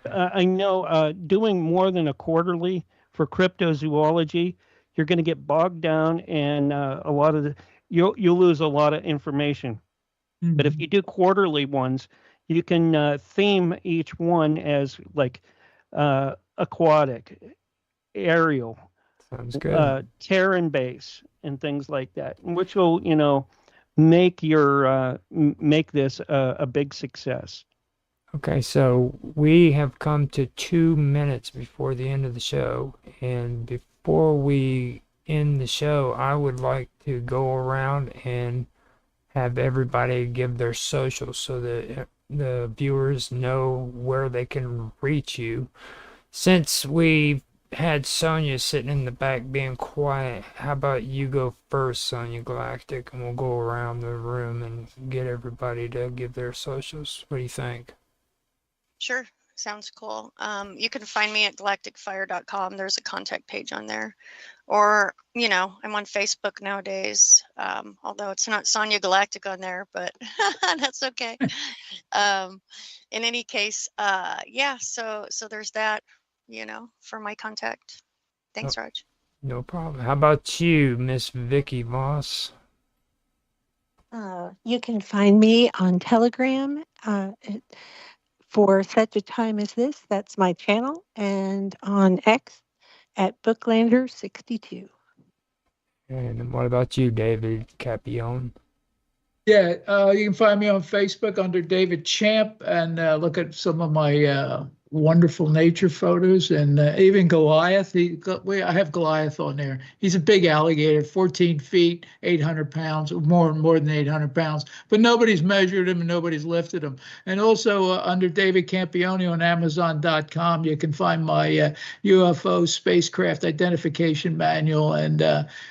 I know doing more than a quarterly for cryptozoology, you're going to get bogged down, and a lot of you'll lose a lot of information. But if you do quarterly ones, you can theme each one as like aquatic, aerial, sounds good, Terran base, and things like that, which will make make this a big success. Okay, so we have come to 2 minutes before the end of the show, and before we end the show, I would like to go around and have everybody give their socials so that the viewers know where they can reach you. Since we had Sonia sitting in the back being quiet, how about you go first, Sonia Galactic, and we'll go around the room and get everybody to give their socials. What do you think? Sure. Sounds cool. You can find me at galacticfire.com. There's a contact page on there. Or, I'm on Facebook nowadays, although it's not Sonia Galactic on there, but that's okay. In any case, yeah, so there's that, for my contact. Thanks, Raj. No problem. How about you, Miss Vicky Voss? You can find me on Telegram for such a time as this. That's my channel. And on X at Booklander62. And what about you, David Capione? Yeah, you can find me on Facebook under David Champ and look at some of my wonderful nature photos and even Goliath. I have Goliath on there. He's a big alligator, 14 feet, 800 pounds, more than 800 pounds. But nobody's measured him and nobody's lifted him. And also under David Campione on Amazon.com, you can find my UFO spacecraft identification manual and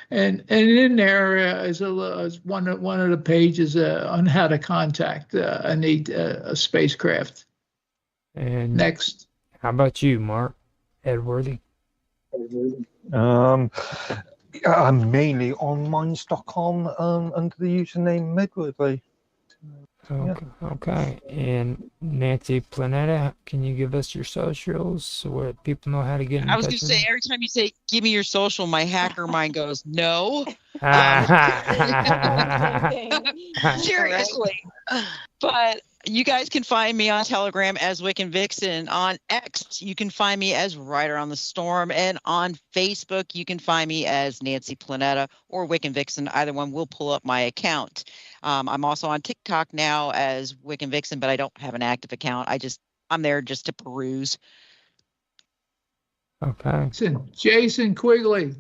in there is one of the pages on how to contact a spacecraft. And Next. how about you, Mark Edworthy? I'm mainly on Stockholm under the username Medworthy. Okay. And Nancy Planeta, can you give us your socials so that people know how to get in touch? I was going to say, every time you say, give me your social, my hacker mind goes, no. Seriously. But you guys can find me on Telegram as Wiccan Vixen. On X, you can find me as Rider on the Storm. And on Facebook, you can find me as Nancy Planeta or Wiccan Vixen. Either one will pull up my account. I'm also on TikTok now as Wiccan Vixen, but I don't have an active account. I'm there just to peruse. Okay. Jason Quigley.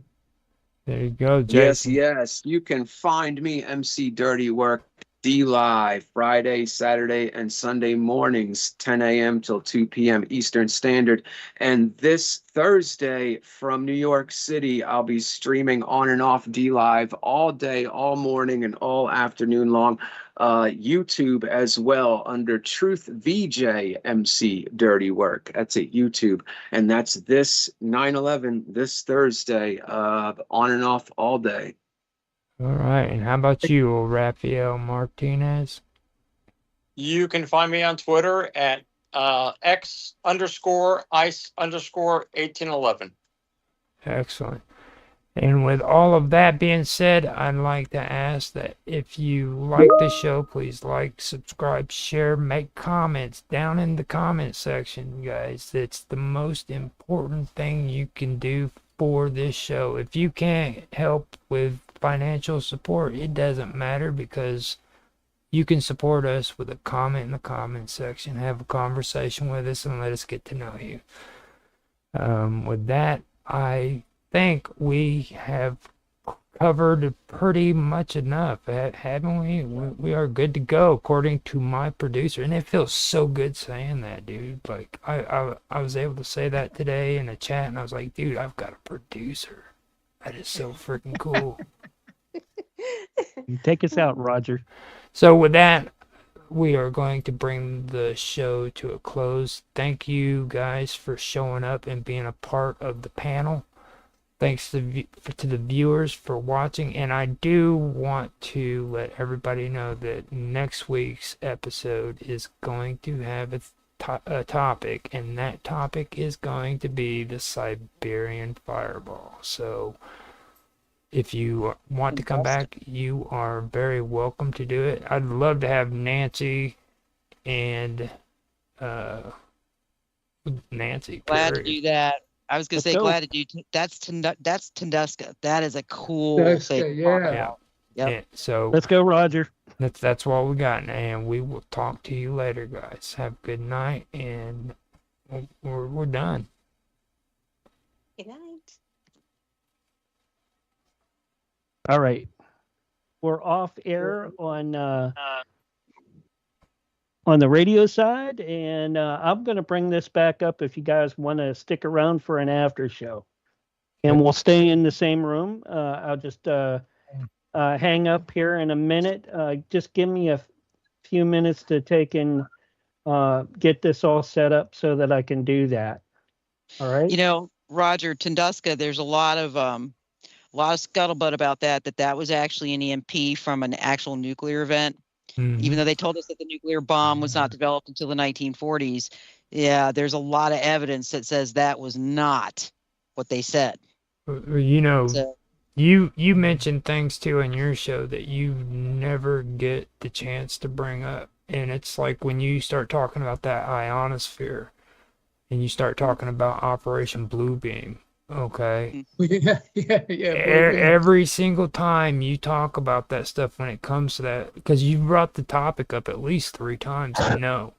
There you go, Jason. Yes. You can find me, MC Dirty Work, D Live, Friday, Saturday, and Sunday mornings, 10 a.m. till 2 p.m. Eastern Standard. And this Thursday from New York City, I'll be streaming on and off D Live all day, all morning, and all afternoon long. YouTube as well under Truth VJ MC Dirty Work. That's at YouTube. And that's this 9/11, this Thursday, on and off all day. All right. And how about you, Rafael Martinez? You can find me on Twitter at X_ICE_1811. Excellent. And with all of that being said, I'd like to ask that if you like the show, please like, subscribe, share, make comments down in the comment section, guys. It's the most important thing you can do for this show. If you can't help with financial support, it doesn't matter, because you can support us with a comment in the comment section, have a conversation with us, and let us get to know you. With that, I think we have covered pretty much enough, haven't we? We are good to go, according to my producer, and it feels so good saying that, dude. Like I was able to say that today in a chat, and I was like, dude, I've got a producer. That is so freaking cool. Take us out, Roger. So with that, we are going to bring the show to a close. Thank you guys for showing up and being a part of the panel. Thanks to the viewers for watching. And I do want to let everybody know that next week's episode is going to have a topic, and that topic is going to be the Siberian Fireball. So if you want to come back, you are very welcome to do it. I'd love to have Nancy and Nancy. Glad to do that. I was going to say, glad to do. That's Tunduska. That is a cool thing. Yeah. Yep. So let's go, Roger. That's what we got, and we will talk to you later, guys. Have a good night, and we're done. Good night. All right. we're off air on the radio side, and I'm going to bring this back up if you guys want to stick around for an after show. And we'll stay in the same room. I'll just hang up here in a minute. Just give me a few minutes to take and get this all set up so that I can do that. All right. You know, Roger, Tunduska, there's a lot of scuttlebutt about that was actually an EMP from an actual nuclear event. Even though they told us that the nuclear bomb was not developed until the 1940s, yeah, there's a lot of evidence that says that was not what they said. You know, you mentioned things too in your show that you never get the chance to bring up, and it's like when you start talking about that ionosphere, and you start talking about Operation Bluebeam. Okay. Yeah. Every single time you talk about that stuff when it comes to that, because you brought the topic up at least 3 times, I know.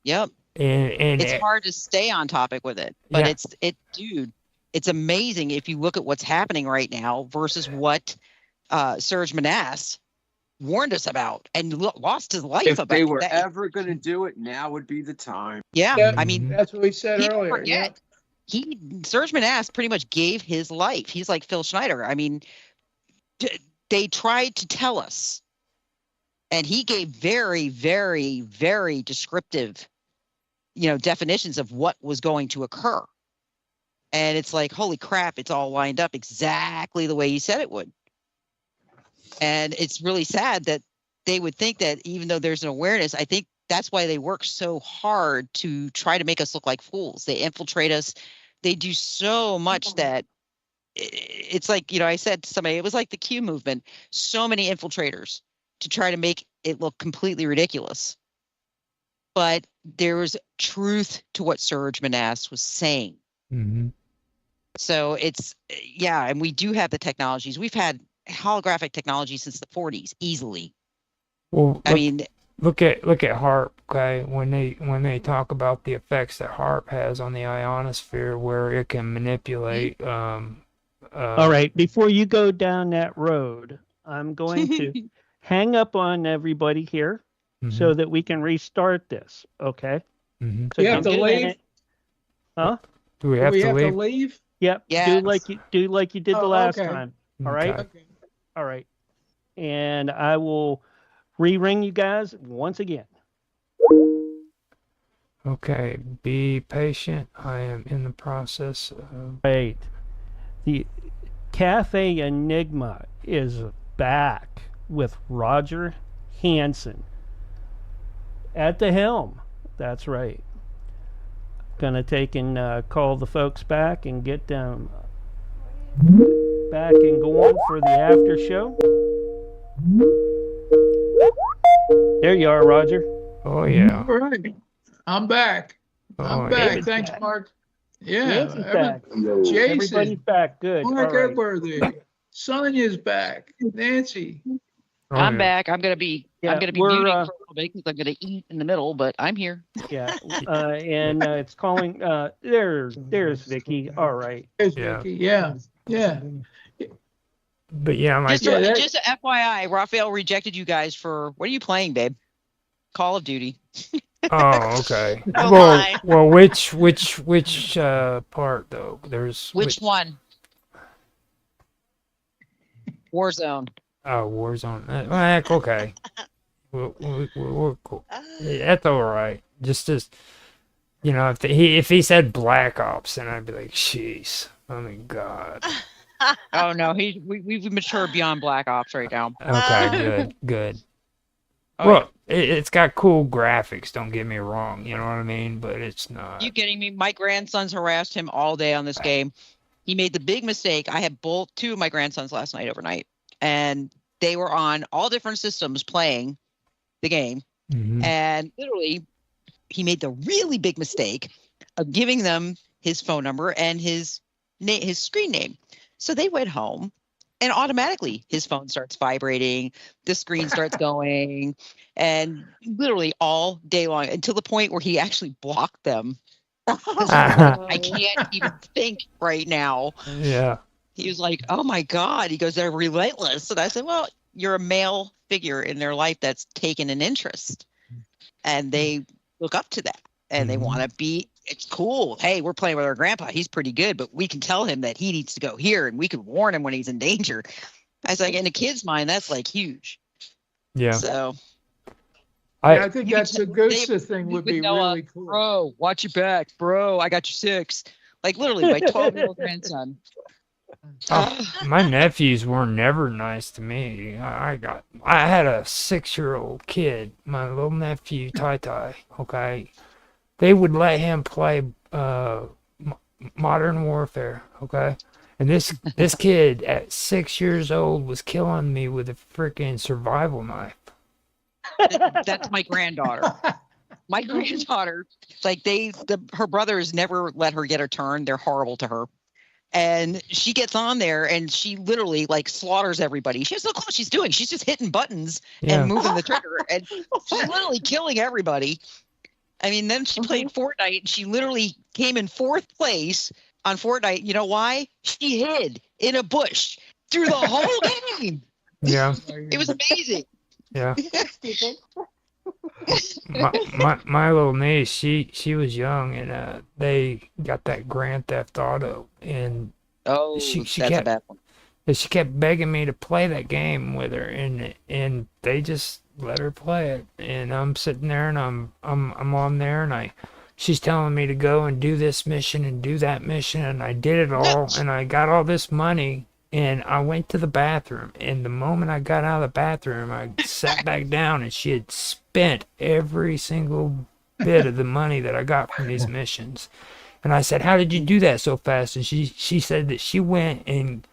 Yep. And it's hard to stay on topic with it, but yeah. Dude, it's amazing if you look at what's happening right now versus what Serge Manasse warned us about and lost his life If about. they were ever going to do it, now would be the time. Yeah, I mean, that's what we said people earlier. forget. Serge Manasse pretty much gave his life. He's like Phil Schneider. I mean, they tried to tell us, and he gave very, very, very descriptive, definitions of what was going to occur. And it's like, holy crap, it's all lined up exactly the way he said it would. And it's really sad that they would think that even though there's an awareness, I think that's why they work so hard to try to make us look like fools. They infiltrate us. They do so much that it's like, I said to somebody, it was like the Q movement. So many infiltrators to try to make it look completely ridiculous. But there was truth to what Serge Manasse was saying. Mm-hmm. So it's, and we do have the technologies. We've had holographic technology since the 40s, easily. Well, I mean, look at HAARP, okay? When they talk about the effects that HAARP has on the ionosphere, where it can manipulate. All right, before you go down that road, I'm going to hang up on everybody here so that we can restart this. Okay. Mm-hmm. So you have to leave. Huh? Do we have to leave? Yep. Yes. Do like you did the last okay. time. All right. Okay. All right. And I will re-ring you guys once again. Okay, be patient. I am in the process of... Right. The Cafe Enigma is back with Roger Hansen at the helm. That's right. Gonna take and call the folks back and get them back and going for the after show. There you are, Roger. Oh, yeah. All right. I'm back. I'm back. David's Thanks, back. Mark. Yeah. Nancy's back. Jason. Everybody's back. Good. Mark All right. Edworthy. Sonia's back. Nancy. Oh, I'm yeah. back. I'm gonna be muting for a little bit because I'm gonna eat in the middle, but I'm here. Yeah. And it's calling. There's Vicky. All right. There's Yeah. Vicky. Yeah. But yeah, my... Just a FYI, Raphael rejected you guys for, what are you playing, babe? Call of Duty. Oh, okay. Oh, well, my. well, which part though? There's Which one? Warzone. Oh, Warzone. Okay. We're cool. That's all right. Just if he said Black Ops, then I'd be like, jeez. Oh my God. Oh no, we've matured beyond Black Ops right now. Okay, good. Oh, Well, it's got cool graphics. Don't get me wrong. You know what I mean? But it's not. You kidding me? My grandsons harassed him all day on this game. He made the big mistake. I had two of my grandsons last night overnight, and they were on all different systems playing the game. Mhm. And literally, he made the really big mistake of giving them his phone number and his screen name. So they went home, and automatically his phone starts vibrating, the screen starts going, and literally all day long, until the point where he actually blocked them. I can't even think right now. Yeah. He was like, oh my God. He goes, they're relentless. And I said, well, you're a male figure in their life that's taken an interest, and they look up to that, and they want to be. It's cool. Hey, we're playing with our grandpa. He's pretty good, but we can tell him that he needs to go here, and we can warn him when he's in danger. I was like, in a kid's mind, that's like huge. Yeah. So I think that's a Gusta thing would be Noah, really cool. Bro, watch your back, bro. I got you 6. Like literally, my 12-year-old grandson. My nephews were never nice to me. I had a 6-year-old kid, my little nephew Tai Tai. Okay, they would let him play Modern Warfare. Okay, and this kid at 6 years old was killing me with a freaking survival knife. That's my granddaughter. My granddaughter, like her brothers never let her get her turn. They're horrible to her. And she gets on there and she literally like slaughters everybody. She has no clue what she's doing. She's just hitting buttons and moving the trigger, and she's literally killing everybody. I mean, then she played Fortnite and she literally came in 4th place on Fortnite. You know why? She hid in a bush through the whole game. Yeah. It was amazing. Yeah. my little niece, she was young, and they got that Grand Theft Auto, and she that's kept a bad one. she kept begging me to play that game with her, and they just let her play it, and I'm sitting there and I'm on there, and she's telling me to go and do this mission and do that mission, and I did it all, and I got all this money. And I went to the bathroom, and the moment I got out of the bathroom, I sat back down, and she had spent every single bit of the money that I got from these missions. And I said, "How did you do that so fast?" And she said that she went and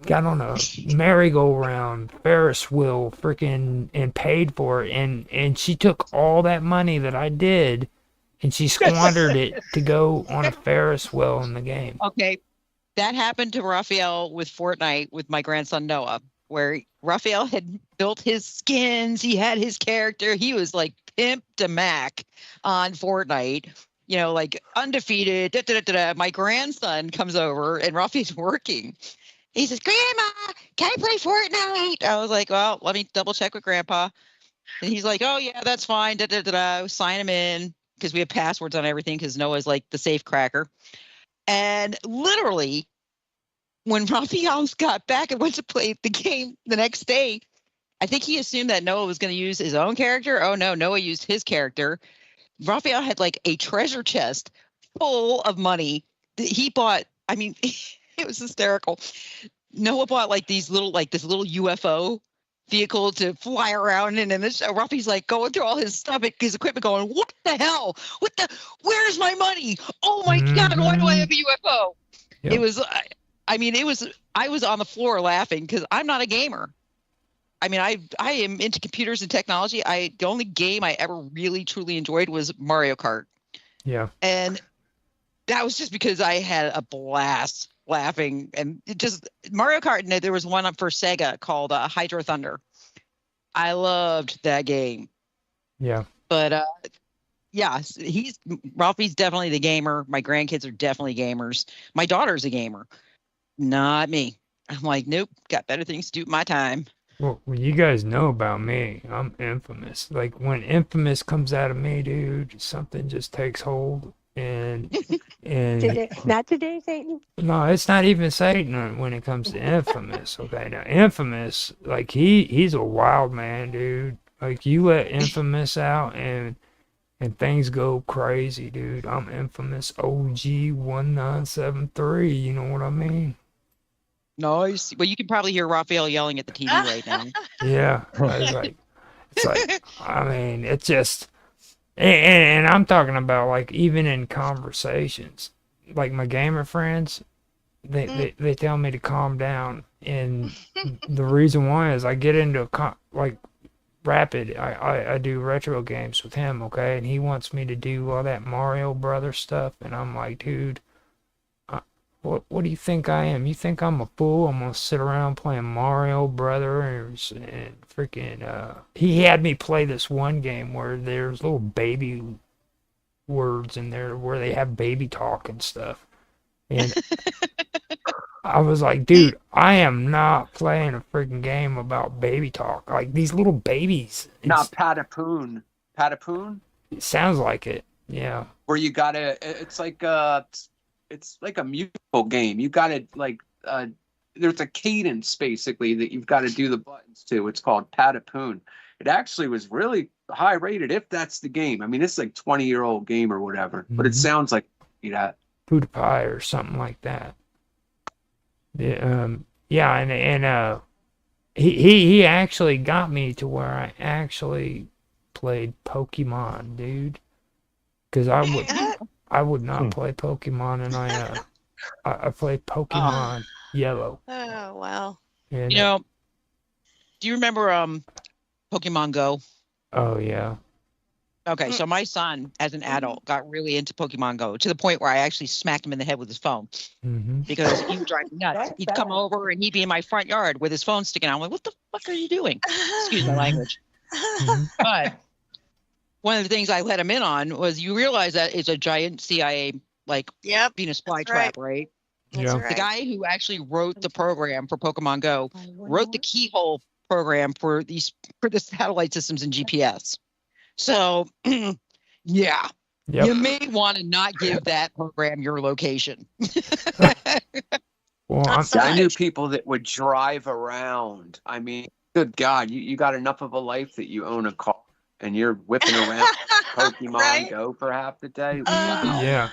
got on a merry-go-round Ferris wheel, freaking, and paid for it. And she took all that money that I did, and she squandered it to go on a Ferris wheel in the game. Okay. That happened to Raphael with Fortnite with my grandson Noah, where Raphael had built his skins. He had his character. He was like pimp to Mac on Fortnite, like undefeated. Da, da, da, da, da. My grandson comes over and Raphael's working. He says, "Grandma, can I play Fortnite?" I was like, "Well, let me double check with Grandpa." And he's like, "Oh, yeah, that's fine. Da, da, da, da. Sign him in because we have passwords on everything because Noah's like the safe cracker." And literally, when Raphael got back and went to play the game the next day, I think he assumed that Noah was going to use his own character. Oh, no, Noah used his character. Raphael had like a treasure chest full of money that he bought. I mean, it was hysterical. Noah bought like this little UFO vehicle to fly around in, and Ruffy's like going through all his equipment going, "What the hell? Where's my money? Oh my God, why do I have a UFO?" Yep. It was, I was on the floor laughing because I'm not a gamer. I mean, I am into computers and technology. The only game I ever really truly enjoyed was Mario Kart. Yeah. And that was just because I had a blast laughing, and Mario Kart. And there was one for Sega called Hydro Thunder. I loved that game. Yeah. But yeah, Ralphie's definitely the gamer. My grandkids are definitely gamers. My daughter's a gamer, not me. I'm like, nope, got better things to do with my time. Well, you guys know about me. I'm infamous. Like when infamous comes out of me, dude, something just takes hold. And Not today, Satan. No, it's not even Satan when it comes to infamous. Okay, now infamous, like he's a wild man, dude. Like you let infamous out and things go crazy, dude. I'm infamous OG 1973. You know what I mean? Nice. Well, you can probably hear Raphael yelling at the TV right now. Yeah, it's like I mean, it's just. And I'm talking about like even in conversations, like my gamer friends, they tell me to calm down, and the reason why is I get into like rapid. I do retro games with him, okay, and he wants me to do all that Mario Brothers stuff, and I'm like, dude, what do you think I am? You think I'm a fool? I'm gonna sit around playing Mario Brothers and freaking he had me play this one game where there's little baby words in there where they have baby talk and stuff. And I was like, dude, I am not playing a freaking game about baby talk. Like these little babies. Not Patapoon. Patapoon? It sounds like it. Yeah. Where you gotta, it's like a musical game. You gotta there's a cadence basically that you've got to do the buttons to. It's called Patapoon. It actually was really high rated if that's the game. I mean, it's like 20-year-old game or whatever, but it sounds like that. Food pie or something like that. Yeah, and he actually got me to where I actually played Pokemon, dude. Because I would not play Pokemon, and I played Pokemon Yellow. Oh, wow. And, do you remember Pokemon Go? Oh yeah. Okay, so my son, as an adult, got really into Pokemon Go to the point where I actually smacked him in the head with his phone because he would drive me nuts. He'd come over and he'd be in my front yard with his phone sticking out. I'm like, what the fuck are you doing? Excuse my language. But one of the things I let him in on was you realize that it's a giant CIA Venus flytrap, right? Yeah. The guy who actually wrote the program for Pokemon Go wrote the keyhole program for the satellite systems and GPS. So, yeah, you may want to not give that program your location. Well, I knew people that would drive around. I mean, good God, you got enough of a life that you own a car and you're whipping around Pokemon Go for half the day. Wow. Yeah.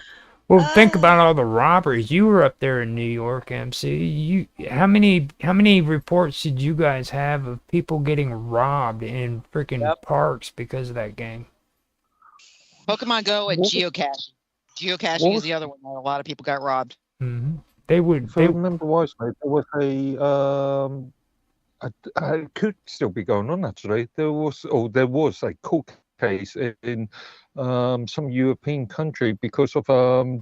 Well, think about all the robberies. You were up there in New York, MC. How many reports did you guys have of people getting robbed in freaking parks because of that game? Pokemon Go and geocaching. Geocaching is the other one that a lot of people got robbed. Mm-hmm. They would. If I remember wisely, there was it could still be going on actually. There was a court case in some European country because of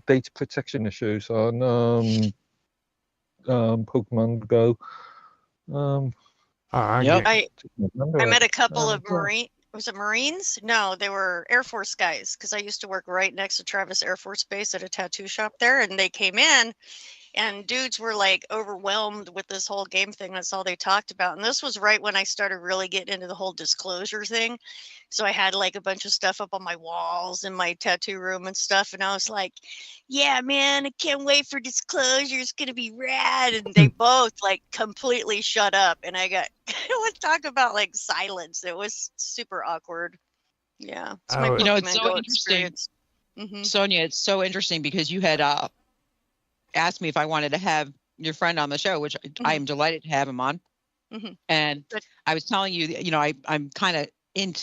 data protection issues on Pokemon Go. I met a couple of Marines? No, they were Air Force guys because I used to work right next to Travis Air Force Base at a tattoo shop there, and they came in. And dudes were like overwhelmed with this whole game thing. That's all they talked about. And this was right when I started really getting into the whole disclosure thing. So I had like a bunch of stuff up on my walls in my tattoo room and stuff. And I was like, yeah, man, I can't wait for disclosure. It's going to be rad. And they both like completely shut up. And I would talk about like silence. It was super awkward. Yeah. It's my it's so Go interesting. experience. Sonia, it's so interesting because you had asked me if I wanted to have your friend on the show, which I am delighted to have him on. And I was telling you, I'm kind of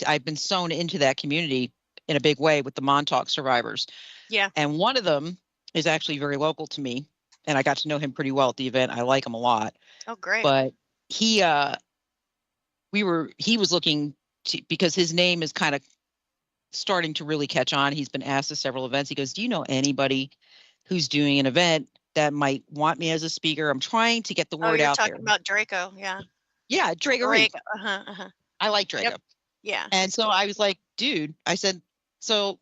I've been sewn into that community in a big way with the Montauk survivors. Yeah. And one of them is actually very local to me. And I got to know him pretty well at the event. I like him a lot. Oh, great. But he was looking to, because his name is kind of starting to really catch on. He's been asked to several events. He goes, do you know anybody who's doing an event that might want me as a speaker? I'm trying to get the word out there. You're talking about Draco, yeah. Yeah, Draco. I like Draco. Yep. Yeah. And so I was like, dude, I said, so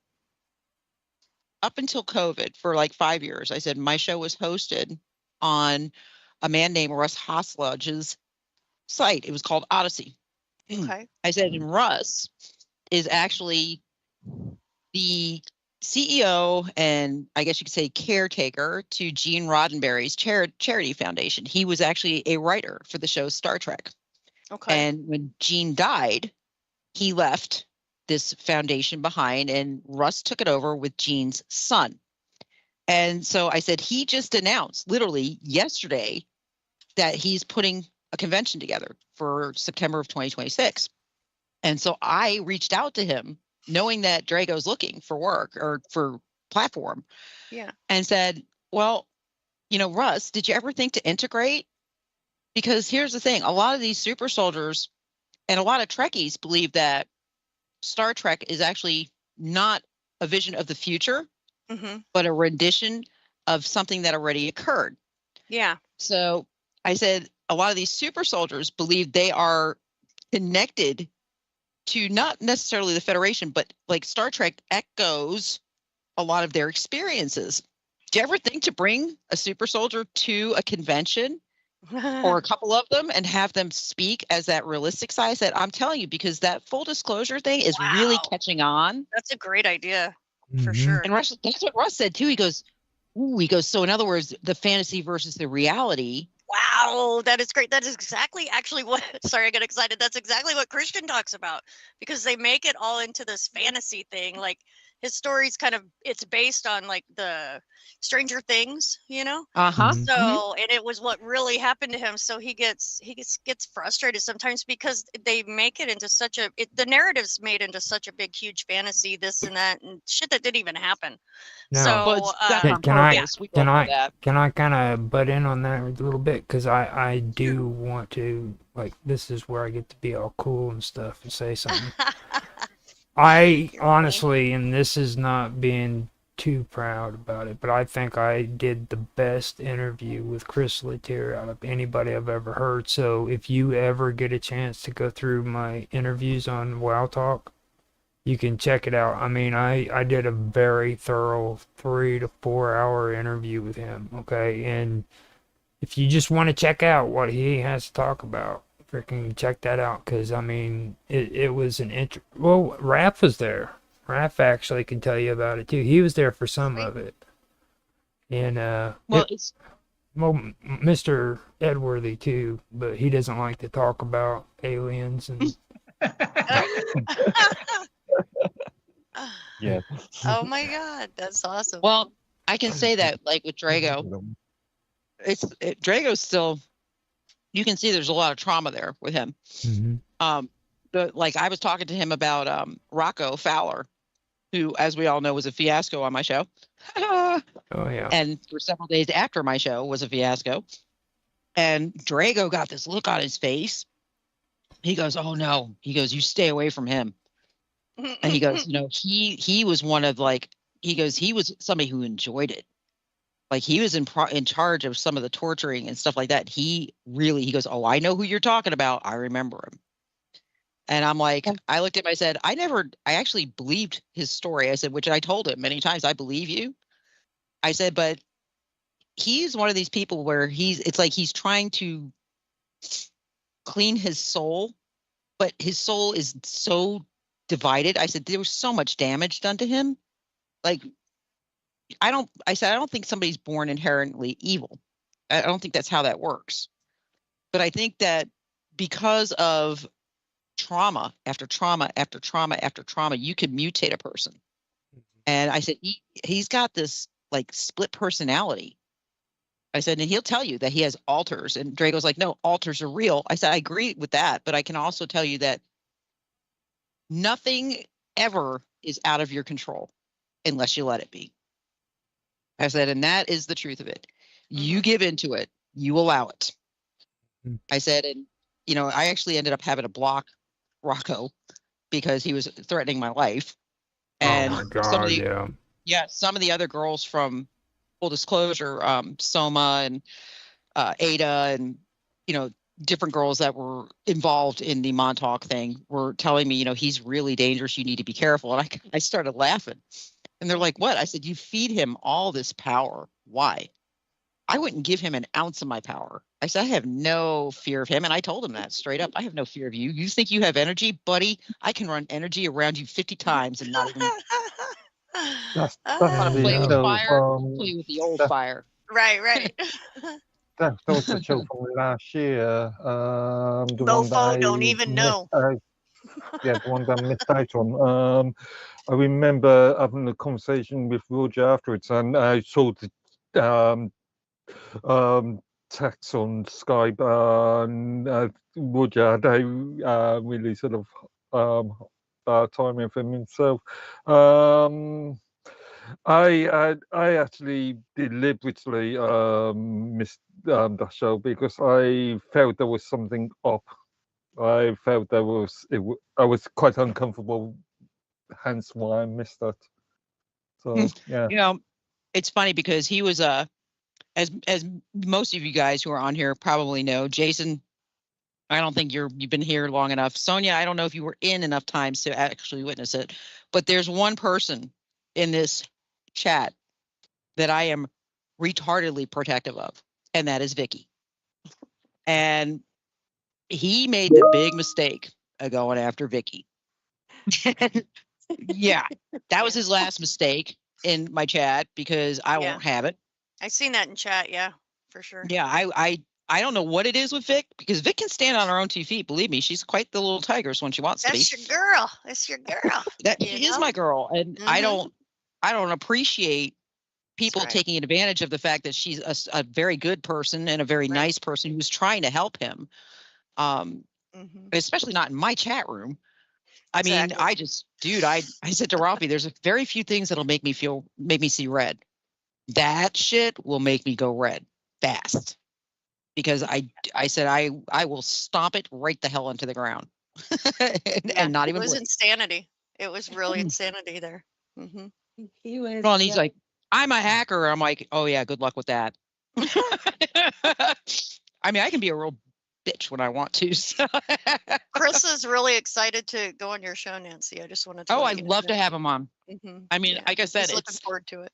up until COVID for like 5 years, I said, my show was hosted on a man named Russ Hoslodge's site. It was called Odyssey. Okay. I said, and Russ is actually the CEO and I guess you could say caretaker to Gene Roddenberry's charity foundation. He was actually a writer for the show Star Trek. Okay. And when Gene died, he left this foundation behind and Russ took it over with Gene's son. And so I said, he just announced literally yesterday that he's putting a convention together for September of 2026. And so I reached out to him knowing that Drago's looking for work or for platform. Yeah. And said, well, Russ, did you ever think to integrate? Because here's the thing, a lot of these super soldiers and a lot of Trekkies believe that Star Trek is actually not a vision of the future, but a rendition of something that already occurred. Yeah. So I said, a lot of these super soldiers believe they are connected to not necessarily the Federation, but like Star Trek echoes a lot of their experiences. Do you ever think to bring a super soldier to a convention or a couple of them and have them speak as that realistic side? I said, I'm telling you, because that full disclosure thing is really Wow. catching on. That's a great idea for Mhm. sure. And Russ, that's what Russ said too. He goes, ooh, he goes, so in other words, the fantasy versus the reality. Wow, that is great. That is exactly actually what, sorry, I got excited. That's exactly what Christian talks about, because they make it all into this fantasy thing. Like his story's kind of, it's based on like the Stranger Things, you know? Uh-huh. Mhm. So, and it was what really happened to him. So he gets frustrated sometimes because they make it into such a, the narrative's made into such a big, huge fantasy, this and that, and shit that didn't even happen. Now, So, Well, it's done on can I purpose. We all know that. can I kind of butt in on that a little bit? Because I do want to, like, this is where I get to be all cool and stuff and say something. I honestly, and this is not being too proud about it, but I think I did the best interview with Chris Letier out of anybody I've ever heard. So if you ever get a chance to go through my interviews on Wow Talk, you can check it out. I mean, I did a very thorough 3 to 4 hour interview with him, okay? And if you just want to check out what he has to talk about, freaking check that out, because I mean, it was well, Raph was there. Raph actually can tell you about it too. He was there for some of it. And Well, it's Mr. Edworthy too, but he doesn't like to talk about aliens and Yeah. Oh my God, that's awesome. well, I can say that like with Drago, Drago's still, you can see there's a lot of trauma there with him. Mhm. Like I was talking to him about Rocco Fowler, who, as we all know, was a fiasco on my show. Oh yeah. And for several days after my show was a fiasco. And Drago got this look on his face. He goes, oh no. He goes, you stay away from him. And he goes, you know, he was one of like, he goes, he was somebody who enjoyed it. Like he was in charge of some of the torturing and stuff like that. He goes, oh, I know who you're talking about. I remember him. And I'm like, I looked at him, I said, I actually believed his story. I said, which I told him many times, I believe you. I said, but he's one of these people where it's like he's trying to clean his soul, but his soul is so divided. I said, there was so much damage done to him. Like, I don't think somebody's born inherently evil. I don't think that's how that works. But I think that because of trauma after trauma after trauma after trauma, you can mutate a person. And I said, he's got this like split personality. I said, and he'll tell you that he has alters. And Drago's like, no, alters are real. I said, I agree with that, but I can also tell you that nothing ever is out of your control unless you let it be. I said, and that is the truth of it. You give into it, you allow it. I said, and you know, I actually ended up having to block Rocco because he was threatening my life. And oh my God, some of the other girls from full disclosure, Soma and Ada and, you know, different girls that were involved in the Montauk thing were telling me, you know, he's really dangerous. You need to be careful. And I started laughing. And they're like, what? I said, you feed him all this power. Why? I wouldn't give him an ounce of my power. I said, I have no fear of him. And I told him that straight up. I have no fear of you. You think you have energy, buddy? I can run energy around you 50 times and not even That's want to play with the show fire. from Play with the old that, fire. Right. that was the show from last year. The one that Mofo don't even know. Yeah, the one that I missed out on. I remember having a conversation with Roger afterwards, and I saw the text on Skype, and Roger had a really sort of time with him himself. I actually deliberately missed that show because I felt there was something up. I felt I was quite uncomfortable, hence why I missed it. So yeah. You know, it's funny because he was as most of you guys who are on here probably know, Jason, I don't think you've been here long enough. Sonia, I don't know if you were in enough times to actually witness it, but there's one person in this chat that I am retardedly protective of, and that is Vicky. And he made the big mistake of going after Vicky. Yeah, that was his last mistake in my chat because I Yeah. won't have it. I seen that in chat. Yeah, for sure. Yeah, I don't know what it is with Vic, because Vic can stand on her own 2 feet. Believe me, she's quite the little tigress when she wants That's to be. your girl. That's your girl. That you she is know? my girl, and I Mhm. don't appreciate people right. taking advantage of the fact that she's a very good person and a very Right. nice person who's trying to help him. Mhm. Especially not in my chat room. I mean, Exactly. dude, I said to Ralphie, there's a very few things that'll make me see red. That shit will make me go red fast. Because I said I will stomp it right the hell into the ground. and not It even was blink. insanity. It was really insanity there. Hmm He was. Well, and he's like, I'm a hacker. I'm like, oh yeah, good luck with that. I mean, I can be a real bitch when I want to. So. Chris is really excited to go on your show, Nancy. I just wanted to. Oh, I'd love to have him on. I mean, like I said, he's looking forward to it.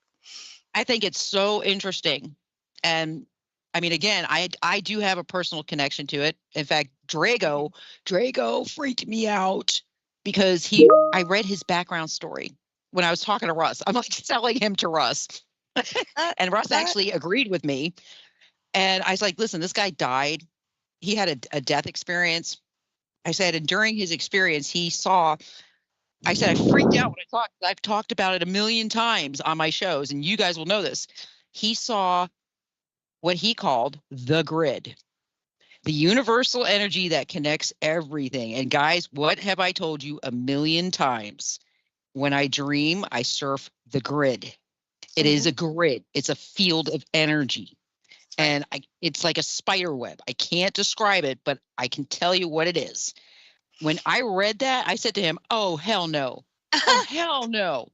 I think it's so interesting. And I mean, again, I do have a personal connection to it. In fact, Drago freaked me out because I read his background story when I was talking to Russ. I'm like selling him to Russ. And Russ actually agreed with me. And I was like, listen, this guy died. He had a death experience. I said, and during his experience, I said, I freaked out when I talked. I've talked about it a million times on my shows, and you guys will know this. He saw what he called the grid, the universal energy that connects everything. And guys, what have I told you a million times? When I dream, I surf the grid. It is a grid. It's a field of energy. And it's like a spider web. I can't describe it, but I can tell you what it is. When I read that, I said to him, oh, hell no. Oh, hell no.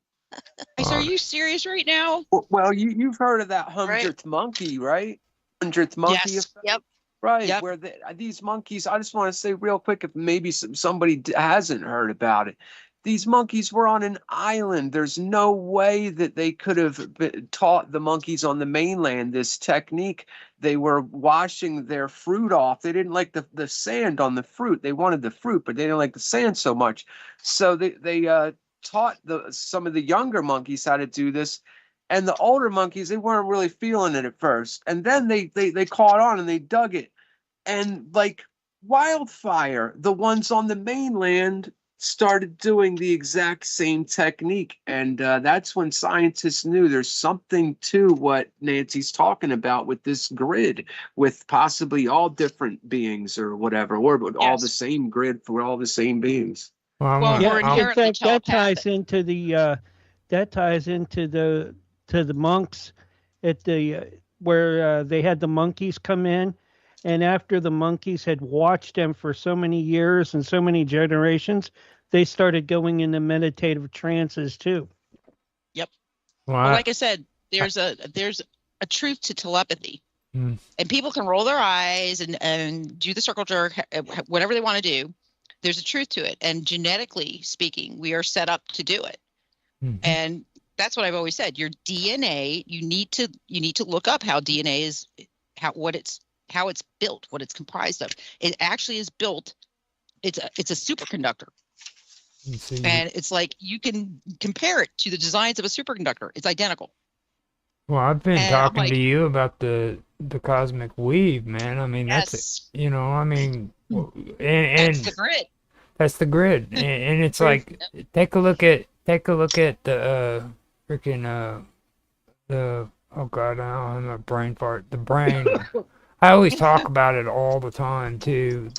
I said, are you serious right now? Well, you've heard of that 100th monkey, right? 100th monkey. Yes. Effect? Yep. Right. Yep. Where these monkeys, I just want to say real quick, if maybe somebody hasn't heard about it. These monkeys were on an island. There's no way that they could have taught the monkeys on the mainland this technique. They were washing their fruit off. They didn't like the sand on the fruit. They wanted the fruit, but they didn't like the sand so much. So they taught some of the younger monkeys how to do this. And the older monkeys, they weren't really feeling it at first. And then they caught on and they dug it. And like wildfire, the ones on the mainland started doing the exact same technique. And that's when scientists knew there's something to what Nancy's talking about with this grid, with possibly all different beings or whatever, or all the same grid for all the same beings. Well, Yeah, we're in inherently fact, that telepathic. ties into the monks at the where they had the monkeys come in, and after the monkeys had watched them for so many years and so many generations, they started going into meditative trances too. Yep. Well, Well, like I said, there's a truth to telepathy. And people can roll their eyes and do the circle jerk, whatever they want to do. There's a truth to it. And genetically speaking, we are set up to do it. And that's what I've always said. Your DNA, you need to look up how DNA is, how it's built, what it's comprised of. It actually is built. It's a superconductor. And it's like you can compare it to the designs of a superconductor. It's identical. Well, I've been And talking to you about the cosmic weave, man. I mean, that's it. I mean, and that's the grid. That's the grid, and it's like take a look at the freaking the oh god, I don't have a brain fart. The brain. I always talk about it all the time too.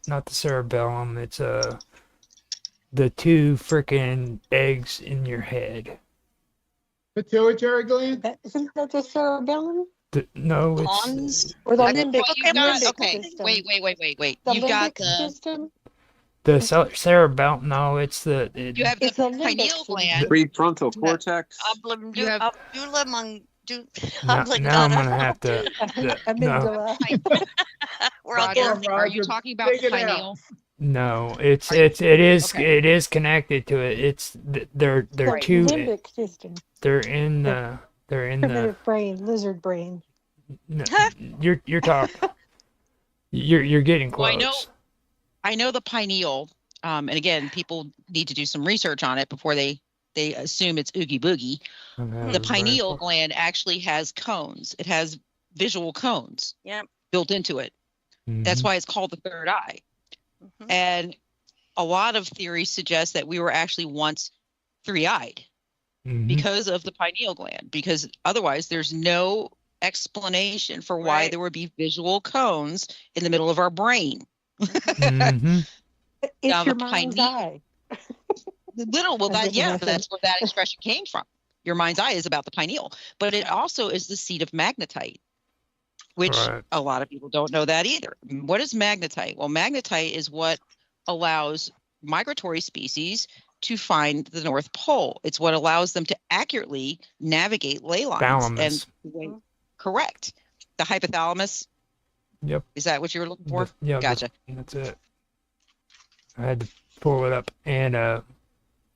Not the cerebellum. It's the two freaking eggs in your head. Pituitary gland? Isn't that the cerebellum? No, it's or the Well, limbic, you've got, limbic system. Wait. The you've got the system? The cerebellum. No, it's the. You have the pineal gland. Prefrontal cortex. You have now I'm gonna have to. No. We're all Roger, are you talking about the pineal? No, it is connected to it. It's they're two. Limbic system. They're in the. They're in the. Primitive brain, lizard brain. No, you're talking. You're getting Well, close. I know the pineal, and again, people need to do some research on it before they assume it's oogie boogie. The pineal gland actually has cones. It has visual cones built into it. Mm-hmm. That's why it's called the third eye. Mhm. And a lot of theories suggest that we were actually once three-eyed Mhm. because of the pineal gland, because otherwise there's no explanation for why Right. there would be visual cones in the middle of our brain. Mhm. It's Now, your the mind's pineal- eye. Well, As if nothing- that's where that expression came from. Your mind's eye is about the pineal, but it also is the seat of magnetite, which Right. a lot of people don't know that either. What is magnetite? Well, magnetite is what allows migratory species to find the North Pole. It's what allows them to accurately navigate ley lines. Thalamus. And correct. The hypothalamus. Yep. Is that what you were looking for? Yeah. Gotcha. That's it. I had to pull it up, and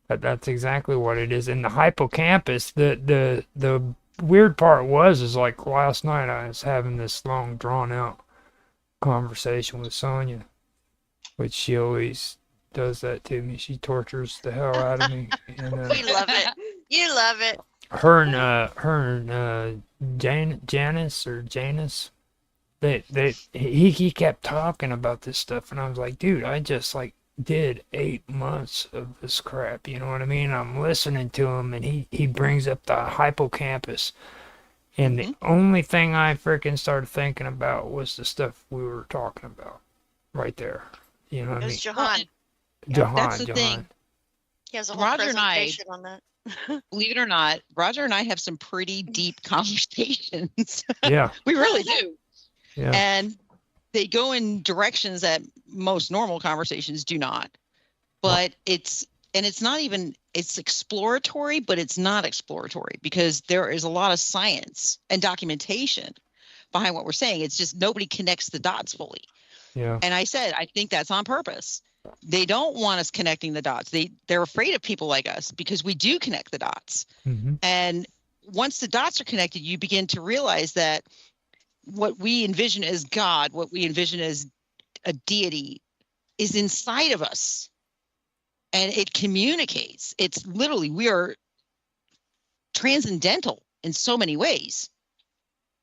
that's exactly what it is. In the hippocampus, the weird part is like last night I was having this long drawn out conversation with Sonia, which she always does that to me. She tortures the hell out of me. And, We love it. You love it. her and Janice or Janus, he kept talking about this stuff, and I was like, dude, I just like did 8 months of this crap, you know what I mean? I'm listening to him, and he brings up the hippocampus, and the only thing I freaking started thinking about was the stuff we were talking about right there. You know what It I mean? was Jahan. That's the Jahan. thing. He has a whole Roger and I- presentation on that. Believe it or not, Roger and I have some pretty deep conversations. Yeah, We really do. yeah. And they go in directions that most normal conversations do not. But it's not even, it's exploratory, but it's not exploratory because there is a lot of science and documentation behind what we're saying. It's just nobody connects the dots fully. Yeah. And I said, I think that's on purpose. They don't want us connecting the dots. They're afraid of people like us because we do connect the dots. Mm-hmm. And once the dots are connected, you begin to realize that what we envision as God, what we envision as a deity, is inside of us. And it communicates. It's literally, we are transcendental in so many ways.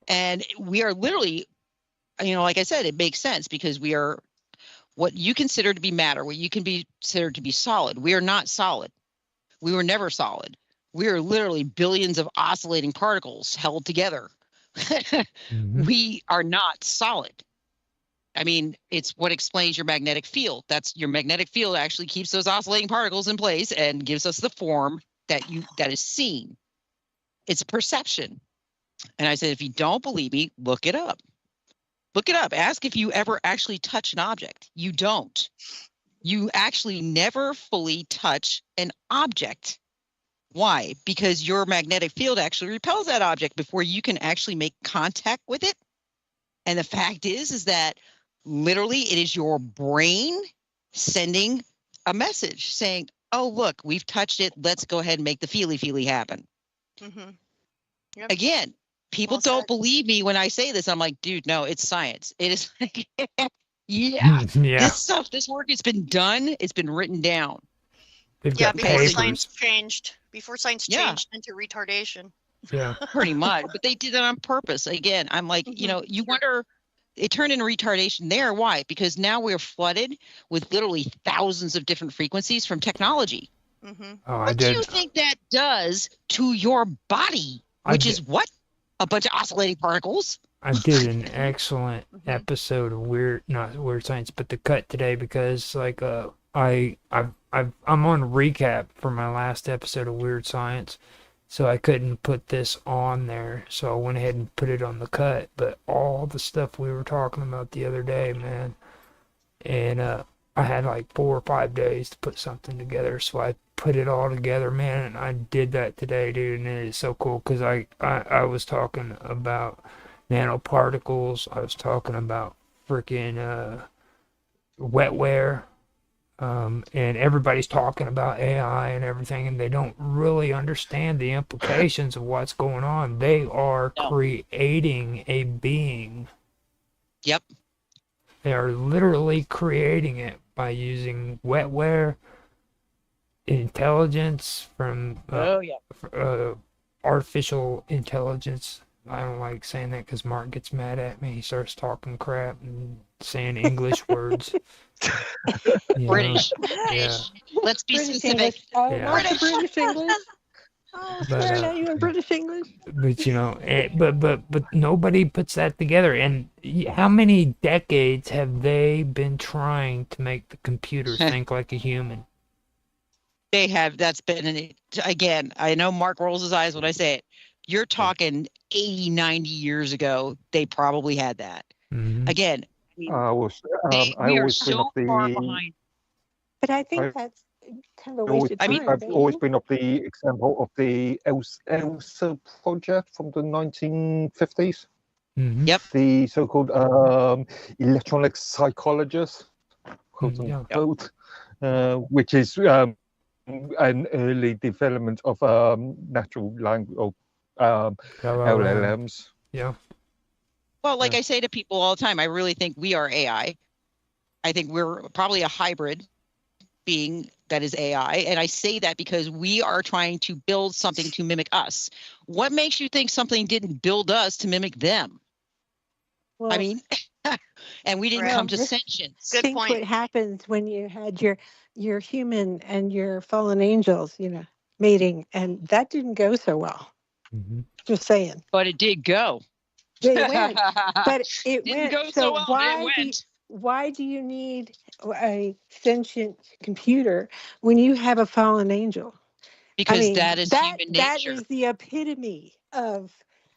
And we are literally, like I said, it makes sense because we are what you consider to be matter, what you can be considered to be solid. We are not solid. We were never solid. We are literally billions of oscillating particles held together. Mm-hmm. We are not solid. I mean, it's what explains your magnetic field. That's your magnetic field actually keeps those oscillating particles in place and gives us the form that is seen. It's perception. And I said, if you don't believe me, look it up. Look it up. Ask if you ever actually touch an object. You don't. You actually never fully touch an object. Why? Because your magnetic field actually repels that object before you can actually make contact with it. And the fact is that literally it is your brain sending a message saying, oh, look, we've touched it. Let's go ahead and make the feely happen. Mm-hmm. Yep. Again, people Well don't said. believe me when I say this. I'm like, dude, no, it's science. It is like, yeah, Yeah. this work has been done. It's been written down. They've Yeah, got before papers. science changed. Before science Yeah. changed into retardation. Yeah. Pretty much, but they did that on purpose. Again, I'm like, you wonder, it turned into retardation there. Why? Because now we're flooded with literally thousands of different frequencies from technology. Mm-hmm. Oh, I What do you did. think that does to your body? I Which did- is what? A bunch of oscillating particles? I did an excellent episode of not Weird Science, but the cut today because like I'm on recap for my last episode of Weird Science, so I couldn't put this on there, so I went ahead and put it on the cut. But all the stuff we were talking about the other day, man, and I had like 4 or 5 days to put something together, so I put it all together, man, and I did that today, dude, and it is so cool because I was talking about nanoparticles. I was talking about freaking wetware. And everybody's talking about AI and everything, and they don't really understand the implications of what's going on. They are No. creating a being. Yep. They are literally creating it by using wetware, intelligence from Oh yeah. artificial intelligence. I don't like saying that because Mark gets mad at me. He starts talking crap and saying English words. You know? British. Yeah. Let's be British specific. English. Oh, Yeah. not the British English. Oh, But, swearing at you in British English. But but nobody puts that together. And how many decades have they been trying to make the computer think like a human? They have. That's been again. I know Mark rolls his eyes when I say it. You're talking 80, 90 years ago. They probably had that. Mm-hmm. Again, I mean, I we are always been so of far the. behind. But I think I that's kind of a waste of I mean, time. I've don't always you? been of the example of the ELSA project from the 1950s. Mm-hmm. Yep. The so-called electronic psychologist, quote Yeah. unquote, which is an early development of natural language of LLMs. Yeah. Well, like Yeah. I say to people all the time, I really think we are AI. I think we're probably a hybrid being that is AI. And I say that because we are trying to build something to mimic us. What makes you think something didn't build us to mimic them? Well, I mean, and we didn't Right. come to Well, sentience. Good think point. what happens when you had your human and your fallen angels, mating, and that didn't go so well. Mm-hmm. Just saying. But it did go. They went, but it Didn't went. go so So well, but it why went. why do you need a sentient computer when you have a fallen angel? Because that is that human that nature. is the epitome of.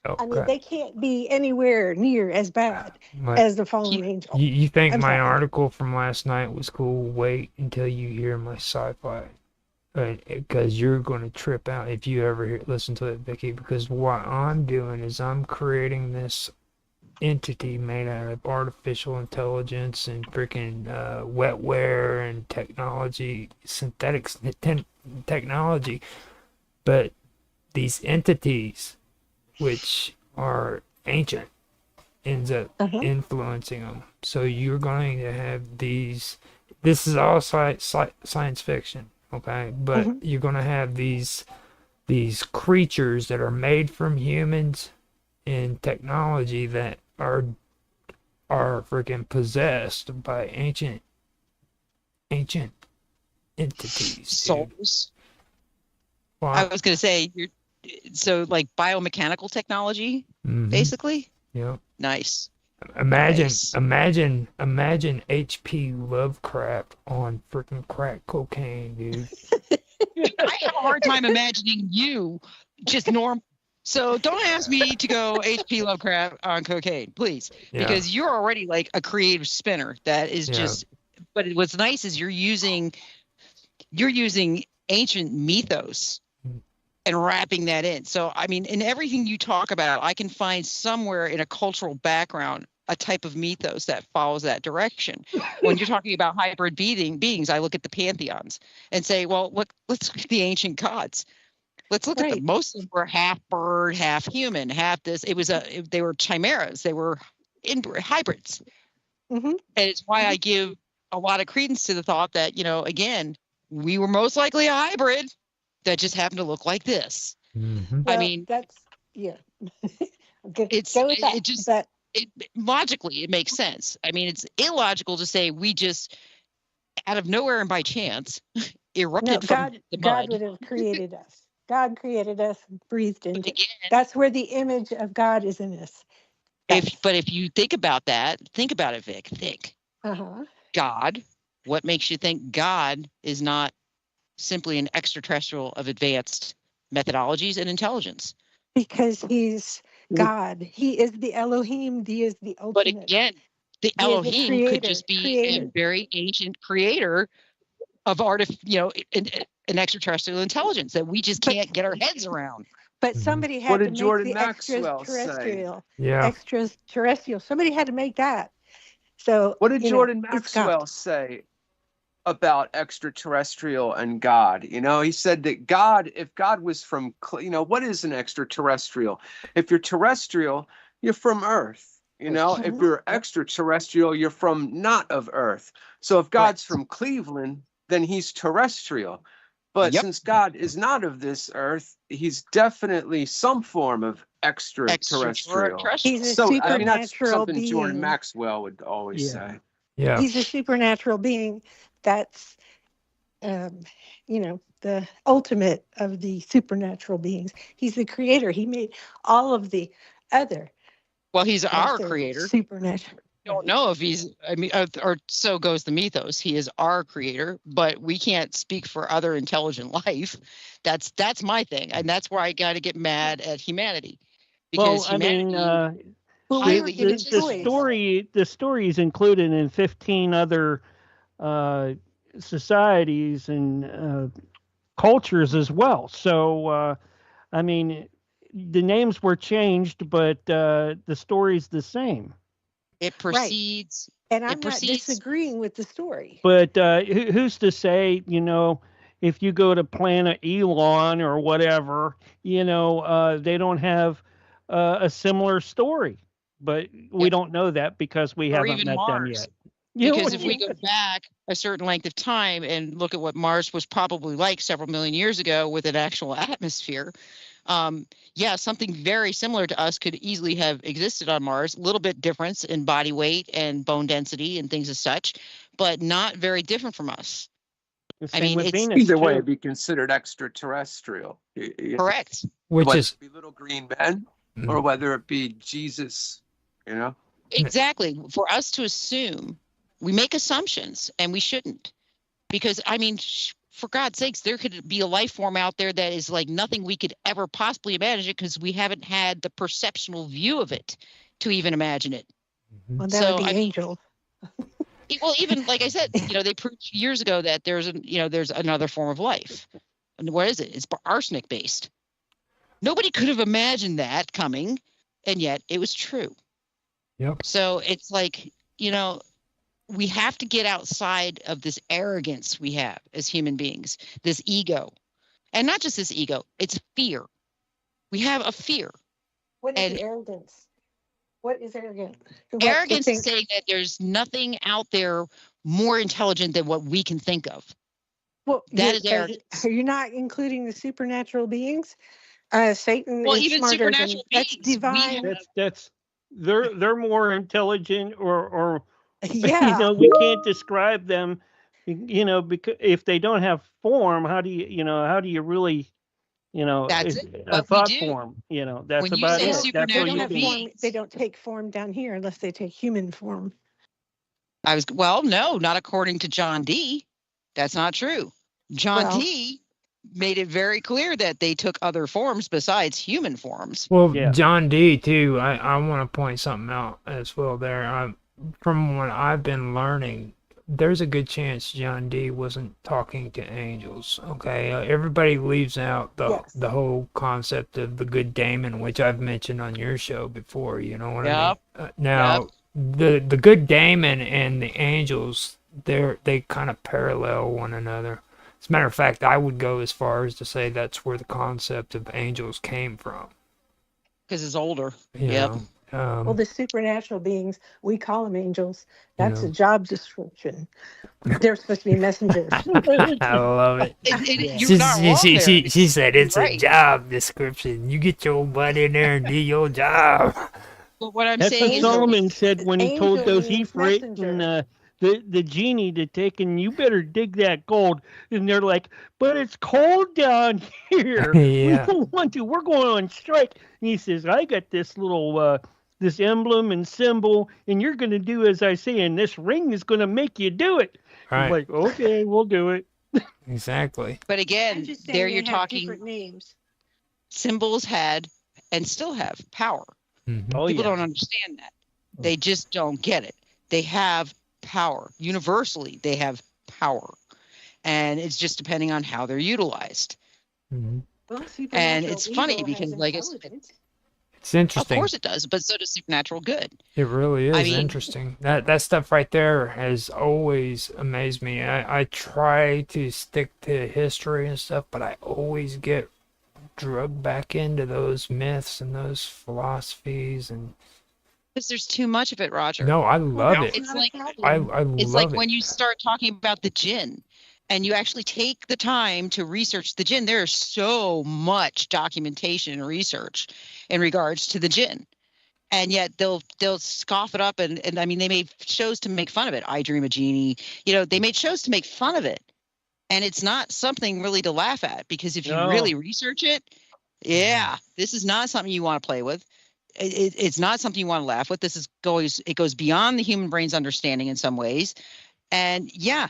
I mean, Okay. they can't be anywhere near as bad But as the fallen angel. you think I'm my sorry. article from last night was cool? Wait until you hear my sci-fi. Because you're going to trip out if you ever listen to it, Vicky. Because what I'm doing is I'm creating this entity made out of artificial intelligence and freaking wetware and technology, synthetic technology. But these entities, which are ancient, ends up influencing them. So you're going to have these. This is all science fiction, okay? But you're going to have these creatures that are made from humans and technology that are freaking possessed by ancient entities. Dude. Souls. Well, I was going to say, so like biomechanical technology, basically. Yeah. Nice. Imagine H.P. Lovecraft on freaking crack cocaine, dude. I have a hard time imagining you just normal. So don't ask me to go H.P. Lovecraft on cocaine, please, because you're already like a creative spinner. That is just. But what's nice is you're using ancient mythos and wrapping that in. So I mean, in everything you talk about, I can find somewhere in a cultural background a type of mythos that follows that direction. When you're talking about hybrid beings, I look at the pantheons and say, well, let's look at the ancient gods. Let's look at them. Most of them were half bird, half human, half this. They were chimeras. They were hybrids. And it's why I give a lot of credence to the thought that, again, we were most likely a hybrid that just happened to look like this. Mm-hmm. Well, I mean, that's logically it makes sense. I mean, it's illogical to say we just out of nowhere and by chance erupted from the mud. God would have created us. God created us and breathed into us. That's where the image of God is in us. But if you think about that, think about it, Vic. Think. God. What makes you think God is not simply an extraterrestrial of advanced methodologies and intelligence? Because he's God. He is the Elohim. He is the ultimate. But again, the Elohim could just be a very ancient creator of an extraterrestrial intelligence that we just can't get our heads around. But somebody had to make the Maxwell extraterrestrial. Somebody had to make that. So what did Jordan Maxwell say? about extraterrestrial and God. You know, he said that God, if God was from, what is an extraterrestrial? If you're terrestrial, you're from Earth. You know, if you're extraterrestrial, you're from not of Earth. So if God's from Cleveland, then he's terrestrial. But since God is not of this Earth, he's definitely some form of extraterrestrial. He's a So, I mean, that's supernatural something Jordan being. Maxwell would always say. Yeah. He's a supernatural being. That's, the ultimate of the supernatural beings. He's the creator. He made all of the other. Well, he's our creator. Supernatural. Don't know if he's, or so goes the mythos. He is our creator, but we can't speak for other intelligent life. That's my thing. And that's where I got to get mad at humanity. Because humanity, the story is included in 15 other societies and cultures as well. So, the names were changed, but the story's the same. It proceeds. And I'm not disagreeing with the story. But who's to say, if you go to Planet Elon or whatever, they don't have a similar story. But we don't know that because we haven't met them yet. Because if we go back a certain length of time and look at what Mars was probably like several million years ago with an actual atmosphere, something very similar to us could easily have existed on Mars. A little bit difference in body weight and bone density and things as such, but not very different from us. Either way, it'd be considered extraterrestrial. Correct. Whether it be little green men or whether it be Jesus, Exactly. For us to assume, we make assumptions, and we shouldn't. Because, for God's sakes, there could be a life form out there that is like nothing we could ever possibly imagine because we haven't had the perceptual view of it to even imagine it. Well, that would be angel. Well, even like I said, they proved years ago that there's another form of life. And what is it? It's arsenic based. Nobody could have imagined that coming, and yet it was true. Yep. So it's like, we have to get outside of this arrogance we have as human beings, this ego. And not just this ego, it's fear. We have a fear. What is arrogance? What is arrogance? Arrogance is saying that there's nothing out there more intelligent than what we can think of. Well, that is arrogance. Are you not including the supernatural beings? Satan well, is even smarter supernatural than, beings. that's divine. They're more intelligent or yeah. we can't describe them, because if they don't have form, how do you really, that's a thought form, that's when about it. They don't take form down here unless they take human form. No, not according to John D. That's not true. John D made it very clear that they took other forms besides human forms. Well, John D. too, I want to point something out as well there. From what I've been learning, there's a good chance John D. wasn't talking to angels. Okay, everybody leaves out the whole concept of the good daemon, which I've mentioned on your show before. You know what I mean? Now, the good daemon and the angels, they kind of parallel one another. As a matter of fact, I would go as far as to say that's where the concept of angels came from. Because it's older. Well, the supernatural beings, we call them angels. That's a job description. They're supposed to be messengers. I love it. She said it's a job description. You get your butt in there and do your job. But what I'm That's saying what is Solomon said when he told those Ephraim and the genie to take, and you better dig that gold. And they're like, but it's cold down here. We don't want to. We're going on strike. And he says, I got this little this emblem and symbol, and you're going to do as I say, and this ring is going to make you do it. Right. I'm like, okay, we'll do it. Exactly. But again, there you're talking different names. Symbols had and still have power. Mm-hmm. People don't understand that. They just don't get it. They have power. Universally, they have power. And it's just depending on how they're utilized. Mm-hmm. Well, and it's funny because, like I said, It's Of interesting. course it does, but so does supernatural good. It really is I mean, interesting. That stuff right there has always amazed me. I try to stick to history and stuff, but I always get drugged back into those myths and those philosophies and because there's too much of it, Roger. no, I love Yeah. it. It's like I it's love like it. when you start talking about the jinn and you actually take the time to research the jinn, there's so much documentation and research in regards to the jinn. And yet they'll scoff it up and I mean they made shows to make fun of it. I Dream a Genie, they made shows to make fun of it. And it's not something really to laugh at because if you No. really research it, yeah, this is not something you want to play with. It's not something you want to laugh with. It goes beyond the human brain's understanding in some ways. And yeah,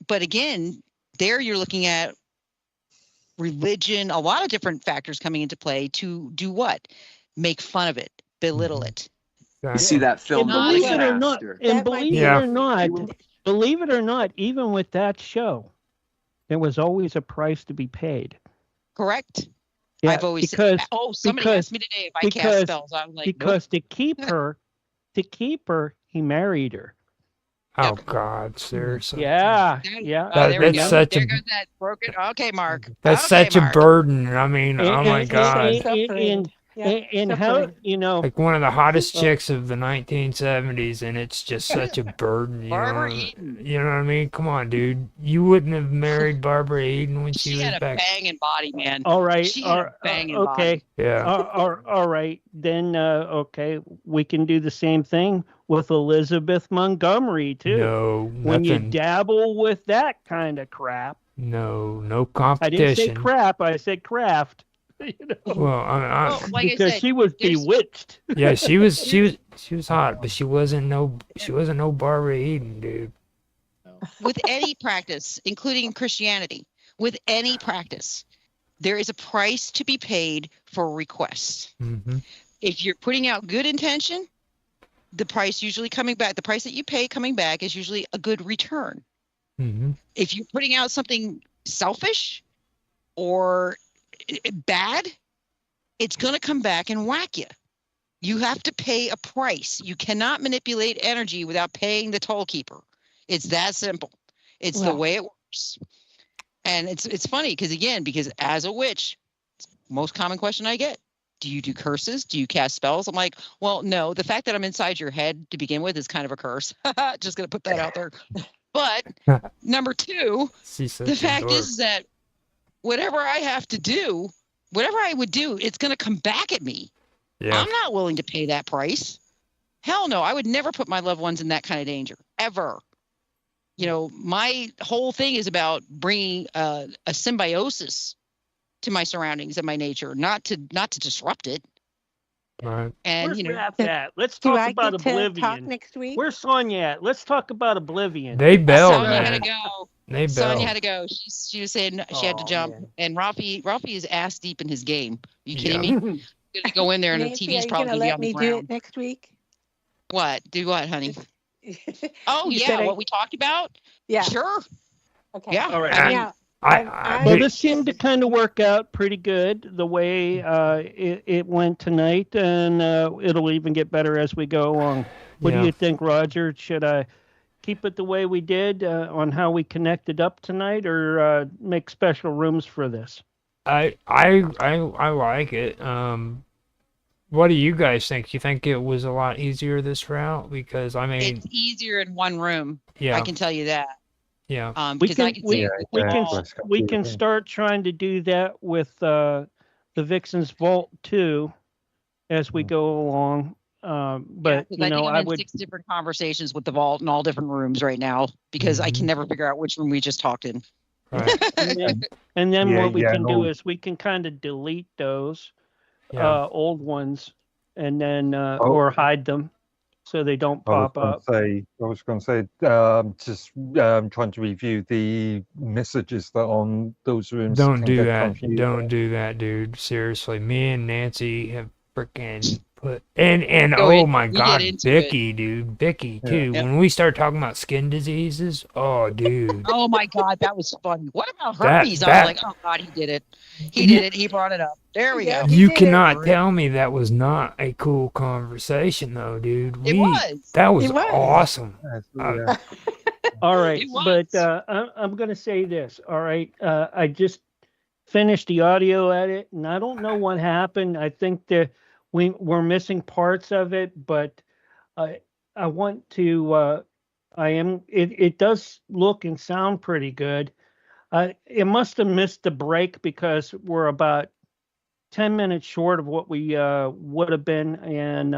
but again, there you're looking at religion, a lot of different factors coming into play to do what? Make fun of it, belittle it. You see that film, And The believe Wicked it or not, Master? and That might believe be- it Yeah. or not, believe it or not, even with that show, there was always a price to be paid. Correct? Yeah, I've always because somebody because- asked me today if I because- cast spells. I'm like, because to keep her, he married her. Oh God, seriously. Yeah, Nope. yeah. There we that's go. such there a- goes that broken. Okay, Mark. That's Okay, such a Mark. burden. I mean, oh my And- God. Suffering. Yeah, And how suffering. Like one of the hottest Oh. chicks of the 1970s, and it's just such a burden. You Barbara know? Eden. You know what I mean? Come on, dude. You wouldn't have married Barbara Eden when she She was had a back. banging body, man. all right, She had a banging okay, Yeah. all right. Then okay, we can do the same thing with Elizabeth Montgomery too. No, When you nothing. dabble with that kind of crap, No I didn't say competition. crap. I said craft. You know, Well, Well, like I because said, she was there's- bewitched. yeah, she was hot, but she wasn't no Barbara Eden, dude. with any practice, including Christianity, with any practice, there is a price to be paid for requests. Mm-hmm. If you're putting out good intention, the price that you pay coming back is usually a good return. Mm-hmm. If you're putting out something selfish or bad, it's going to come back and whack you. You have to pay a price. You cannot manipulate energy without paying the toll keeper. It's that simple. It's the Well. way it works. And it's funny because as a witch, most common question I get, do you do curses? Do you cast spells? I'm like, well, no, the fact that I'm inside your head to begin with is kind of a curse. Just going to put that out there. But number two, the fact is that whatever I have to do, whatever I would do, it's going to come back at me. Yeah. I'm not willing to pay that price. Hell no, I would never put my loved ones in that kind of danger, ever. My whole thing is about bringing a symbiosis to my surroundings and my nature, not to disrupt it. Right. And Where's Raph Can- at? Let's Do talk I about get to talk Oblivion. next week? Where's Sonya at? Let's talk about Oblivion. They bailed, Sonya had man. to go. They Sonya bailed. had to go. She was saying she had to Oh, jump. man. And Ralphie is ass deep in his game. You kidding Yeah. me? He's gonna go in there and the Nancy, TV's are you probably gonna gonna be let on the me do ground. it next week? What? Do what, honey? Oh You yeah, said what we talked about? Yeah. Sure. Okay. Yeah. All right. I mean, Now, I Well, this seemed to kind of work out pretty good the way it went tonight, and it'll even get better as we go along. What Yeah. do you think, Roger? Should I keep it the way we did on how we connected up tonight, or make special rooms for this? I like it. What do you guys think? You think it was a lot easier this route? Because I mean, it's easier in one room. yeah, I can tell you that. yeah. Because I can see we can start trying to do that with the Vixen's Vault too, as we go along. But I think I'm I in would. 6 different conversations with the vault in all different rooms right now because I can never figure out which room we just talked in. Right. And then Yeah, what we yeah, can no. do is we can kind of delete those Yeah. old ones, and then or hide them so they don't pop up. I was going to say, just trying to review the messages that on those rooms. Don't can do get that. confused. Don't do that, dude. Seriously, me and Nancy have freaking But and So oh my we God, get into it. Vicky, dude, Vicky Yeah. too. Yep. When we start talking about skin diseases, oh, dude, Oh my God, that was funny. What about that herpes? I was that like, oh God, he did it. He did it. He brought it up. There we Yeah, go. he you did it. cannot Great. tell me that was not a cool conversation, though, dude. It was. That was It was. awesome. Yeah. All right, It was. but I'm going to say this. All right, I just finished the audio edit, and I don't know what happened. I think that we're missing parts of it, but I want to. I am. It does look and sound pretty good. It must have missed the break because we're about 10 minutes short of what we would have been, and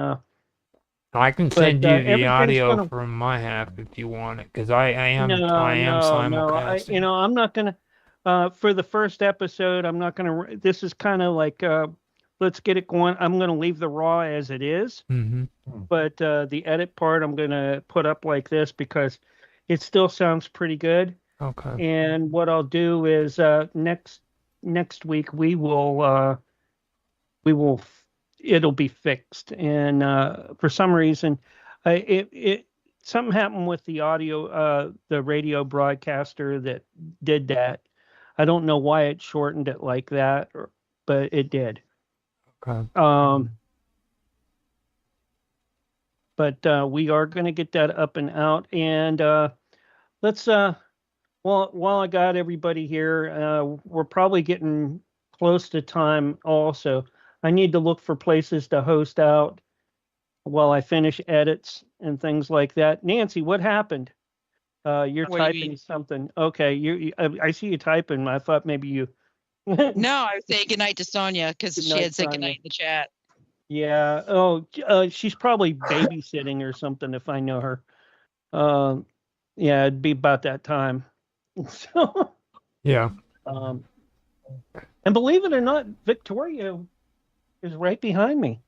I can but send you the everything's audio gonna. from my half if you want it, because I am No, no. simulcasting. I'm not gonna. For the first episode, I'm not gonna. This is kind of like, let's get it going. I'm gonna leave the raw as it is, Mm-hmm. but the edit part I'm gonna put up like this because it still sounds pretty good. Okay. And what I'll do is next week it'll be fixed. And for some reason, it something happened with the audio, the radio broadcaster that did that. I don't know why it shortened it like that, but it did. Okay. But we are going to get that up and out. And let's while I got everybody here, we're probably getting close to time also. I need to look for places to host out while I finish edits and things like that. Nancy, what happened? You're What do you typing mean? something. Okay, I see you typing. I thought maybe you. No, I was saying goodnight to Sonia because Good she night, had said Sonia. goodnight in the chat. Yeah. Oh, she's probably babysitting or something if I know her. Yeah, it'd be about that time. So, Yeah. and believe it or not, Victoria is right behind me.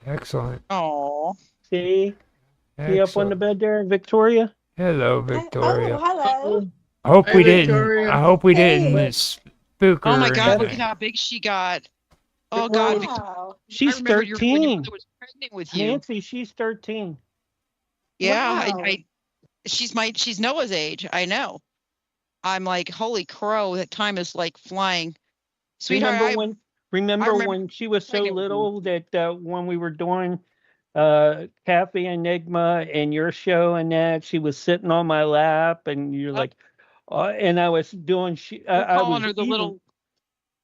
Excellent. Oh, See up on the Excellent. bed there, Victoria? Hello, Victoria. Oh, hello. I hope Hi, we didn't. Victoria. I hope we Hey. didn't spook her. oh my or God! Look at anything. how big she got. Oh God, Wow. She's I remember when your 13. mother was pregnant with you. Nancy, she's 13. Yeah, Wow. she's Noah's age. I know. I'm like, holy crow! That time is like flying, sweetheart. Remember remember when she was so pregnant with you. little that when we were doing Cafe Enigma and your show and that, she was sitting on my lap and you're Yep. like, and I was doing, We're I calling was her the even- little,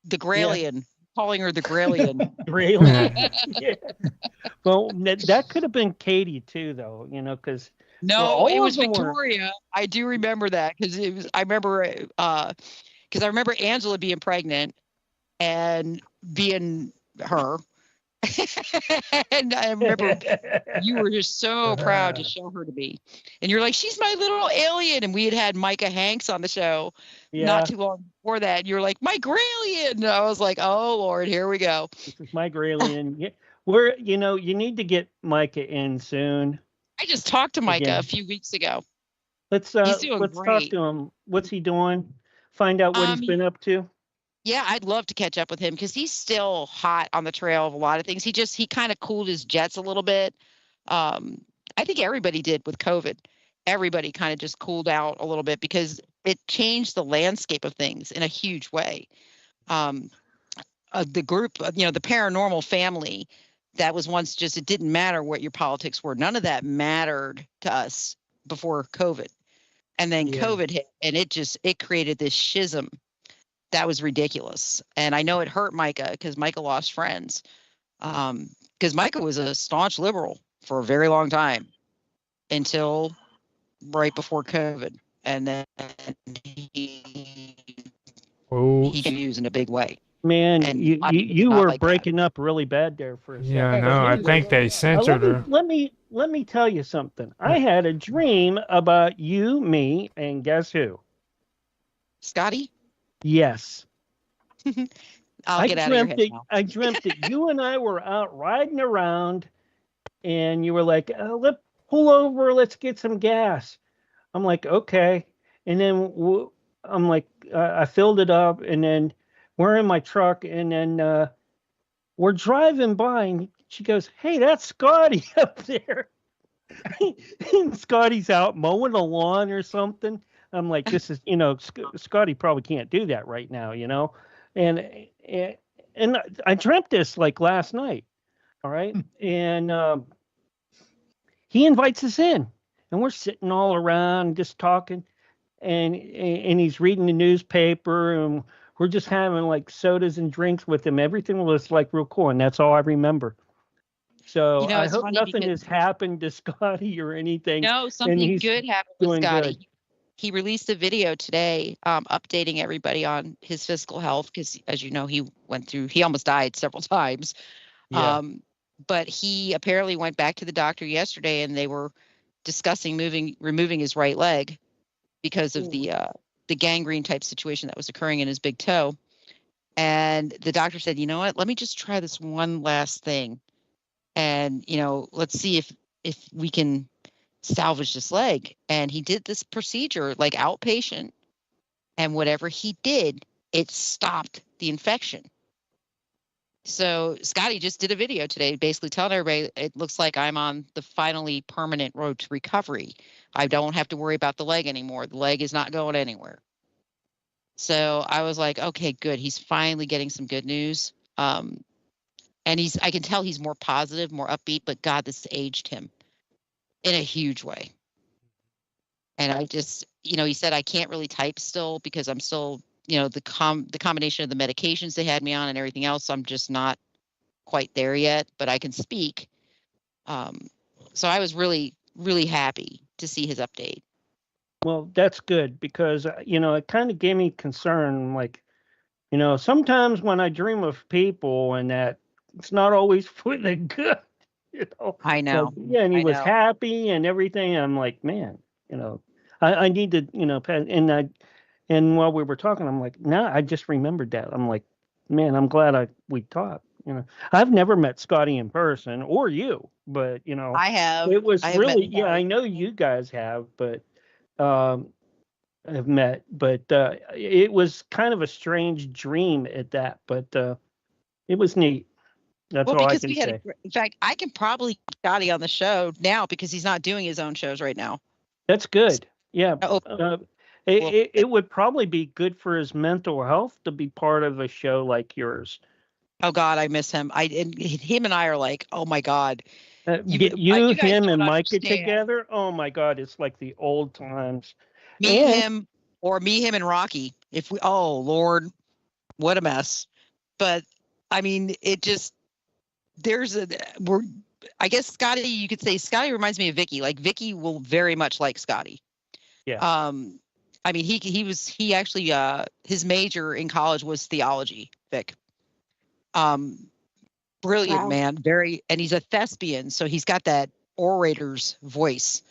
the Gralien. Calling her the Gralien. Really? Yeah. Well, that could have been Katie too, though, because No, all it of was them were. Victoria. I do remember that because it was. I remember because I remember Angela being pregnant and being her, and I remember you were just so proud to show her to me, and you're like, she's my little alien, and we had Micah Hanks on the show Yeah, not too long before that. And you're like, my Gralien. And I was like, oh Lord, here we go. this is my Gralien. Yeah, you need to get Micah in soon. I just talked to Micah Again. a few weeks ago. Let's doing talk great. to him. What's he doing? Find out what he's been up to. Yeah, I'd love to catch up with him because he's still hot on the trail of a lot of things. He kind of cooled his jets a little bit. I think everybody did with COVID. Everybody kind of just cooled out a little bit because it changed the landscape of things in a huge way. The group, the paranormal family, that was once just, it didn't matter what your politics were. None of that mattered to us before COVID. And then COVID hit and it created this schism that was ridiculous. And I know it hurt Micah because Micah lost friends. Because Micah was a staunch liberal for a very long time until right before COVID. And then he came used in a big way. Man, And you I did you not were like that. breaking up really bad there for a second. Yeah, no, I think they censored her. Let me tell you something. I had a dream about you, me, and guess who? Scotty, Yes. I'll get out of your head now. I dreamt that you and I were out riding around, and you were like, "Let's pull over. Let's get some gas." I'm like, "Okay," and then I'm like, I filled it up, and then we're in my truck, and then we're driving by, and She goes, "Hey, that's Scotty up there." And Scotty's out mowing the lawn or something. I'm like, this is, Scotty probably can't do that right now, and and I dreamt this like last night. All right, and he invites us in, and we're sitting all around just talking, and he's reading the newspaper, and we're just having like sodas and drinks with him. Everything was like real cool, and that's all I remember. So I It's hope funny nothing because has happened to Scotty or anything. no, And something he's good happened with doing Scotty. good. He released a video today, updating everybody on his physical health because, as you know, he almost died several times. Yeah. But he apparently went back to the doctor yesterday, and they were discussing removing his right leg because of the gangrene type situation that was occurring in his big toe. And the doctor said, "You know what? Let me just try this one last thing, and let's see if we can salvage this leg." And he did this procedure like outpatient, and whatever he did, it stopped the infection. So Scotty just did a video today basically telling everybody it looks like I'm on the finally permanent road to recovery. I don't have to worry about the leg anymore. The leg is not going anywhere. So I was like, okay, good. He's finally getting some good news. And I can tell he's more positive, more upbeat, but God, this aged him in a huge way. And I just, he said, I can't really type still because I'm still, the combination of the medications they had me on and everything else, I'm just not quite there yet, but I can speak. So I was really, really happy to see his update. Well, that's good because, it kind of gave me concern. Like, sometimes when I dream of people and that it's not always for the good, I know. Like, yeah, and he was happy and everything. I'm like, man, I need to, and while we were talking, I'm like, no, I just remembered that. I'm like, man, I'm glad we talked. I've never met Scotty in person or you, but I have. It was I have really, met I know you guys have, but have met, but it was kind of a strange dream at that, but it was neat. That's all I because can we had say. in fact, I can probably get Scotty on the show now because he's not doing his own shows right now. That's good. Yeah. Oh, It would probably be good for his mental health to be part of a show like yours. Oh God, I miss him. Him and I are like, oh my God. Get you guys him, don't and Micah understand. together. Oh my God, it's like the old times. Me, him, and Rocky. Oh Lord, what a mess. But I mean, it just I guess Scotty, you could say Scotty reminds me of Vicky. Like Vicky will very much like Scotty. Yeah. I mean, he actually his major in college was theology, Vic. Brilliant man, and he's a thespian, so he's got that orator's voice.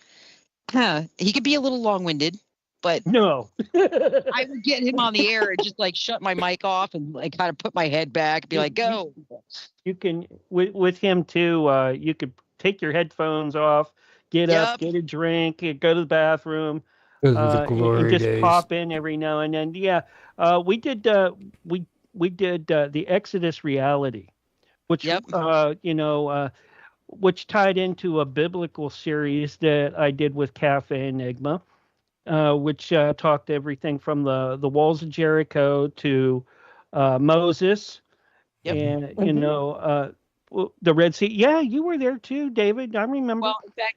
He could be a little long-winded, but no. I would get him on the air and just like shut my mic off and like kind of put my head back and be like, go. You can with him too, you could take your headphones off, get up, get a drink, go to the bathroom. The glory and just days. pop in every now and then. Yeah, we did we did the Exodus reality, which which tied into a biblical series that I did with Cafe Enigma, which talked everything from the walls of Jericho to Moses, and the Red Sea. Yeah, you were there too, David. I remember. Well, in fact,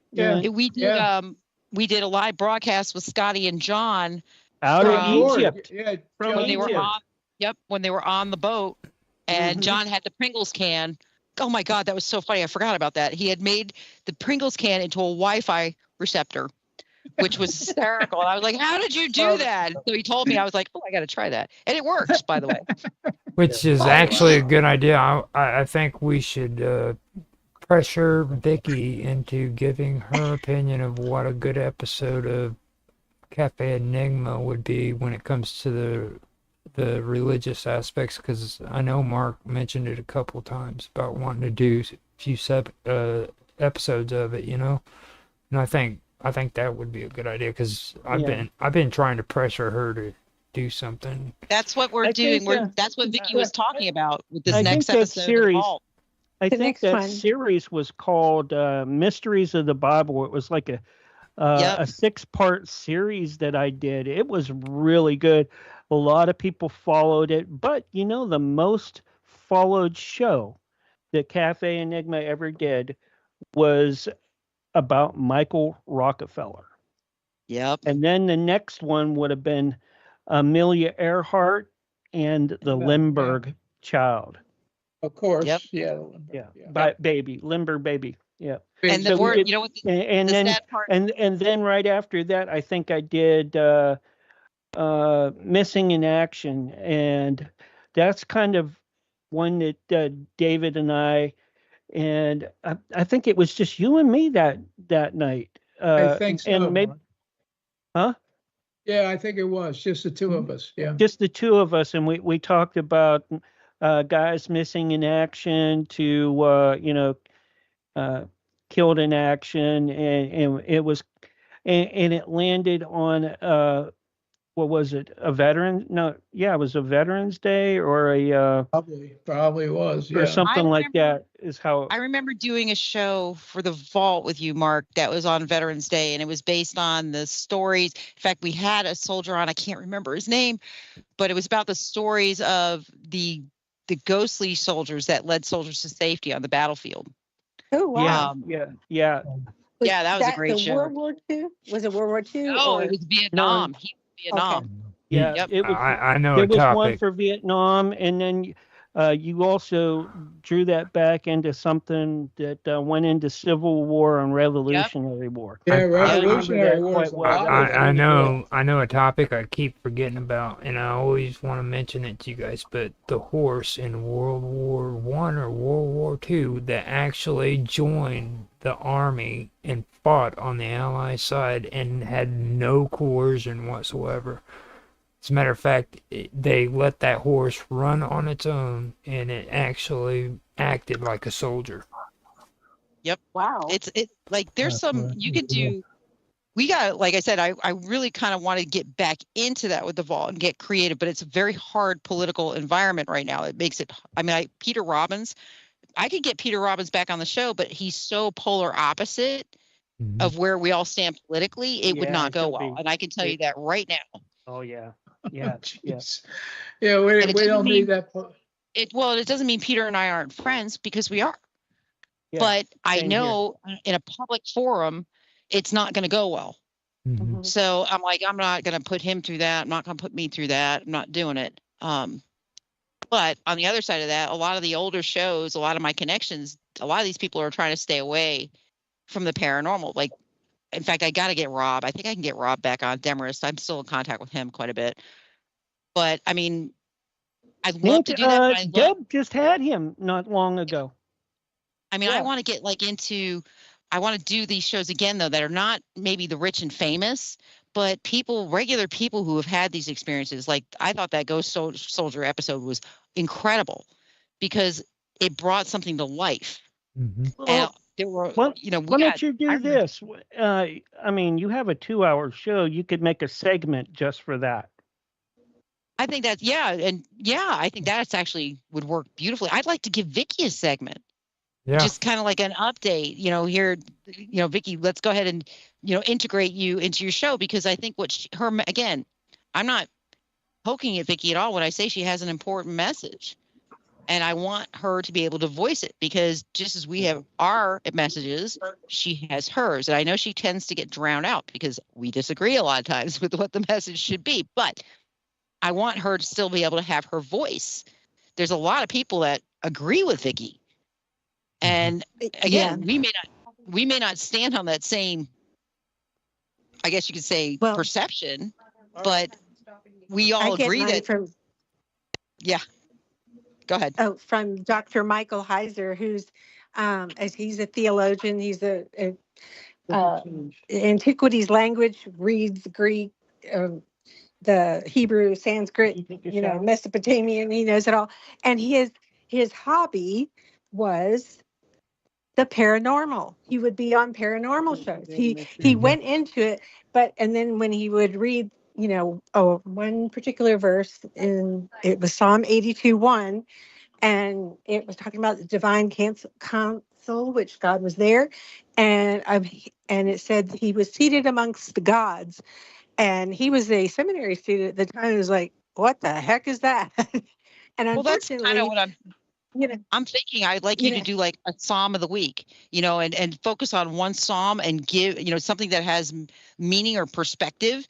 we did a live broadcast with Scotty and John out of Egypt. Yeah, when they were when they were on the boat, and John had the Pringles can. Oh my God, that was so funny! I forgot about that. He had made the Pringles can into a Wi-Fi receptor, which was hysterical. And I was like, "How did you do that?" So he told me. I was like, "Oh, I got to try that," and it works, by the way. Which is actually a good idea. I think we should pressure Vicky into giving her opinion of what a good episode of Cafe Enigma would be when it comes to the religious aspects, because I know Mark mentioned it a couple of times about wanting to do a few episodes of it, and I think that would be a good idea because I've been trying to pressure her to do something. That's what we're doing. That's what Vicky was talking about with this next think episode. Series, I The think next that one. series was called Mysteries of the Bible. It was like a Yep. 6-part series that I did. It was really good. A lot of people followed it, but you know, the most followed show that Cafe Enigma ever did was about Michael Rockefeller. Yep. And then the next one would have been Amelia Earhart and the Yeah. Limburg child. Of course. Yep. Yeah. Baby, Limburg baby. Yeah. And the So we word, did, you know what and the then sad part? and then right after that, I think I did Missing in Action, and that's kind of one that David and and I think it was just you and me that night. I think so. And maybe, Mark. huh? Yeah, I think it was just the two of us. Yeah. Just the two of us, and we talked about guys missing in action to killed in action, and it was and it landed on what was it, a veteran, no, yeah, it was a Veterans Day or a Probably was. or Yeah. something like that is how. I remember doing a show for the Vault with you, Mark, that was on Veterans Day, and it was based on the stories. In fact, we had a soldier on, I can't remember his name, but it was about the stories of the ghostly soldiers that led soldiers to safety on the battlefield. Oh, wow. Yeah. Yeah, that was a great the show. World War II? Was it World War II? No, or? it was Vietnam. No. He was Vietnam. Yeah, Yep. it was. I know There a was one topic. for Vietnam, and then you also drew that back into something that went into Civil War and Revolutionary War. Yeah, I remember Revolutionary that War. quite well. That was I really good. I know a topic I keep forgetting about, and I always want to mention it to you guys. But the horse in World War One or World War Two that actually joined the army and fought on the Allied side and had no coercion whatsoever. As a matter of fact, they let that horse run on its own, and it actually acted like a soldier. Yep. Wow. It's like there's some you can do. We got, like I said, I really kind of want to get back into that with the Vault and get creative, but it's a very hard political environment right now. It makes it. I mean, Peter Robbins, I could get Peter Robbins back on the show, but he's so polar opposite of where we all stand politically. It would not go well, and I can tell you that right now. Oh yeah. Yeah. Yeah, we And it don't doesn't need mean- that. It doesn't mean Peter and I aren't friends, because we are. Yeah, But I same know in a public forum, it's not going to go well. So I'm like, I'm not going to put him through that. I'm not going to put me through that. I'm not doing it. But on the other side of that, a lot of the older shows, a lot of my connections, a lot of these people are trying to stay away from the paranormal. Like, in fact, I got to get Rob. I think I can get Rob back on Demarest. I'm still in contact with him quite a bit. But I mean, I'd love to do that. But Deb just had him not long ago. I mean, I want to get like into, I want to do these shows again, though, that are not maybe the rich and famous, but people, regular people who have had these experiences. Like, I thought that Ghost Soldier episode was incredible because it brought something to life. And there were, Why why don't you do this? I mean, you have a 2-hour show. You could make a segment just for that. I think that's, I think that's actually would work beautifully. I'd like to give Vicky a segment. Yeah. Just kind of like an update, here, Vicky, let's go ahead and, integrate you into your show, because I think again, I'm not poking at Vicky at all when I say she has an important message, and I want her to be able to voice it, because just as we have our messages, she has hers. And I know she tends to get drowned out because we disagree a lot of times with what the message should be, but I want her to still be able to have her voice. There's a lot of people that agree with Vicky. And again, we may not stand on that same, I guess you could say, perception, but we all agree that. Go ahead. Oh, from Dr. Michael Heiser, who's, as he's a theologian, he's a antiquities language, reads Greek, the Hebrew, Sanskrit, Mesopotamian, he knows it all. And his hobby was the paranormal. He would be on paranormal shows. He went into it, and then when he would read, one particular verse, and it was Psalm 82:1, and it was talking about the divine council, which God was there, and and it said he was seated amongst the gods, and he was a seminary student at the time. It was like, what the heck is that? And Well, that's kind of unfortunately, what you know, I'm thinking. I'd like you to do like a psalm of the week, and focus on one psalm and give, something that has meaning or perspective,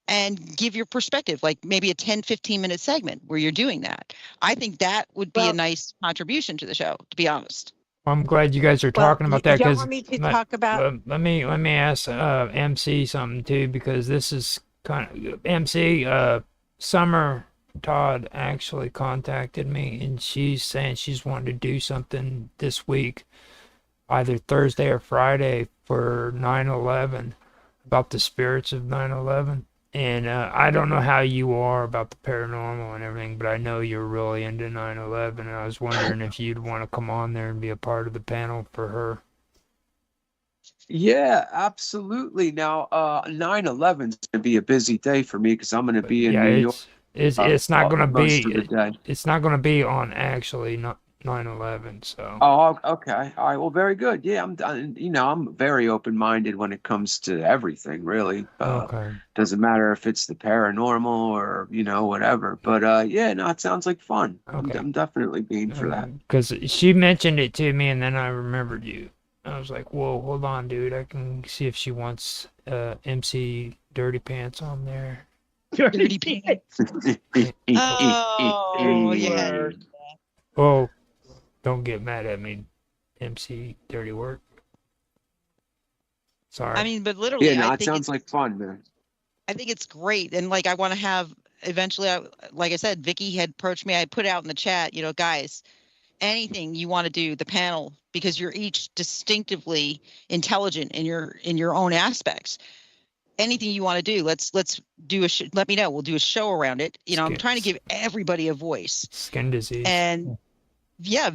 and give your perspective, like maybe a 10-15 minute segment where you're doing that. I think that would be a well, nice contribution to the show, to be honest. I'm glad you guys are well, talking about that y'all because want me to talk about? let me ask MC something too, because this is kind of MC. Summer Todd actually contacted me, and she's saying she's wanting to do something this week, either Thursday or Friday, for 9/11, about the spirits of 9/11. And I don't know how you are about the paranormal and everything, but I know you're really into 9/11, and I was wondering if you'd want to come on there and be a part of the panel for her. Yeah, absolutely. Now, 9/11 is going to be a busy day for me because I'm going to be in Yeah, New York it's not gonna most of the be day. it's not gonna be on actually not 9/11. So Oh, okay. All right. Well, very good. Yeah, I'm very open-minded when it comes to everything, really. okay. Doesn't matter if it's the paranormal or, whatever. But yeah, no, it sounds like fun. Okay. I'm definitely game for that. Because she mentioned it to me, and then I remembered you. I was like, whoa, hold on, dude. I can see if she wants MC Dirty Pants on there. Dirty pants. Oh, yeah. Oh, don't get mad at me, MC Dirty Work. Sorry. I mean, but literally, Yeah, no, I it think sounds like fun, man. I think it's great. And like, I want to have eventually, like I said, Vicky had approached me. I put out in the chat, guys, anything you want to do, the panel, because you're each distinctively intelligent in your own aspects. Anything you want to do, let's do let me know. We'll do a show around it. I'm trying to give everybody a voice. Skin disease. And yeah,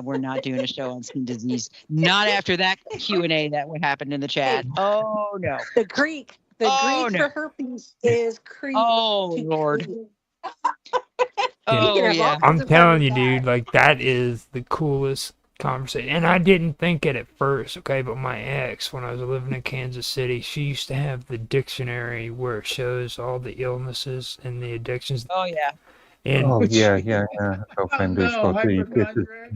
we're not doing a show on skin disease. Not after that Q&A that would happen in the chat. Oh no. The Greek for herpes is Crete. Oh Lord. Oh yeah. I'm telling you, dude, like that is the coolest conversation. And I didn't think it at first, okay, but my ex, when I was living in Kansas City, she used to have the dictionary where it shows all the illnesses and the addictions. Oh yeah. And yeah. Offenders no, got the hypochondriac.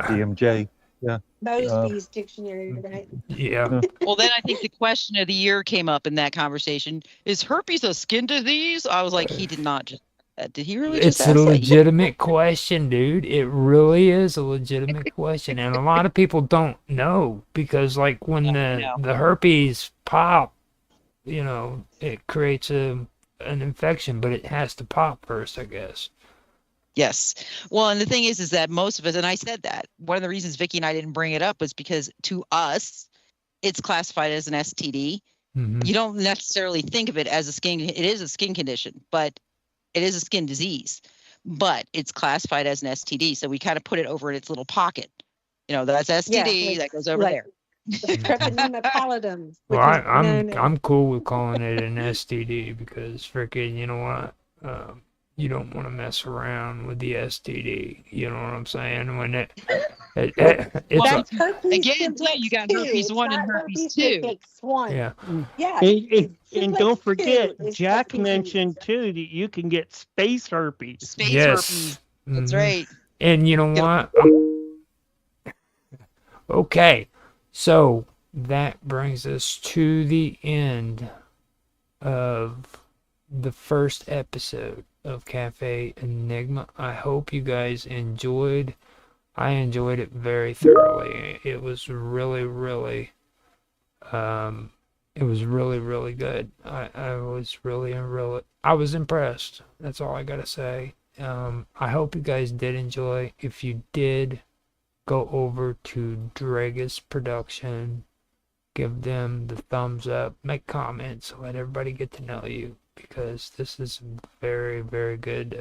DMJ. Yeah. Mosby's dictionary, right? Yeah. Well, then I think the question of the year came up in that conversation. Is herpes a skin disease? I was like, he did not just. Did he really just It's ask a that? legitimate question, dude. It really is a legitimate question. And a lot of people don't know because, like, when the herpes pop, it creates an infection, but it has to pop first, I guess. Yes. Well, and the thing is that most of us, and I said that, one of the reasons Vicky and I didn't bring it up was because to us, it's classified as an STD. Mm-hmm. You don't necessarily think of it as it is a skin condition, but it is a skin disease, but it's classified as an STD. So we kind of put it over in its little pocket. That's STD that goes over there. Treponema pallidum. Well, I'm cool with calling it an STD because freaking, you know what? You don't want to mess around with the STD. You know what I'm saying? When it's again, too, you got herpes 1 and herpes 2. Yeah. Yeah. And don't forget, Jack mentioned too that you can get space herpes. Space herpes. That's right. And you know what? Okay. So that brings us to the end of the first episode of Cafe Enigma. I hope you guys enjoyed. I enjoyed it very thoroughly. It was really, really good. I was impressed. That's all I gotta say. I hope you guys did enjoy. If you did, go over to Dragus Production, give them the thumbs up, make comments, let everybody get to know you, because this is a very, very good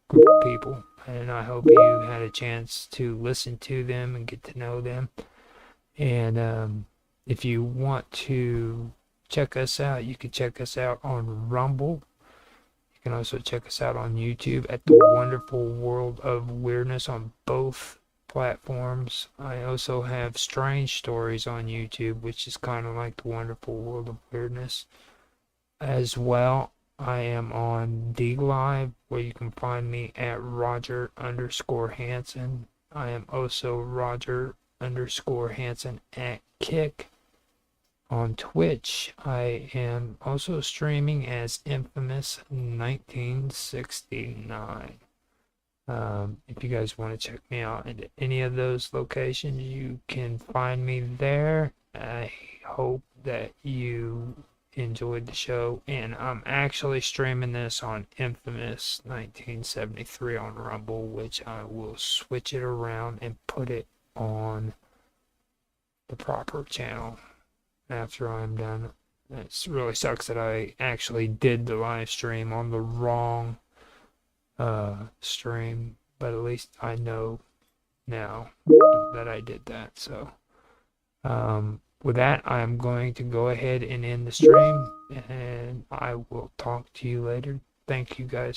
group of people, and I hope you had a chance to listen to them and get to know them. And if you want to check us out, you can check us out on Rumble. You can also check us out on YouTube at The Wonderful World of Weirdness on both platforms. I also have Strange Stories on YouTube, which is kind of like The Wonderful World of Weirdness as well. I am on DLive, where you can find me at Roger_Hansen. I am also Roger_Hansen at Kick. On Twitch, I am also streaming as Infamous 1969. If you guys want to check me out at any of those locations, you can find me there. I hope that you enjoyed the show, and I'm actually streaming this on Infamous 1973 on Rumble, which I will switch it around and put it on the proper channel after I'm done. It really sucks that I actually did the live stream on the wrong stream, but at least I know now that I did that. So with that, I'm going to go ahead and end the stream, and I will talk to you later. Thank you guys